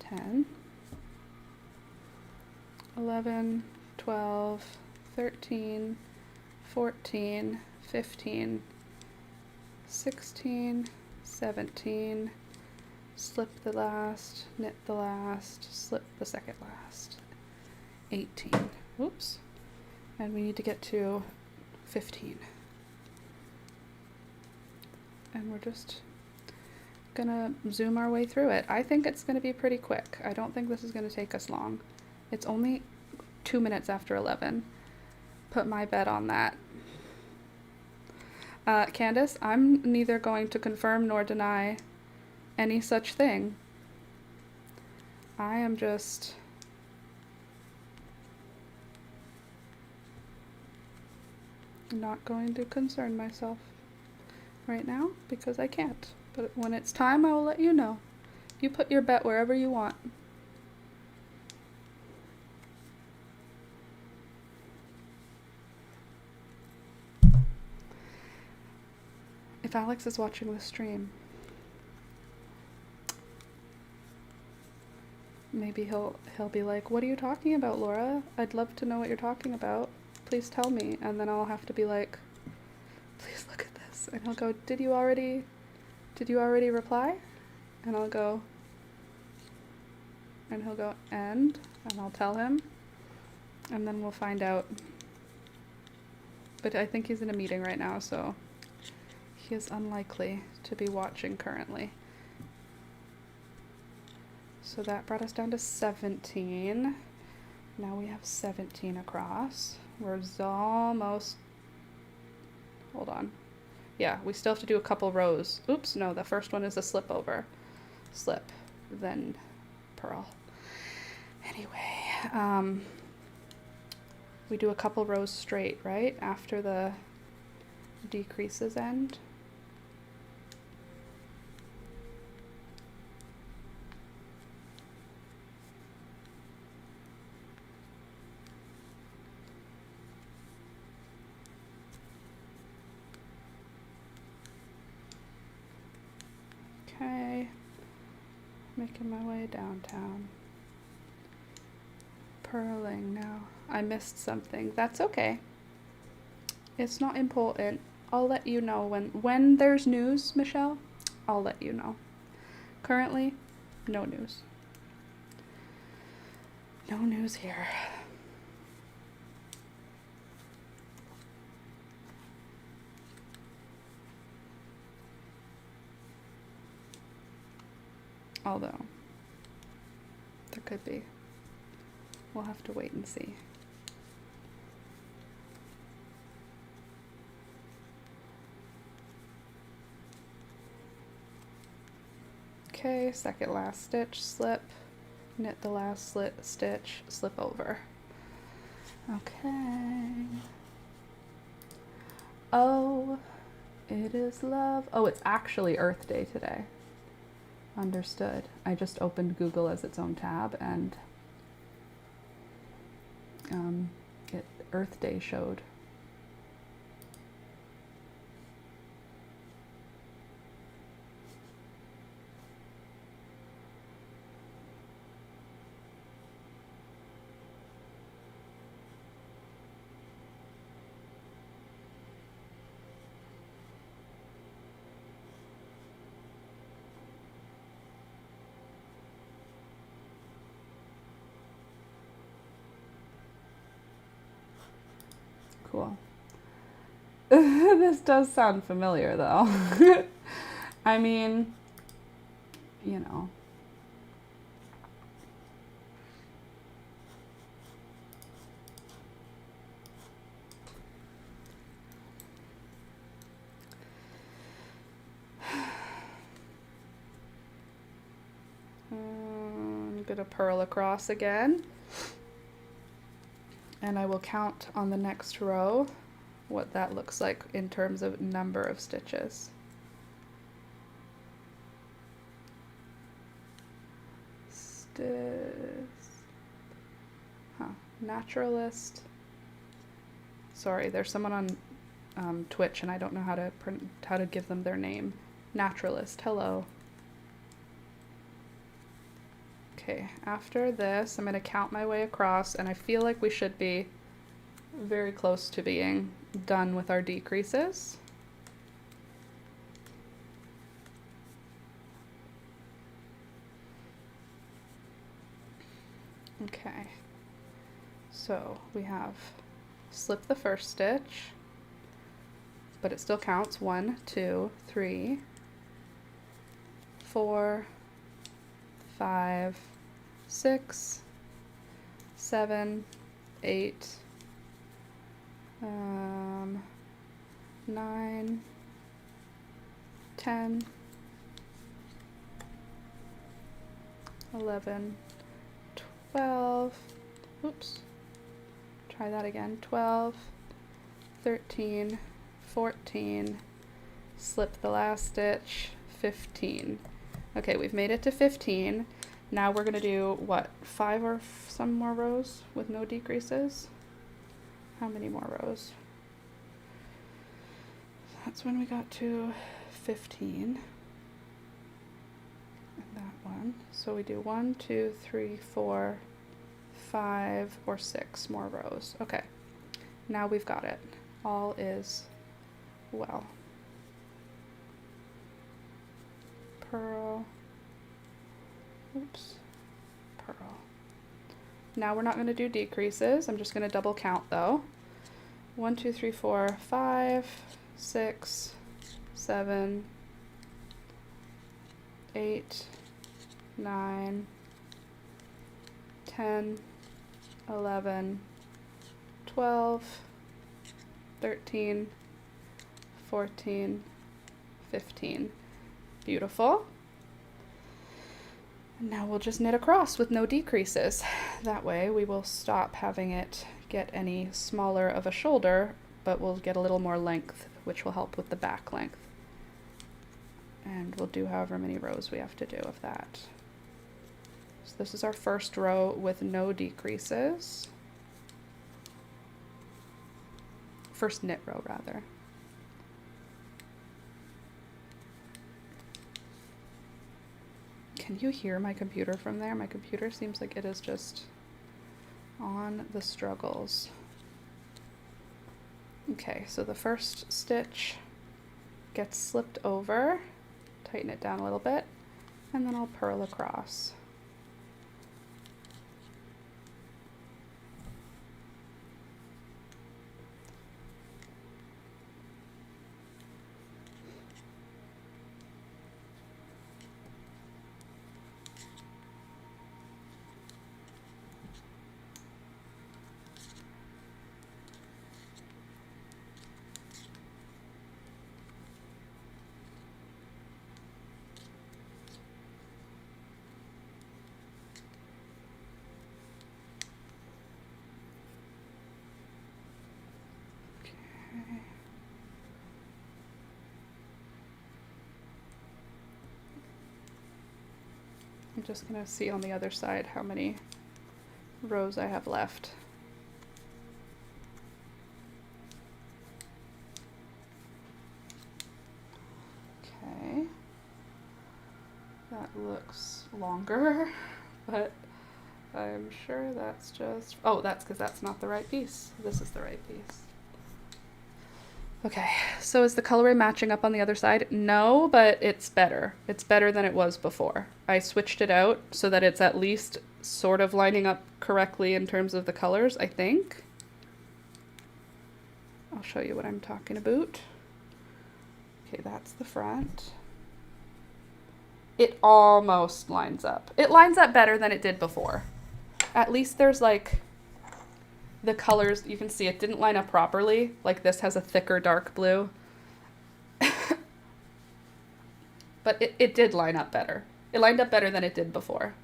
10. 11, 12, 13, 14, 15, 16, 17, slip the last, knit the last, slip the second last, 18. Oops. And we need to get to 15. And we're just gonna zoom our way through it. I think it's gonna be pretty quick. I don't think this is gonna take us long. It's only 2 minutes after 11. Put my bet on that. Candace, I'm neither going to confirm nor deny any such thing. I am just not going to concern myself right now because I can't. But when it's time, I will let you know. You put your bet wherever you want. if Alex is watching the stream, maybe he'll be like, what are you talking about, Laura? I'd love to know what you're talking about. Please tell me. And then I'll have to be like, please look at this. And he'll go, did you already reply? And I'll go, and he'll go, and I'll tell him, and then we'll find out. But I think he's in a meeting right now, so he is unlikely to be watching currently. So that brought us down to 17. Now we have 17 across. We're almost, hold on. Yeah, we still have to do a couple rows. Oops, no, the first one is a slip over. Slip, then purl. Anyway, we do a couple rows straight, right? After the decreases end. Okay, making my way downtown. Purling now. I missed something. That's okay. It's not important. I'll let you know when there's news, Michelle. I'll let you know. Currently, no news. No news here. Although, there could be. We'll have to wait and see. Okay, second last stitch, slip, knit the last stitch, slip over. Okay. Oh, it is love. Oh, it's actually Earth Day today. Understood. I just opened Google as its own tab and Earth Day showed. Cool. This does sound familiar though. I mean, you know. I'm gonna purl across again. And I will count on the next row what that looks like in terms of number of stitches. Naturalist. Sorry, there's someone on Twitch and I don't know how to give them their name. Naturalist, hello. Okay, after this, I'm going to count my way across, and I feel like we should be very close to being done with our decreases. Okay, so we have slip the first stitch, but it still counts. 1, 2, 3, 4, 5, 6, 7, 8, 9, 10, 11, 12, oops, try that again, 12, 13, 14, slip the last stitch, 15. Okay, we've made it to 15. Now we're gonna do, what, 5 or some more rows with no decreases? How many more rows? That's when we got to 15. And that one. So we do 1, 2, 3, 4, 5, or 6 more rows. Okay. Now we've got it. All is well. Purl. Oops. Purl. Now we're not going to do decreases. I'm just going to double count though. 1, 2, 3, 4, 5, 6, 7, 8, 9, 10, 11, 12, 13, 14, 15. Beautiful. And now we'll just knit across with no decreases. That way we will stop having it get any smaller of a shoulder, but we'll get a little more length, which will help with the back length. And we'll do however many rows we have to do of that. So this is our first row with no decreases. First knit row, rather. Can you hear my computer from there? My computer seems like it is just on the struggles. Okay, so the first stitch gets slipped over, tighten it down a little bit, and then I'll purl across. I'm just going to see on the other side how many rows I have left. Okay. That looks longer, but I'm sure that's just... Oh, that's because that's not the right piece. This is the right piece. Okay, so is the colorway matching up on the other side? No, but it's better. It's better than it was before. I switched it out so that it's at least sort of lining up correctly in terms of the colors, I think. I'll show you what I'm talking about. Okay, that's the front. It almost lines up. It lines up better than it did before. At least there's like... the colors, you can see it didn't line up properly. Like this has a thicker dark blue. But it did line up better. It lined up better than it did before.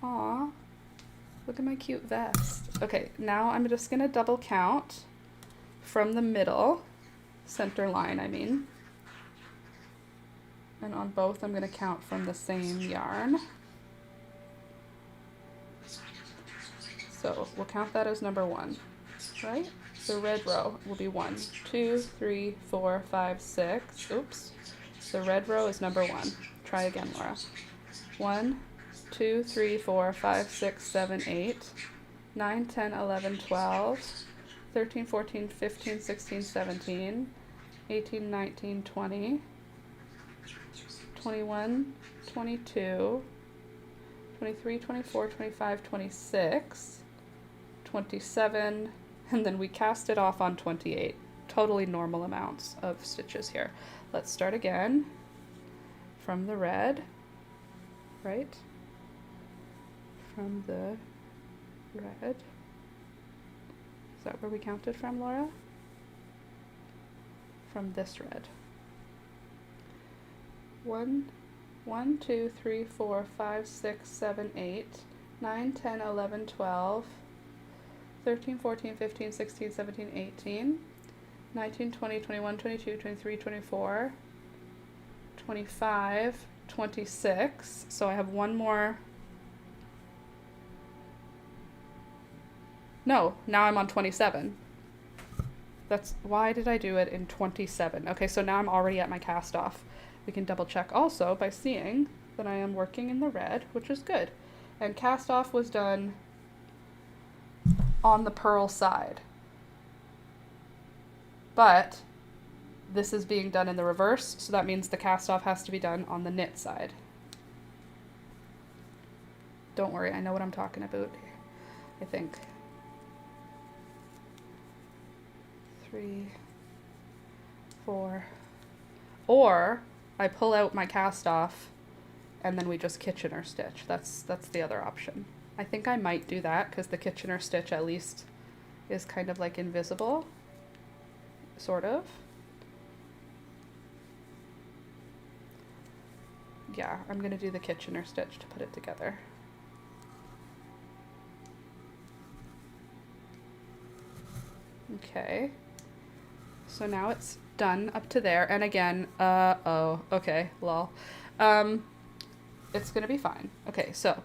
Aw, look at my cute vest. Okay, now I'm just gonna double count from the middle, center line I mean. And on both I'm gonna count from the same yarn. So we'll count that as number 1, right? The red row will be 1, 2, 3, 4, 5, 6. Oops. The red row is number 1. Try again, Laura. 1, 2, 3, 4, 5, 6, 7, 8, 9, 10, 11, 12, 13, 14, 15, 16, 17, 18, 19, 20, 21, 22, 23, 24, 25, 26, 27, and then we cast it off on 28. Totally normal amounts of stitches here. Let's start again from the red, right? From the red. Is that where we counted from, Laura? From this red. 1, 2, 3, 4, 5, 6, 7, 8, 9, 10, 11, 12, 13, 14, 15, 16, 17, 18, 19, 20, 21, 22, 23, 24, 25, 26. So I have one more. No, now I'm on 27. That's why did I do it in 27? Okay, so now I'm already at my cast off. We can double check also by seeing that I am working in the red, which is good. And cast off was done on the purl side. But this is being done in the reverse, so that means the cast off has to be done on the knit side. Don't worry, I know what I'm talking about, I think. 3, 4, or I pull out my cast off and then we just Kitchener stitch. That's the other option. I think I might do that because the Kitchener stitch at least is kind of like invisible, sort of. Yeah, I'm gonna do the Kitchener stitch to put it together. Okay, so now it's done up to there, and again, oh, okay, lol. It's gonna be fine. Okay, so,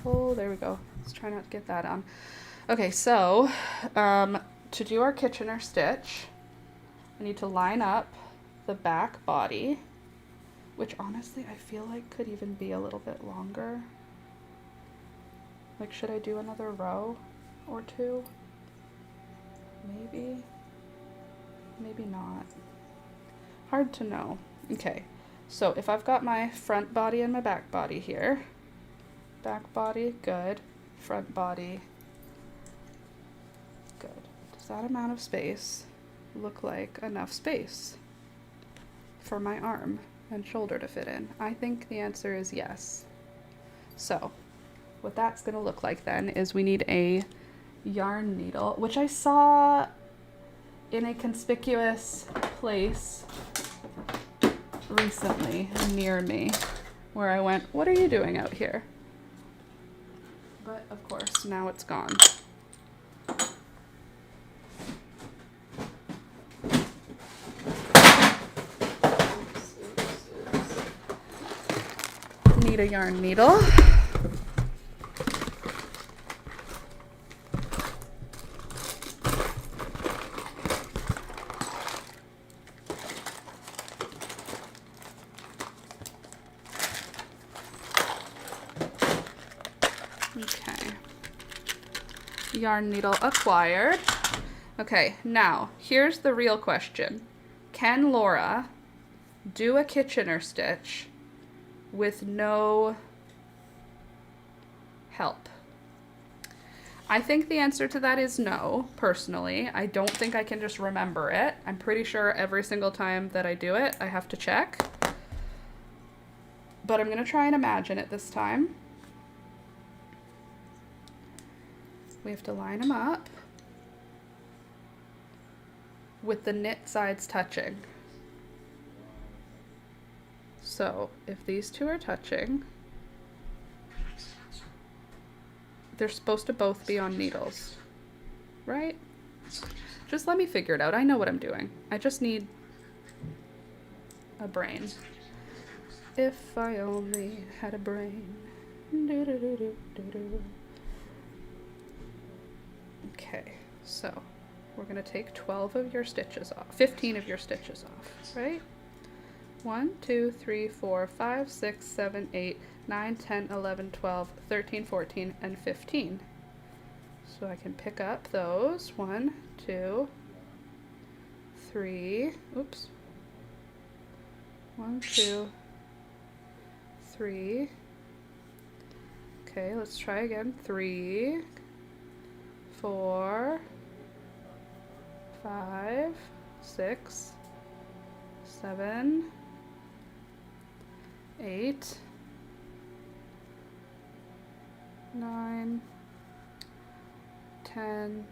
oh, there we go. Let's try not to get that on. Okay, so, to do our Kitchener stitch, I need to line up the back body, which honestly I feel like could even be a little bit longer. Like, should I do another row or two? Maybe, maybe not. Hard to know. Okay, so if I've got my front body and my back body here, back body, good, front body, good. Does that amount of space look like enough space for my arm and shoulder to fit in? I think the answer is yes. So what that's gonna look like then is we need a yarn needle, which I saw in a conspicuous place recently near me, where I went, what are you doing out here? But of course, now it's gone. Need a yarn needle. Okay, yarn needle acquired. Okay, now here's the real question. Can Laura do a Kitchener stitch with no help? I think the answer to that is no, personally. I don't think I can just remember it. I'm pretty sure every single time that I do it, I have to check. But I'm gonna try and imagine it this time. We have to line them up with the knit sides touching. So if these two are touching, they're supposed to both be on needles, right? Just let me figure it out. I know what I'm doing. I just need a brain. If I only had a brain. Okay, so we're gonna take 12 of your stitches off, 15 of your stitches off, right? 1, 2, 3, 4, 5, 6, 7, 8, 9, 10, 11, 12, 13, 14, and 15. So I can pick up those. 1, 2, 3, oops. 1, 2, 3. Okay, let's try again. 3, 4, 5, 6, 7, 8, 9, 10,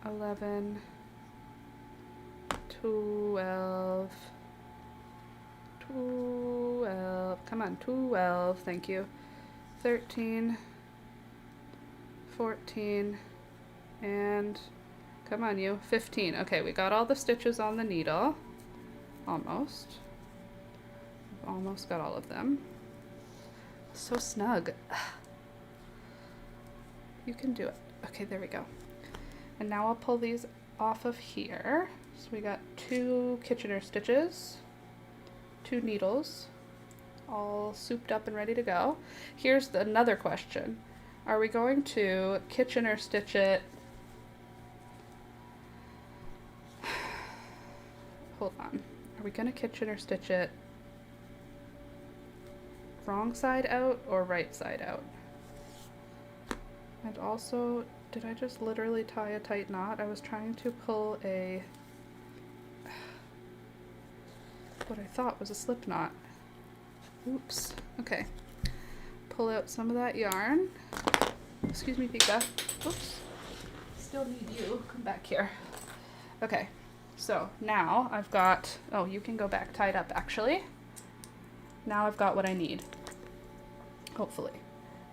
11, 12, 12, come on, 12, thank you, 13, 14, and come on you, 15. Okay, we got all the stitches on the needle, almost. Almost got all of them. So snug. You can do it. Okay, there we go. And now I'll pull these off of here. So we got 2 Kitchener stitches, 2 needles, all souped up and ready to go. Here's another question. Are we going to Kitchener stitch it? Hold on. Are we gonna Kitchener stitch it wrong side out or right side out? And also, did I just literally tie a tight knot? I was trying to pull a what I thought was a slip knot. Oops. Okay. Pull out some of that yarn. Excuse me, Pika. Oops. Still need you. Come back here. Okay. So now I've got, oh, you can go back tied up actually. Now I've got what I need. Hopefully.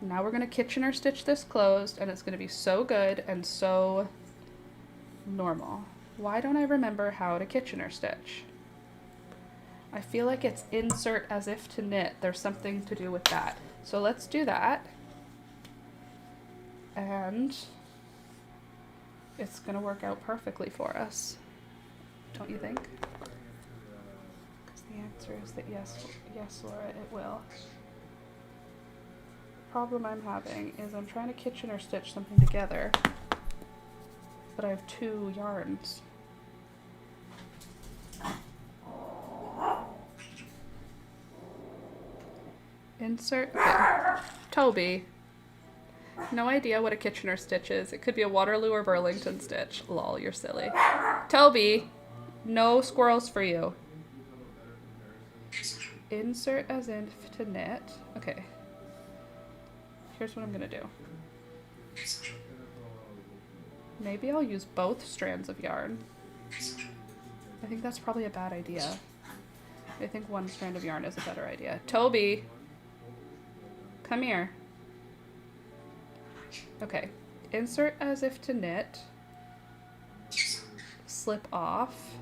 Now we're gonna Kitchener stitch this closed and it's gonna be so good and so normal. Why don't I remember how to Kitchener stitch? I feel like it's insert as if to knit. There's something to do with that. So let's do that. And it's gonna work out perfectly for us. Don't you think? Because the answer is that yes, Laura, it will. The problem I'm having is I'm trying to Kitchener stitch something together, but I have 2 yarns. Insert, okay. Toby. No idea what a Kitchener stitch is. It could be a Waterloo or Burlington stitch. Lol, you're silly. Toby, no squirrels for you. Insert as if to knit. Okay. Here's what I'm gonna do. Maybe I'll use both strands of yarn. I think that's probably a bad idea. I think one strand of yarn is a better idea. Toby, come here. Okay, insert as if to knit, slip off,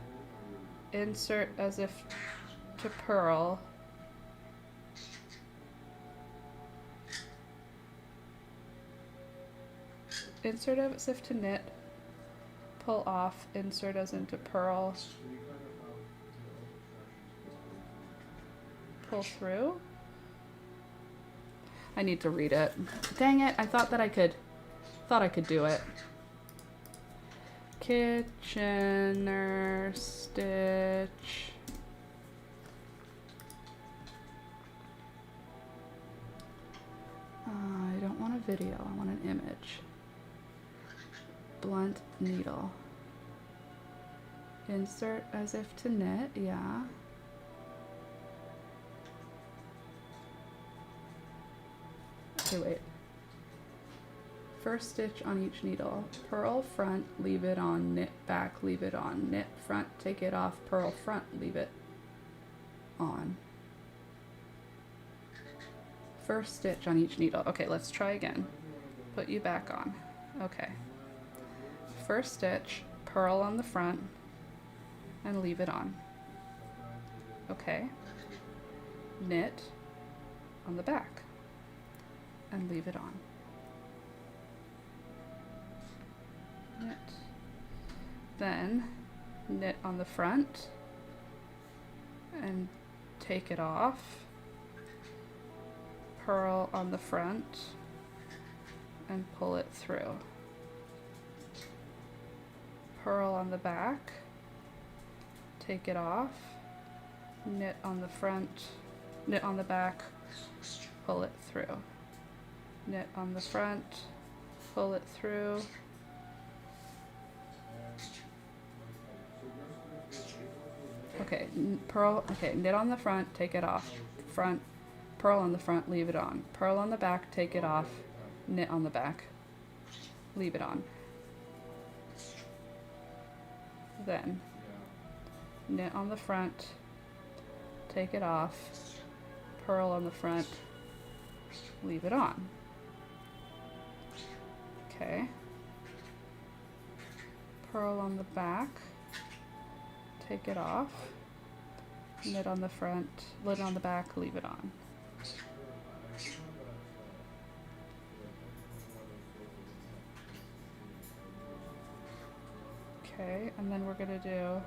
insert as if to purl, insert as if to knit, pull off, insert as into purl, pull through. I need to read it. Dang it, I thought that I could do it. Kitchener stitch. I don't want a video, I want an image. Blunt needle. Insert as if to knit, yeah. Okay, wait. First stitch on each needle. Purl front, leave it on, knit back, leave it on, knit front, take it off, purl front, leave it on. First stitch on each needle. Okay, let's try again. Put you back on. Okay. First stitch, purl on the front, and leave it on. Okay. Knit on the back, and leave it on. Knit. Then knit on the front and take it off. Purl on the front and pull it through. Purl on the back, take it off, knit on the front, knit on the back, pull it through. Knit on the front, pull it through. Okay, purl, okay, knit on the front, take it off. Front, purl on the front, leave it on. Purl on the back, take it off. Knit on the back, leave it on. Then, knit on the front, take it off. Purl on the front, leave it on. Okay. Purl on the back, take it off, knit on the front, knit on the back, leave it on. Okay, and then we're gonna do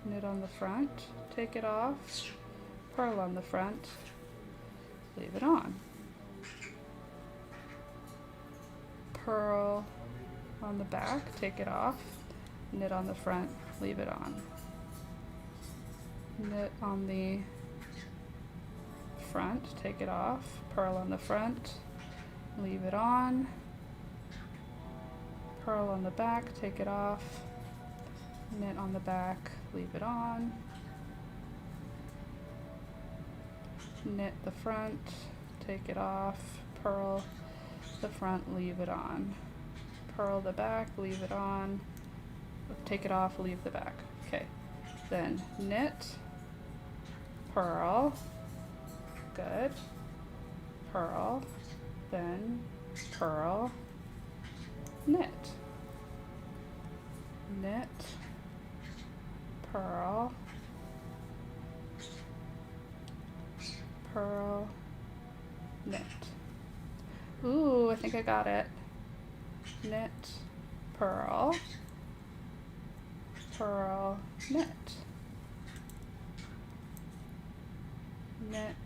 knit on the front, take it off, purl on the front, leave it on. Purl on the back, take it off, knit on the front, leave it on. Knit on the front, take it off, purl on the front, leave it on. Purl on the back, take it off, knit on the back, leave it on. Knit the front, take it off, purl the front, leave it on. Purl the back, leave it on, take it off, leave the back. Okay, then knit, purl, good, purl, then purl, knit, knit, purl, purl, knit. Ooh, I think I got it. Knit, purl, purl, knit, knit,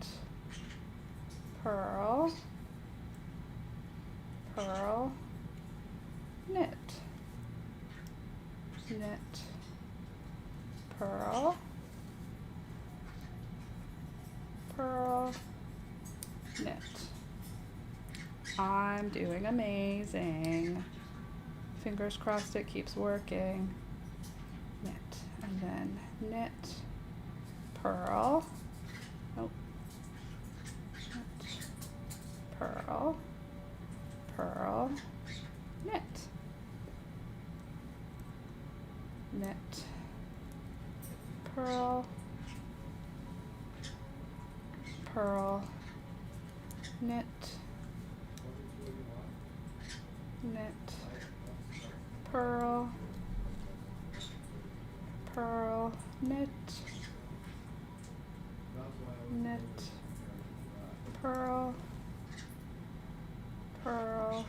purl, purl, knit, knit, purl, purl, knit. I'm doing amazing. Fingers crossed it keeps working. Knit, and then knit, purl, nope, knit, purl, purl, knit, knit, purl, purl, knit, knit, purl, purl, knit, knit, purl, purl,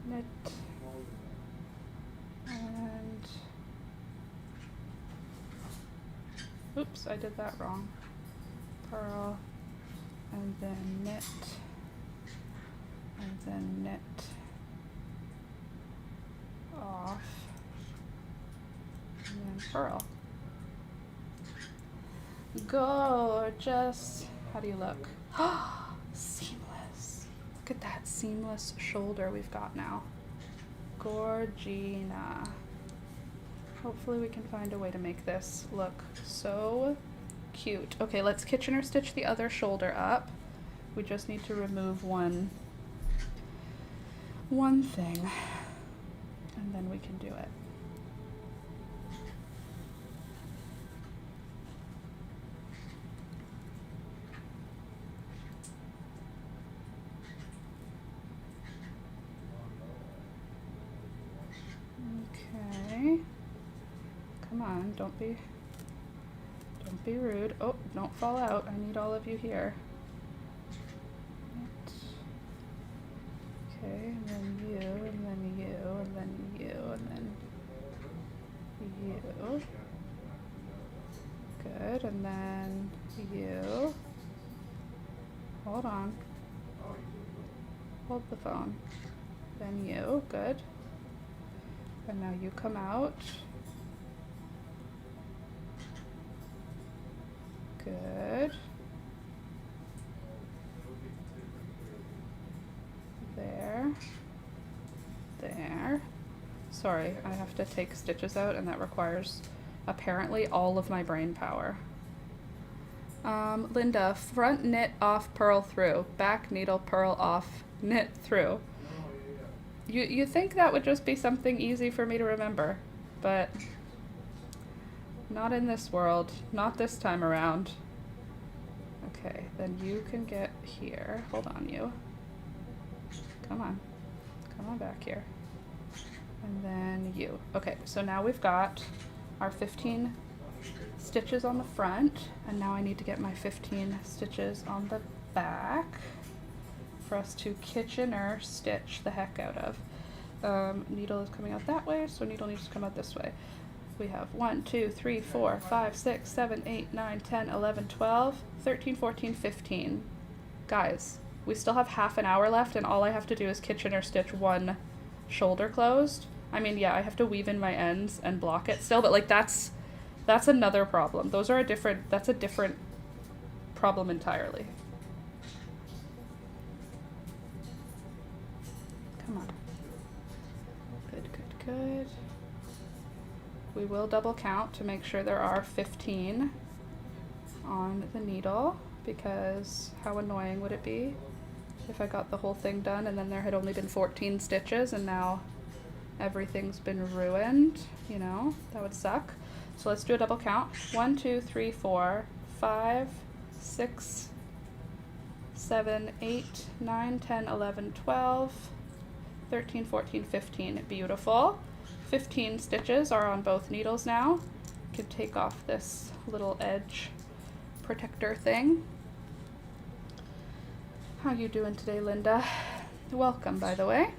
knit, and oops, I did that wrong. Purl, and then knit, and then knit off, and then purl. Gorgeous. How do you look? Seamless. Look at that seamless shoulder we've got now. Gorgina. Hopefully we can find a way to make this look so cute. Okay, let's Kitchener stitch the other shoulder up. We just need to remove one thing, and then we can do it. Okay. Come on, don't be rude. Oh, don't fall out. I need all of you here. Okay, and then you, and then you, and then you, and then you. Good, and then you. Hold on. Hold the phone. Then you, good. And now you come out. Good. There. There. Sorry, I have to take stitches out, and that requires apparently all of my brain power. Linda, front knit off, purl through, back needle, purl off, knit through. You think that would just be something easy for me to remember, but not in this world, not this time around. Okay, then you can get here. Hold on, you. Come on back here. And then you. Okay, so now we've got our 15 stitches on the front, and now I need to get my 15 stitches on the back. for us to Kitchener stitch the heck out of. Needle is coming out that way, so needle needs to come out this way. We have 1, 2, 3, 4, 5, 6, 7, 8, 9, 10, 11, 12, 13, 14, 15. Guys, we still have half an hour left, and all I have to do is Kitchener stitch one shoulder closed. I mean, yeah, I have to weave in my ends and block it still, but like that's another problem. Those are that's a different problem entirely. Come on. Good, good, good. We will double count to make sure there are 15 on the needle, because how annoying would it be if I got the whole thing done and then there had only been 14 stitches and now everything's been ruined, you know? That would suck. So let's do a double count. 1, 2, 3, 4, 5, 6, 7, 8, 9, 10, 11, 12, 13, 14, 15. Beautiful. 15 stitches are on both needles now. You can take off this little edge protector thing. How you doing today, Linda? Welcome, by the way.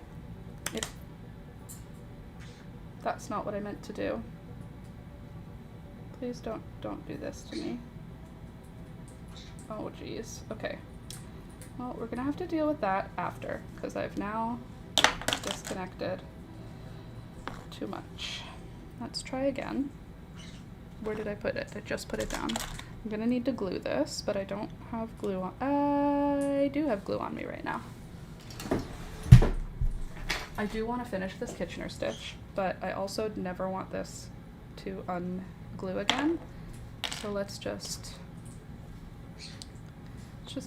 That's not what I meant to do. Please don't do this to me. Oh geez. Okay. Well, we're gonna have to deal with that after, because I've now disconnected too much. Let's try again. Where did I put it? I just put it down. I'm gonna need to glue this, but I don't have glue on. I do have glue on me right now. I do want to finish this Kitchener stitch, but I also never want this to unglue again. So let's just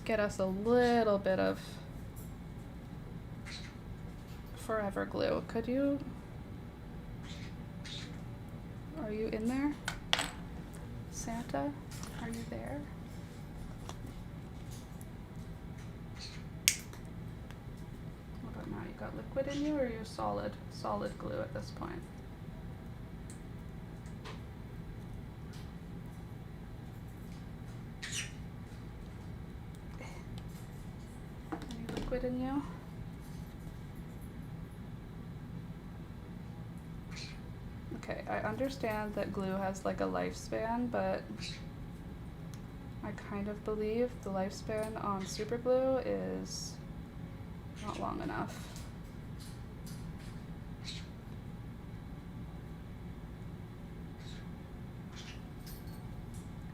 get us a little bit of forever glue. Could you? Are you in there? Santa, are you there? What about now? You got liquid in you, or are you solid glue at this point? Any liquid in you? Okay, I understand that glue has like a lifespan, but I kind of believe the lifespan on super glue is not long enough.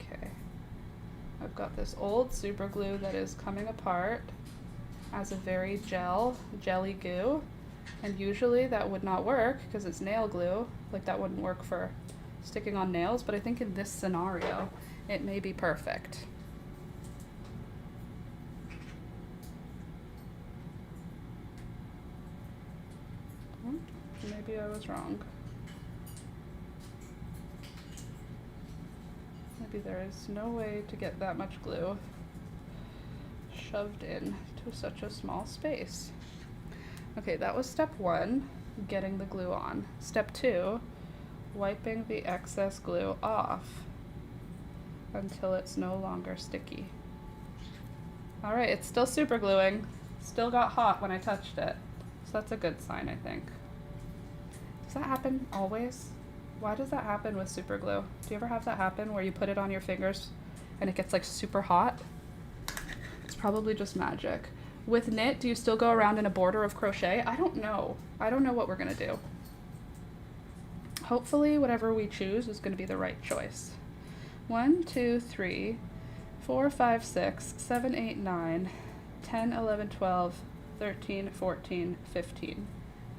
Okay, I've got this old super glue that is coming apart as a very jelly goo. And usually that would not work because it's nail glue. Like that wouldn't work for sticking on nails, but I think in this scenario, it may be perfect. Maybe I was wrong. Maybe there is no way to get that much glue shoved in to such a small space. Okay, that was step 1, getting the glue on. Step 2, wiping the excess glue off until it's no longer sticky. All right, it's still super gluing. Still got hot when I touched it. So that's a good sign, I think. Does that happen always? Why does that happen with super glue? Do you ever have that happen where you put it on your fingers and it gets like super hot? It's probably just magic. With knit, do you still go around in a border of crochet? I don't know. I don't know what we're gonna do. Hopefully whatever we choose is gonna be the right choice. 1, 2, 3, 4, 5, 6, 7, 8, 9, 10, 11, 12, 13, 14, 15.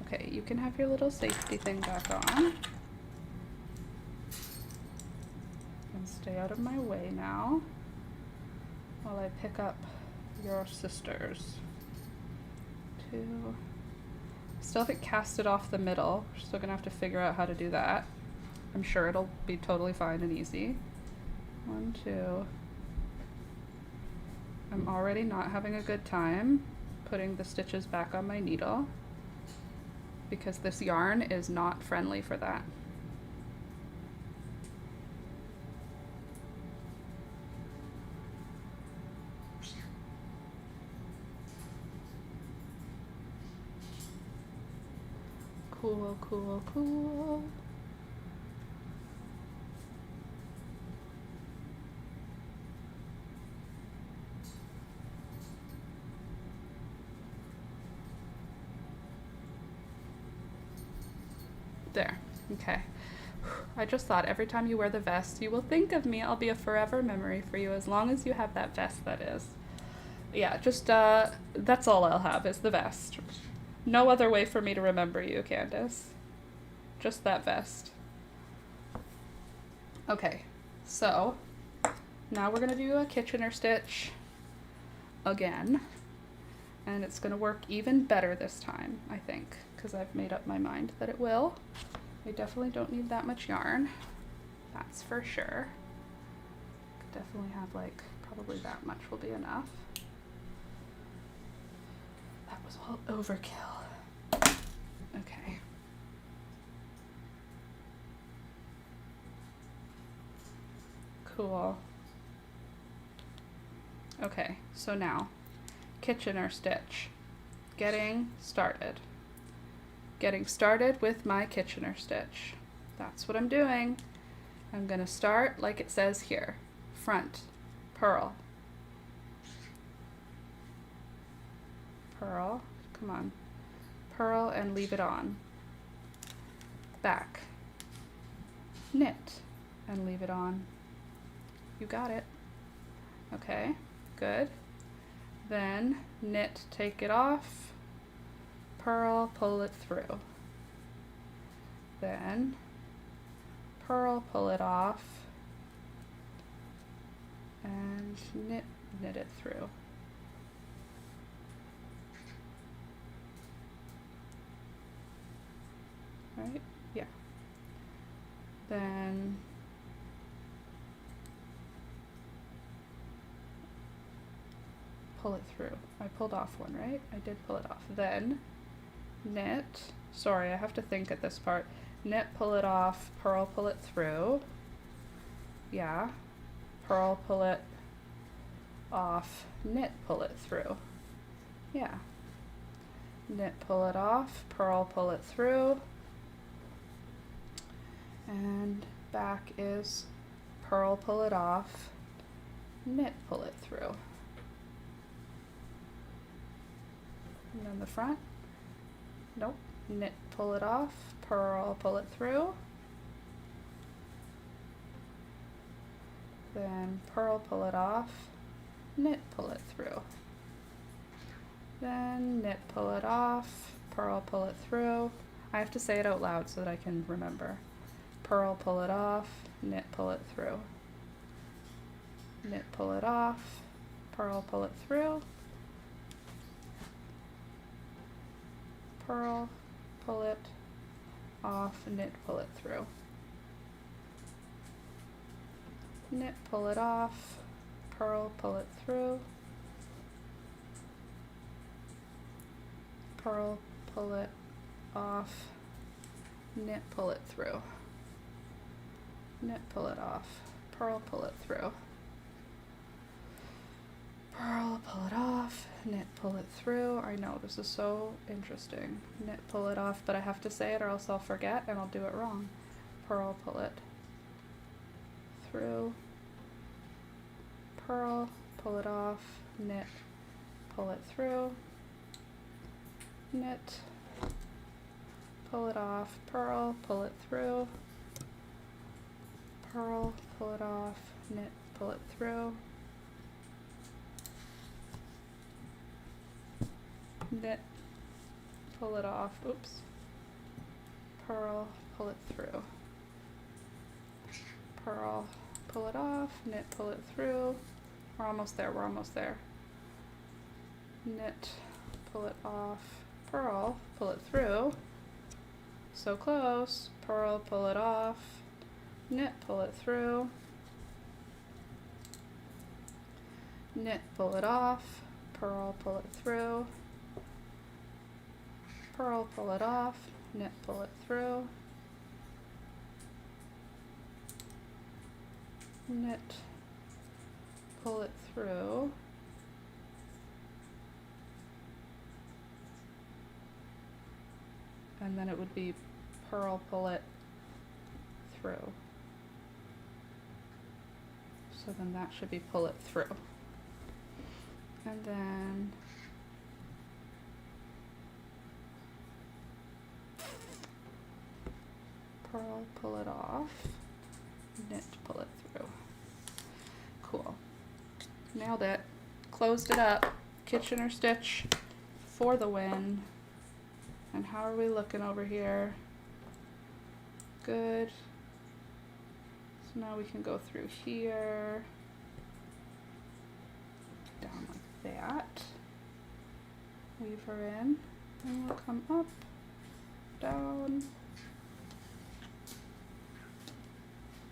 Okay, you can have your little safety thing back on. And stay out of my way now while I pick up your sisters. 2. Still haven't cast it off the middle. We're still gonna have to figure out how to do that. I'm sure it'll be totally fine and easy. 1, 2. I'm already not having a good time putting the stitches back on my needle because this yarn is not friendly for that. Cool, cool, cool. There. Okay. I just thought every time you wear the vest, you will think of me. I'll be a forever memory for you as long as you have that vest, that is. Yeah, just, that's all I'll have is the vest. No other way for me to remember you, Candace. Just that vest. Okay, so now we're gonna do a Kitchener stitch again. And it's gonna work even better this time, I think, because I've made up my mind that it will. I definitely don't need that much yarn. That's for sure. Could definitely have like, probably that much will be enough. That was all overkill. Okay. Cool. Okay, so now, Kitchener stitch. Getting started. Getting started with my Kitchener stitch. That's what I'm doing. I'm gonna start like it says here. Front, purl. Purl, come on. Purl and leave it on. Back. Knit and leave it on. You got it. Okay, good. Then knit, take it off, purl, pull it through. Then purl, pull it off, and knit it through. Right? Yeah. Then pull it through. I pulled off one, right? I did pull it off. Then knit, sorry, I have to think at this part. Knit, pull it off, purl, pull it through. Yeah. Purl, pull it off, knit, pull it through. Yeah. Knit, pull it off, purl, pull it through. And back is purl, pull it off, knit, pull it through. And then the front, nope, knit, pull it off, purl, pull it through. Then purl, pull it off, knit, pull it through. Then knit, pull it off, purl, pull it through. I have to say it out loud so that I can remember. Purl, pull it off, knit, pull it through. Knit, pull it off, purl, pull it through. Purl, pull it off, knit, pull it through. Knit, pull it off, purl, pull it through. Purl, pull it off, knit, pull it through. Knit, pull it off, purl, pull it through. Purl, pull it off, knit, pull it through. I know, this is so interesting. Knit, pull it off, but I have to say it or else I'll forget and I'll do it wrong. Purl, pull it through. Purl, pull it off, knit, pull it through. Knit, pull it off, purl, pull it through. Purl, pull it off, knit, pull it through. Knit, pull it off, oops. Purl, pull it through. Purl, pull it off, knit, pull it through. We're almost there, we're almost there. Knit, pull it off, purl, pull it through. So close. Purl, pull it off, knit, pull it through. Knit, pull it off, purl, pull it through. Purl, pull it off, knit, pull it through. Knit, pull it through. and then it would be purl, pull it through. So then that should be pull it through. And then purl, pull it off, knit, pull it through. Cool. Nailed it. Closed it up. Kitchener stitch for the win. And how are we looking over here? Good. So now we can go through here, down like that, weave her in, and we'll come up, down,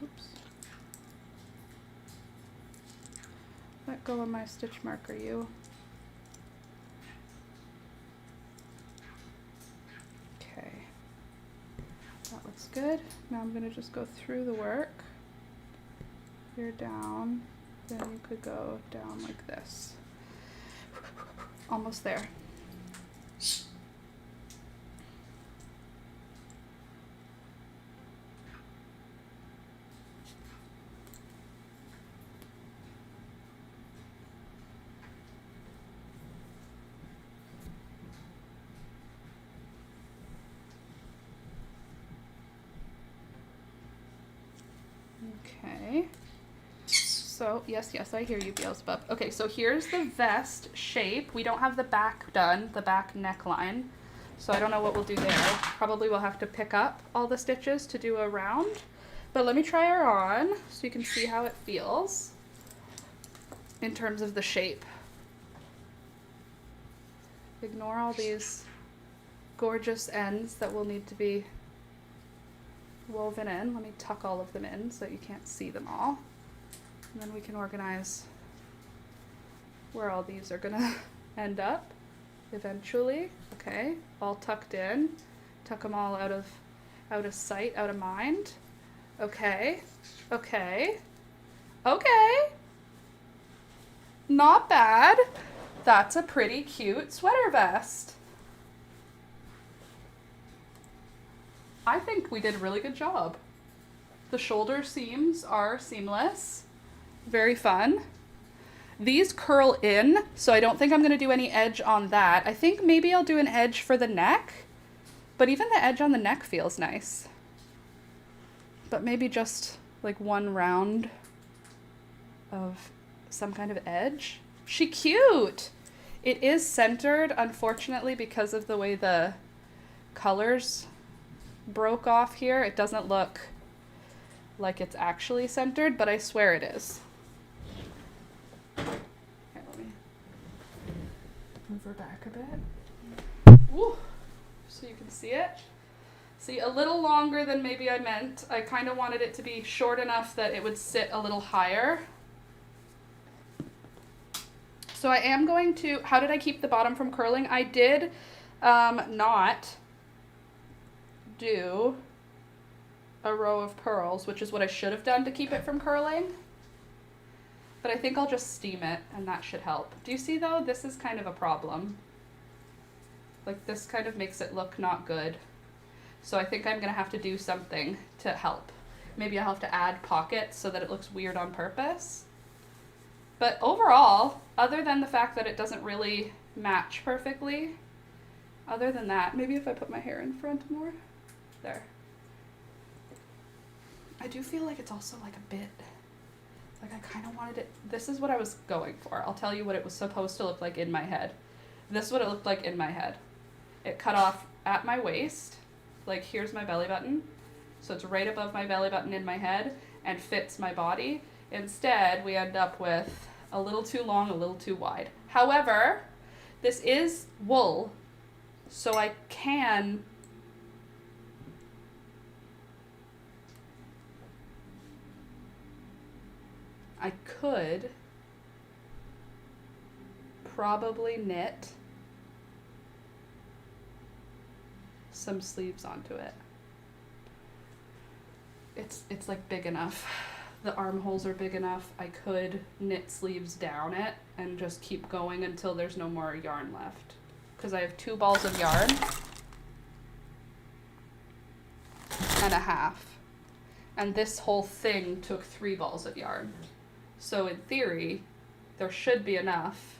oops, let go of my stitch marker, you. Okay, that looks good. Now I'm going to just go through the work. You're down, then you could go down like this. Almost there. Okay. So, yes, I hear you, Beelzebub. Okay, so here's the vest shape. We don't have the back done, the back neckline. So I don't know what we'll do there. Probably we'll have to pick up all the stitches to do a round. But let me try her on so you can see how it feels in terms of the shape. Ignore all these gorgeous ends that will need to be woven in. Let me tuck all of them in so you can't see them all. And then we can organize where all these are gonna end up eventually. Okay, all tucked in. Tuck them all out of sight, out of mind. Okay, okay, okay. Not bad. That's a pretty cute sweater vest. I think we did a really good job. The shoulder seams are seamless. Very fun. These curl in, so I don't think I'm gonna do any edge on that. I think maybe I'll do an edge for the neck, but even the edge on the neck feels nice. But maybe just like one round of some kind of edge. She cute. It is centered, unfortunately, because of the way the colors broke off here. It doesn't look like it's actually centered, but I swear it is. Here, let me move her back a bit. Ooh, so you can see it. See, a little longer than maybe I meant. I kind of wanted it to be short enough that it would sit a little higher. So I am going to, how did I keep the bottom from curling? I did not do a row of purls, which is what I should have done to keep it from curling. But I think I'll just steam it and that should help. Do you see though? This is kind of a problem. Like this kind of makes it look not good. So I think I'm gonna have to do something to help. Maybe I'll have to add pockets so that it looks weird on purpose. But overall, other than the fact that it doesn't really match perfectly, other than that, maybe if I put my hair in front more, there. I do feel like it's also like a bit, like I kind of wanted it, this is what I was going for. I'll tell you what it was supposed to look like in my head. This is what it looked like in my head. It cut off at my waist, like here's my belly button. So it's right above my belly button in my head and fits my body. Instead, we end up with a little too long, a little too wide. However, this is wool, so I could probably knit some sleeves onto it. It's like big enough. The armholes are big enough. I could knit sleeves down it and just keep going until there's no more yarn left. Because I have 2 balls of yarn. and a half. And this whole thing took 3 balls of yarn. So in theory, there should be enough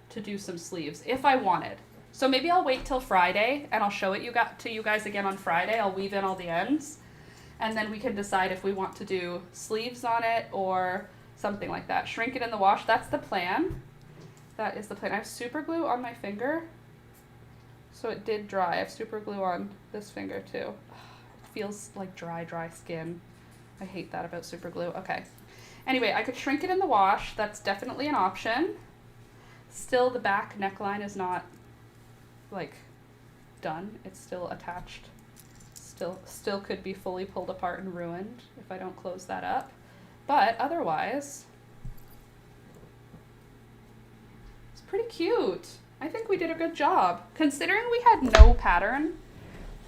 to do some sleeves if I wanted. So maybe I'll wait till Friday and I'll show it to you guys again on Friday. I'll weave in all the ends and then we can decide if we want to do sleeves on it or something like that. Shrink it in the wash. That's the plan. That is the plan. I have super glue on my finger. So it did dry. I have super glue on this finger too. It feels like dry skin. I hate that about super glue. Okay. Anyway, I could shrink it in the wash. That's definitely an option. Still, the back neckline is not like done. It's still attached. Still could be fully pulled apart and ruined if I don't close that up. But otherwise, it's pretty cute. I think we did a good job. Considering we had no pattern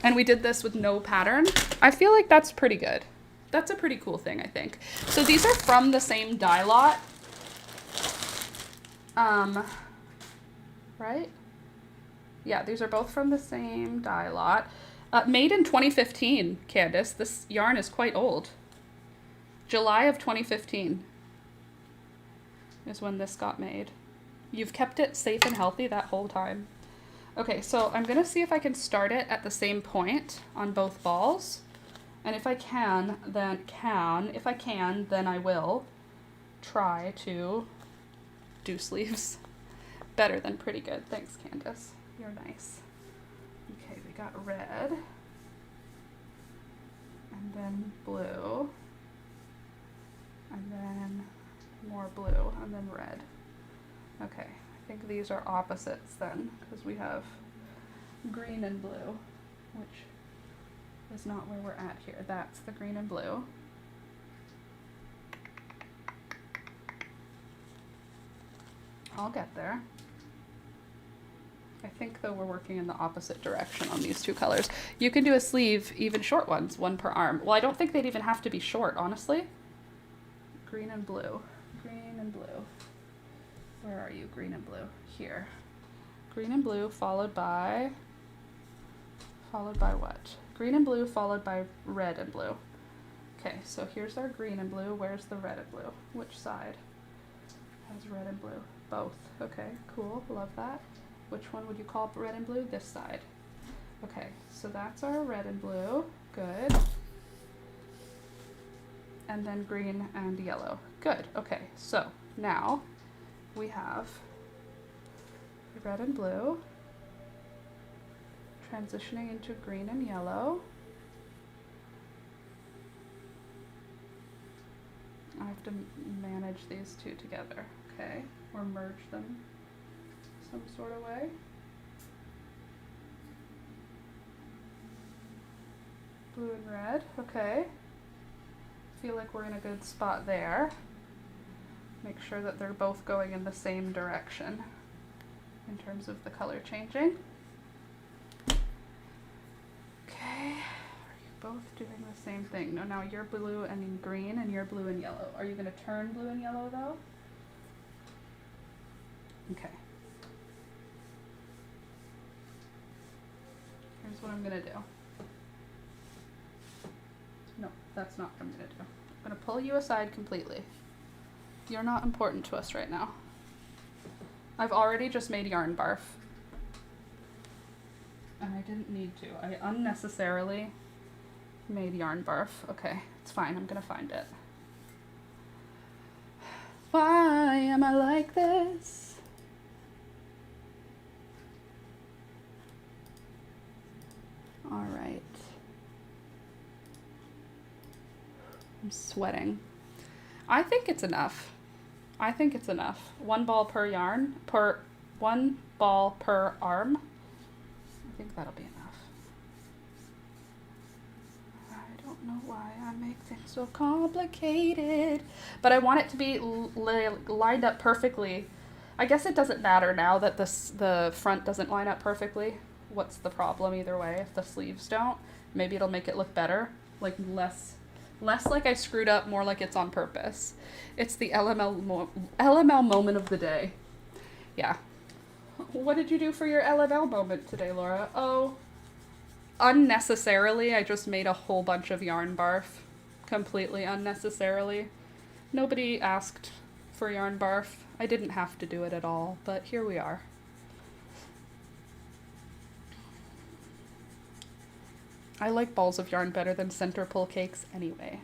and we did this with no pattern, I feel like that's pretty good. That's a pretty cool thing, I think. So these are from the same dye lot. Right? Yeah, these are both from the same dye lot. Made in 2015, Candace. This yarn is quite old. July of 2015 is when this got made. You've kept it safe and healthy that whole time. Okay, so I'm gonna see if I can start it at the same point on both balls. And if I can, then I will try to do sleeves. Better than pretty good. Thanks, Candace. You're nice. Okay, we got red. And then blue. And then more blue. And then red. Okay, I think these are opposites then, because we have green and blue, which is not where we're at here. That's the green and blue. I'll get there. I think though we're working in the opposite direction on these two colors. You can do a sleeve, even short ones, 1 per arm. Well, I don't think they'd even have to be short, honestly. Green and blue. Green and blue. Where are you? Green and blue. Here. Green and blue followed by what? Green and blue followed by red and blue. Okay, so here's our green and blue. Where's the red and blue? Which side has red and blue? Both. Okay, cool. Love that. Which one would you call red and blue? This side. Okay, so that's our red and blue. Good. And then green and yellow. Good. Okay, so now we have red and blue transitioning into green and yellow. I have to manage these two together, okay? Or merge them some sort of way. Blue and red, okay. Feel like we're in a good spot there. Make sure that they're both going in the same direction in terms of the color changing. Okay, are you both doing the same thing? No, now you're blue and green and you're blue and yellow. Are you going to turn blue and yellow though? Okay. Here's what I'm going to do. No, that's not what I'm going to do. I'm going to pull you aside completely. You're not important to us right now. I've already just made yarn barf. And I didn't need to. I unnecessarily made yarn barf. Okay, it's fine. I'm gonna find it. Why am I like this? All right. I'm sweating. I think it's enough. I think it's enough. 1 ball per yarn, 1 ball per arm. I think that'll be enough. I don't know why I make things so complicated, but I want it to be lined up perfectly. I guess it doesn't matter now that the front doesn't line up perfectly. What's the problem either way? If the sleeves don't, maybe it'll make it look better, like less like I screwed up, more like it's on purpose. It's the LML moment of the day. Yeah. What did you do for your LML moment today, Laura? Oh, Unnecessarily, I just made a whole bunch of yarn barf. Completely unnecessarily. Nobody asked for yarn barf. I didn't have to do it at all, but here we are. I like balls of yarn better than center pull cakes anyway.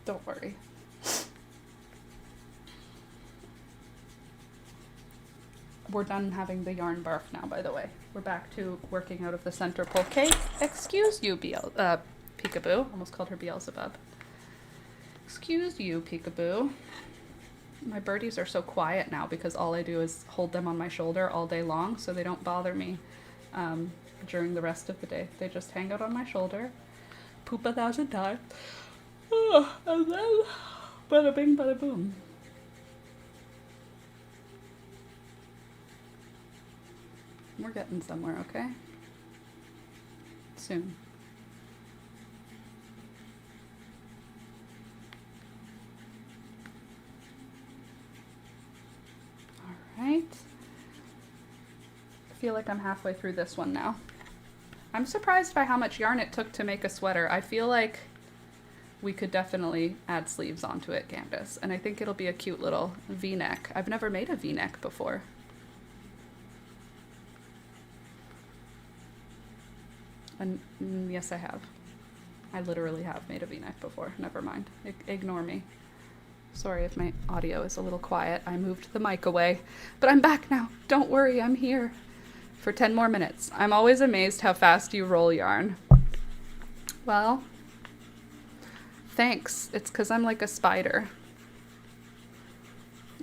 Don't worry. We're done having the yarn barf now, by the way. We're back to working out of the center pull cake. Excuse you, Peekaboo. Almost called her Beelzebub. Excuse you, Peekaboo. My birdies are so quiet now because all I do is hold them on my shoulder all day long, so they don't bother me during the rest of the day. They just hang out on my shoulder, poop 1,000 times, and then bada bing, bada boom. We're getting somewhere, okay? Soon. All right. I feel like I'm halfway through this one now. I'm surprised by how much yarn it took to make a sweater. I feel like we could definitely add sleeves onto it, Candace, and I think it'll be a cute little V-neck. I've never made a V-neck before. And yes, I have. I literally have made a V-neck before. Never mind. Ignore me. Sorry if my audio is a little quiet. I moved the mic away. But I'm back now. Don't worry, I'm here for 10 more minutes. I'm always amazed how fast you roll yarn. Well, thanks. It's because I'm like a spider.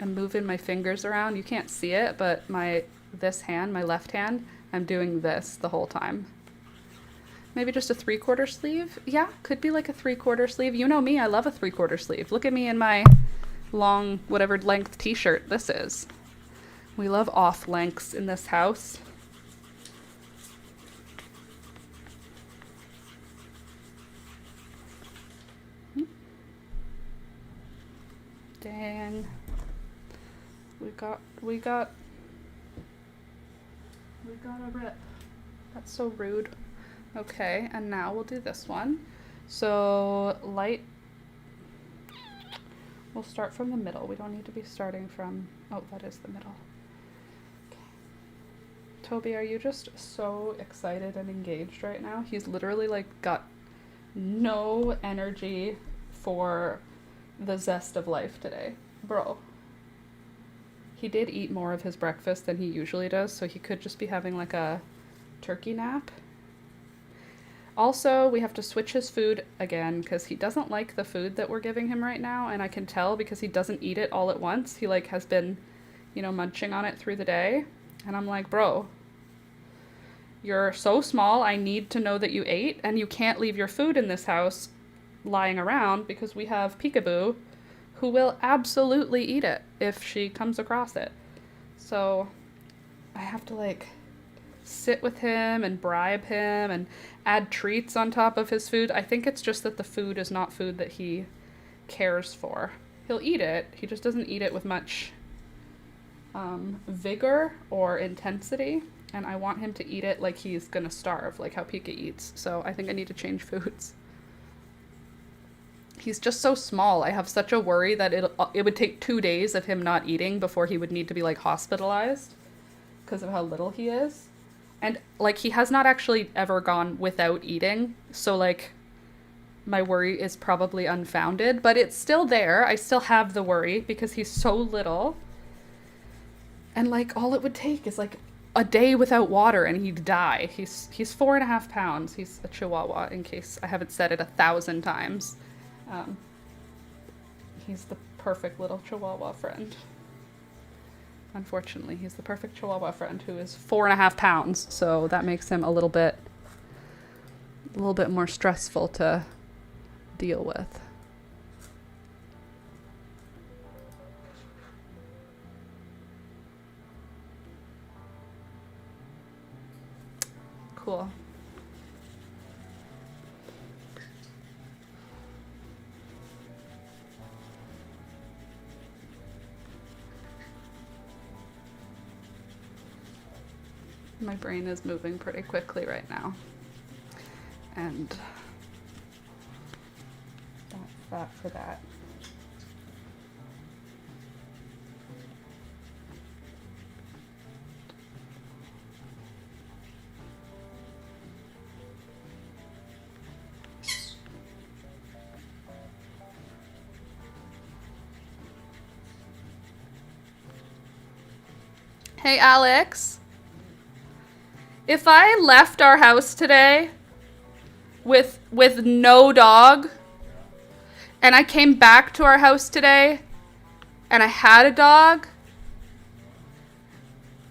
I'm moving my fingers around. You can't see it, but this hand, my left hand, I'm doing this the whole time. Maybe just a 3/4 sleeve? Yeah, could be like a 3/4 sleeve. You know me, I love a 3/4 sleeve. Look at me in my long, whatever length t-shirt this is. We love off lengths in this house. Dang. We got a rip. That's so rude. Okay, and now we'll do this one. So light, we'll start from the middle. We don't need to be starting from, oh, that is the middle. Okay. Toby, are you just so excited and engaged right now? He's literally like got no energy for the zest of life today. Bro. He did eat more of his breakfast than he usually does, so he could just be having like a turkey nap. Also, we have to switch his food again because he doesn't like the food that we're giving him right now, and I can tell because he doesn't eat it all at once. He like has been, you know, munching on it through the day, and I'm like, bro, you're so small, I need to know that you ate, and you can't leave your food in this house lying around because we have Peekaboo who will absolutely eat it if she comes across it. So I have to like sit with him and bribe him and add treats on top of his food. I think it's just that the food is not food that he cares for. He'll eat it, he just doesn't eat it with much vigor or intensity, and I want him to eat it like he's gonna starve, like how Pika eats. So I think I need to change foods. He's just so small. I have such a worry that it would take 2 days of him not eating before he would need to be like hospitalized because of how little he is. And like he has not actually ever gone without eating, so like my worry is probably unfounded, but it's still there. I still have the worry because he's so little. And like all it would take is like a day without water and he'd die. He's 4.5 pounds. He's a Chihuahua, in case I haven't said it 1,000 times. He's the perfect little Chihuahua friend. Unfortunately, he's the perfect Chihuahua friend who is 4.5 pounds, so that makes him a little bit more stressful to deal with. Cool. My brain is moving pretty quickly right now. And that's that for that. Hey, Alex. If I left our house today with no dog, and I came back to our house today and I had a dog,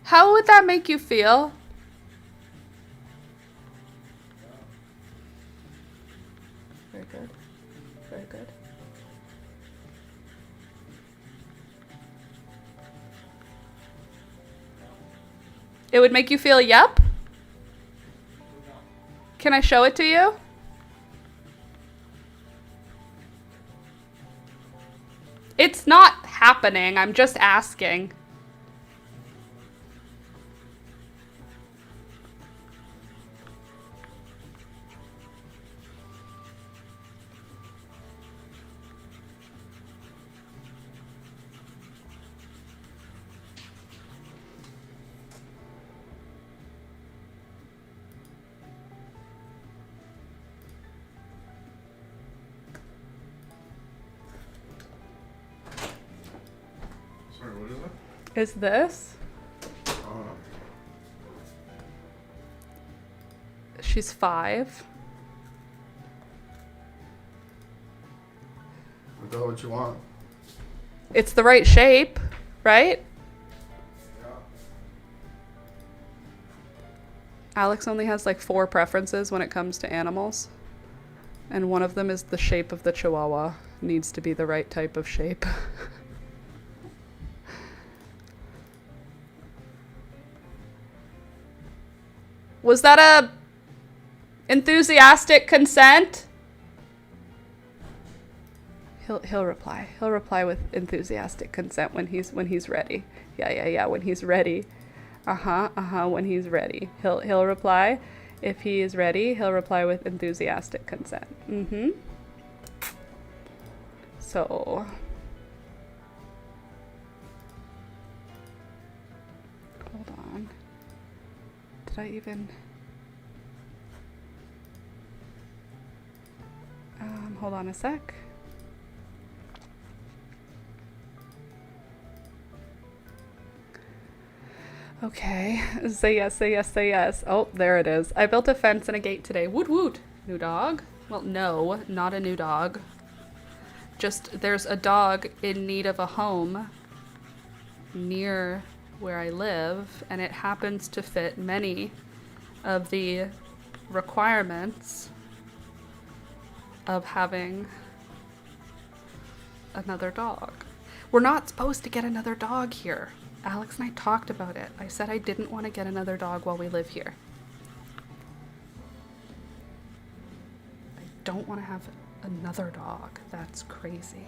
how would that make you feel? Very good. Very good. It would make you feel yup? Can I show it to you? It's not happening. I'm just asking. Sorry, what is it? Is this? She's 5. I got what you want. It's the right shape, right? Yeah. Alex only has like 4 preferences when it comes to animals. And one of them is the shape of the Chihuahua. Needs to be the right type of shape. Was that a enthusiastic consent? He'll reply. He'll reply with enthusiastic consent when he's ready. Yeah, when he's ready. When he's ready. He'll reply. If he is ready, he'll reply with enthusiastic consent. So hold on. Did I even hold on a sec. Okay, say yes, say yes, say yes. Oh, there it is. I built a fence and a gate today. Woot woot. New dog? Well, no, not a new dog. Just there's a dog in need of a home near where I live, and it happens to fit many of the requirements of having another dog. We're not supposed to get another dog here. Alex and I talked about it. I said I didn't want to get another dog while we live here. I don't want to have another dog. That's crazy.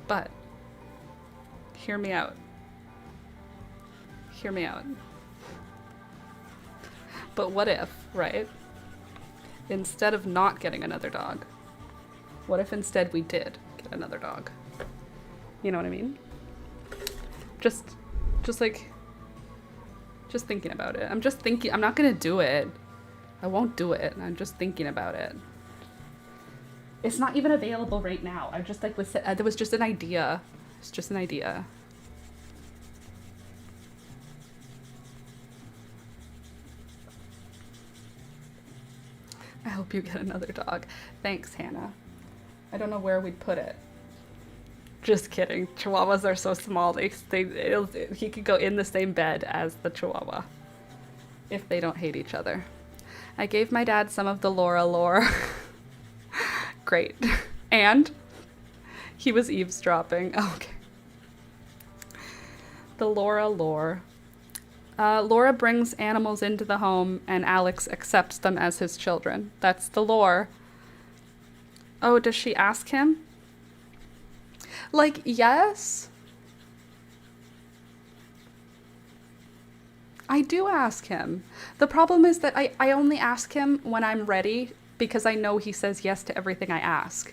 But hear me out. Hear me out. But what if, right? Instead of not getting another dog, what if instead we did get another dog? You know what I mean? Just thinking about it. I'm just thinking, I'm not gonna do it. I won't do it. I'm just thinking about it. It's not even available right now. I just like, there was just an idea. It's just an idea. I hope you get another dog. Thanks, Hannah. I don't know where we'd put it. Just kidding. Chihuahuas are so small. He could go in the same bed as the Chihuahua if they don't hate each other. I gave my dad some of the Laura lore. Great. And he was eavesdropping. Oh, okay. The Laura lore. Laura brings animals into the home and Alex accepts them as his children. That's the lore. Oh, does she ask him? Like, yes. I do ask him. The problem is that I only ask him when I'm ready because I know he says yes to everything I ask.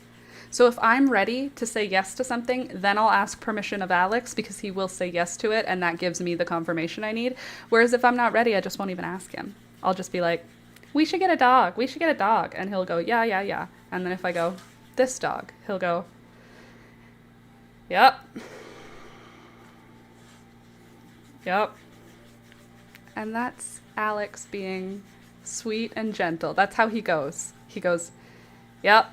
So if I'm ready to say yes to something, then I'll ask permission of Alex because he will say yes to it and that gives me the confirmation I need. Whereas if I'm not ready, I just won't even ask him. I'll just be like, we should get a dog. We should get a dog. And he'll go, yeah, yeah, yeah. And then if I go, this dog, he'll go, yep. Yep. And that's Alex being sweet and gentle. That's how he goes. He goes, yep.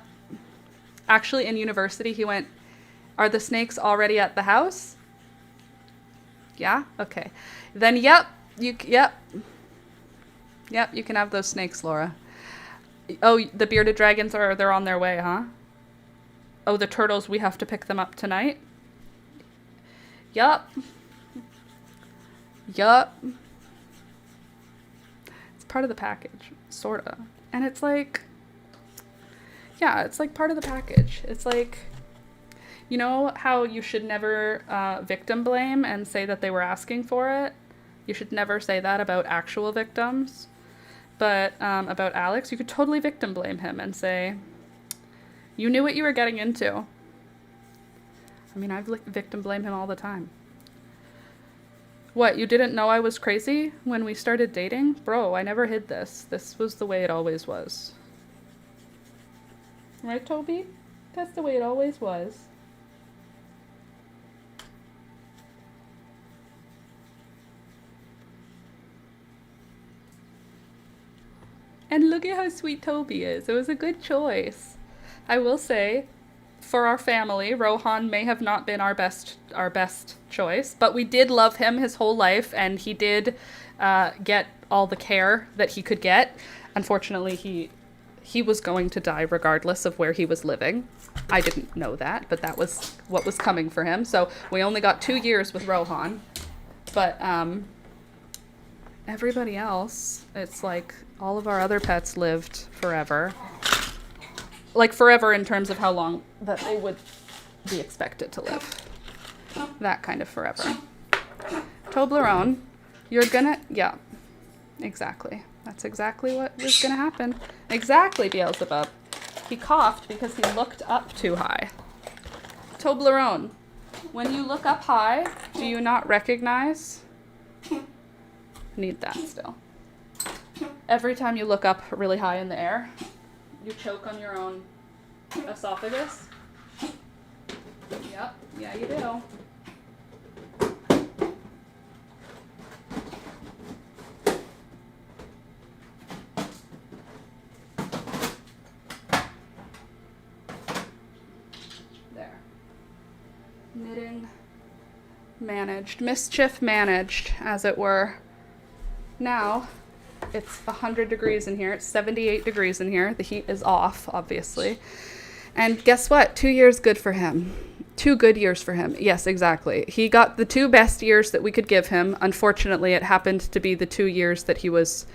Actually, in university, he went, are the snakes already at the house? Yeah? Okay. Then, yep. Yep, you can have those snakes, Laura. Oh, the bearded dragons they're on their way, huh? Oh, the turtles, we have to pick them up tonight? Yup. Yup. It's part of the package, sorta. And it's like, yeah, it's like part of the package. It's like, you know how you should never victim blame and say that they were asking for it? You should never say that about actual victims. But about Alex, you could totally victim blame him and say, you knew what you were getting into. I mean, I've victim blamed him all the time. What, you didn't know I was crazy when we started dating? Bro, I never hid this. This was the way it always was. Right, Toby? That's the way it always was. And look at how sweet Toby is. It was a good choice. I will say, for our family, Rohan may have not been our best choice, but we did love him his whole life, and he did get all the care that he could get. Unfortunately, he was going to die regardless of where he was living. I didn't know that, but that was what was coming for him. So we only got 2 years with Rohan, but everybody else, it's like all of our other pets lived forever. Like forever in terms of how long that they would be expected to live. That kind of forever. Toblerone, you're gonna, yeah, exactly. That's exactly what was gonna happen. Exactly, Beelzebub. He coughed because he looked up too high. Toblerone, when you look up high, do you not recognize? Need that still. Every time you look up really high in the air, you choke on your own esophagus. Yep, yeah you do. There. Knitting managed. Mischief managed, as it were. Now, it's 100 degrees in here. It's 78 degrees in here. The heat is off, obviously. And guess what? 2 years good for him. 2 good years for him. Yes, exactly. He got the 2 best years that we could give him. Unfortunately, it happened to be the 2 years that he was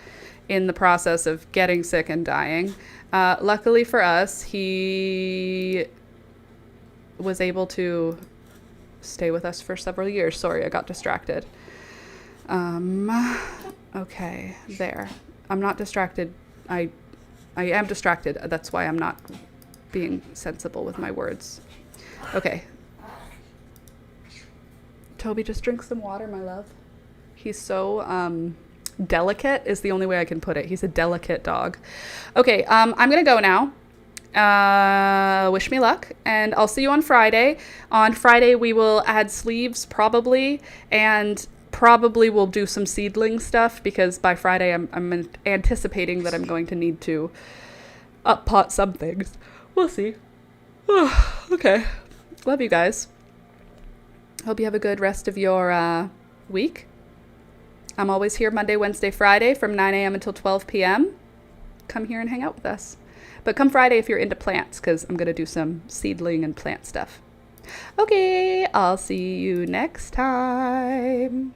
in the process of getting sick and dying. Luckily for us, he was able to stay with us for several years. Sorry, I got distracted. Okay, there. I'm not distracted. I am distracted. That's why I'm not being sensible with my words. Okay. Toby, just drink some water, my love. He's so delicate is the only way I can put it. He's a delicate dog. Okay, I'm gonna go now. Wish me luck, and I'll see you on Friday. On Friday, we will add sleeves probably, and probably we'll do some seedling stuff because by Friday I'm anticipating that I'm going to need to up pot some things. We'll see. Okay. Love you guys. Hope you have a good rest of your week. I'm always here Monday, Wednesday, Friday from 9 a.m. until 12 p.m. Come here and hang out with us. But come Friday if you're into plants because I'm going to do some seedling and plant stuff. Okay, I'll see you next time.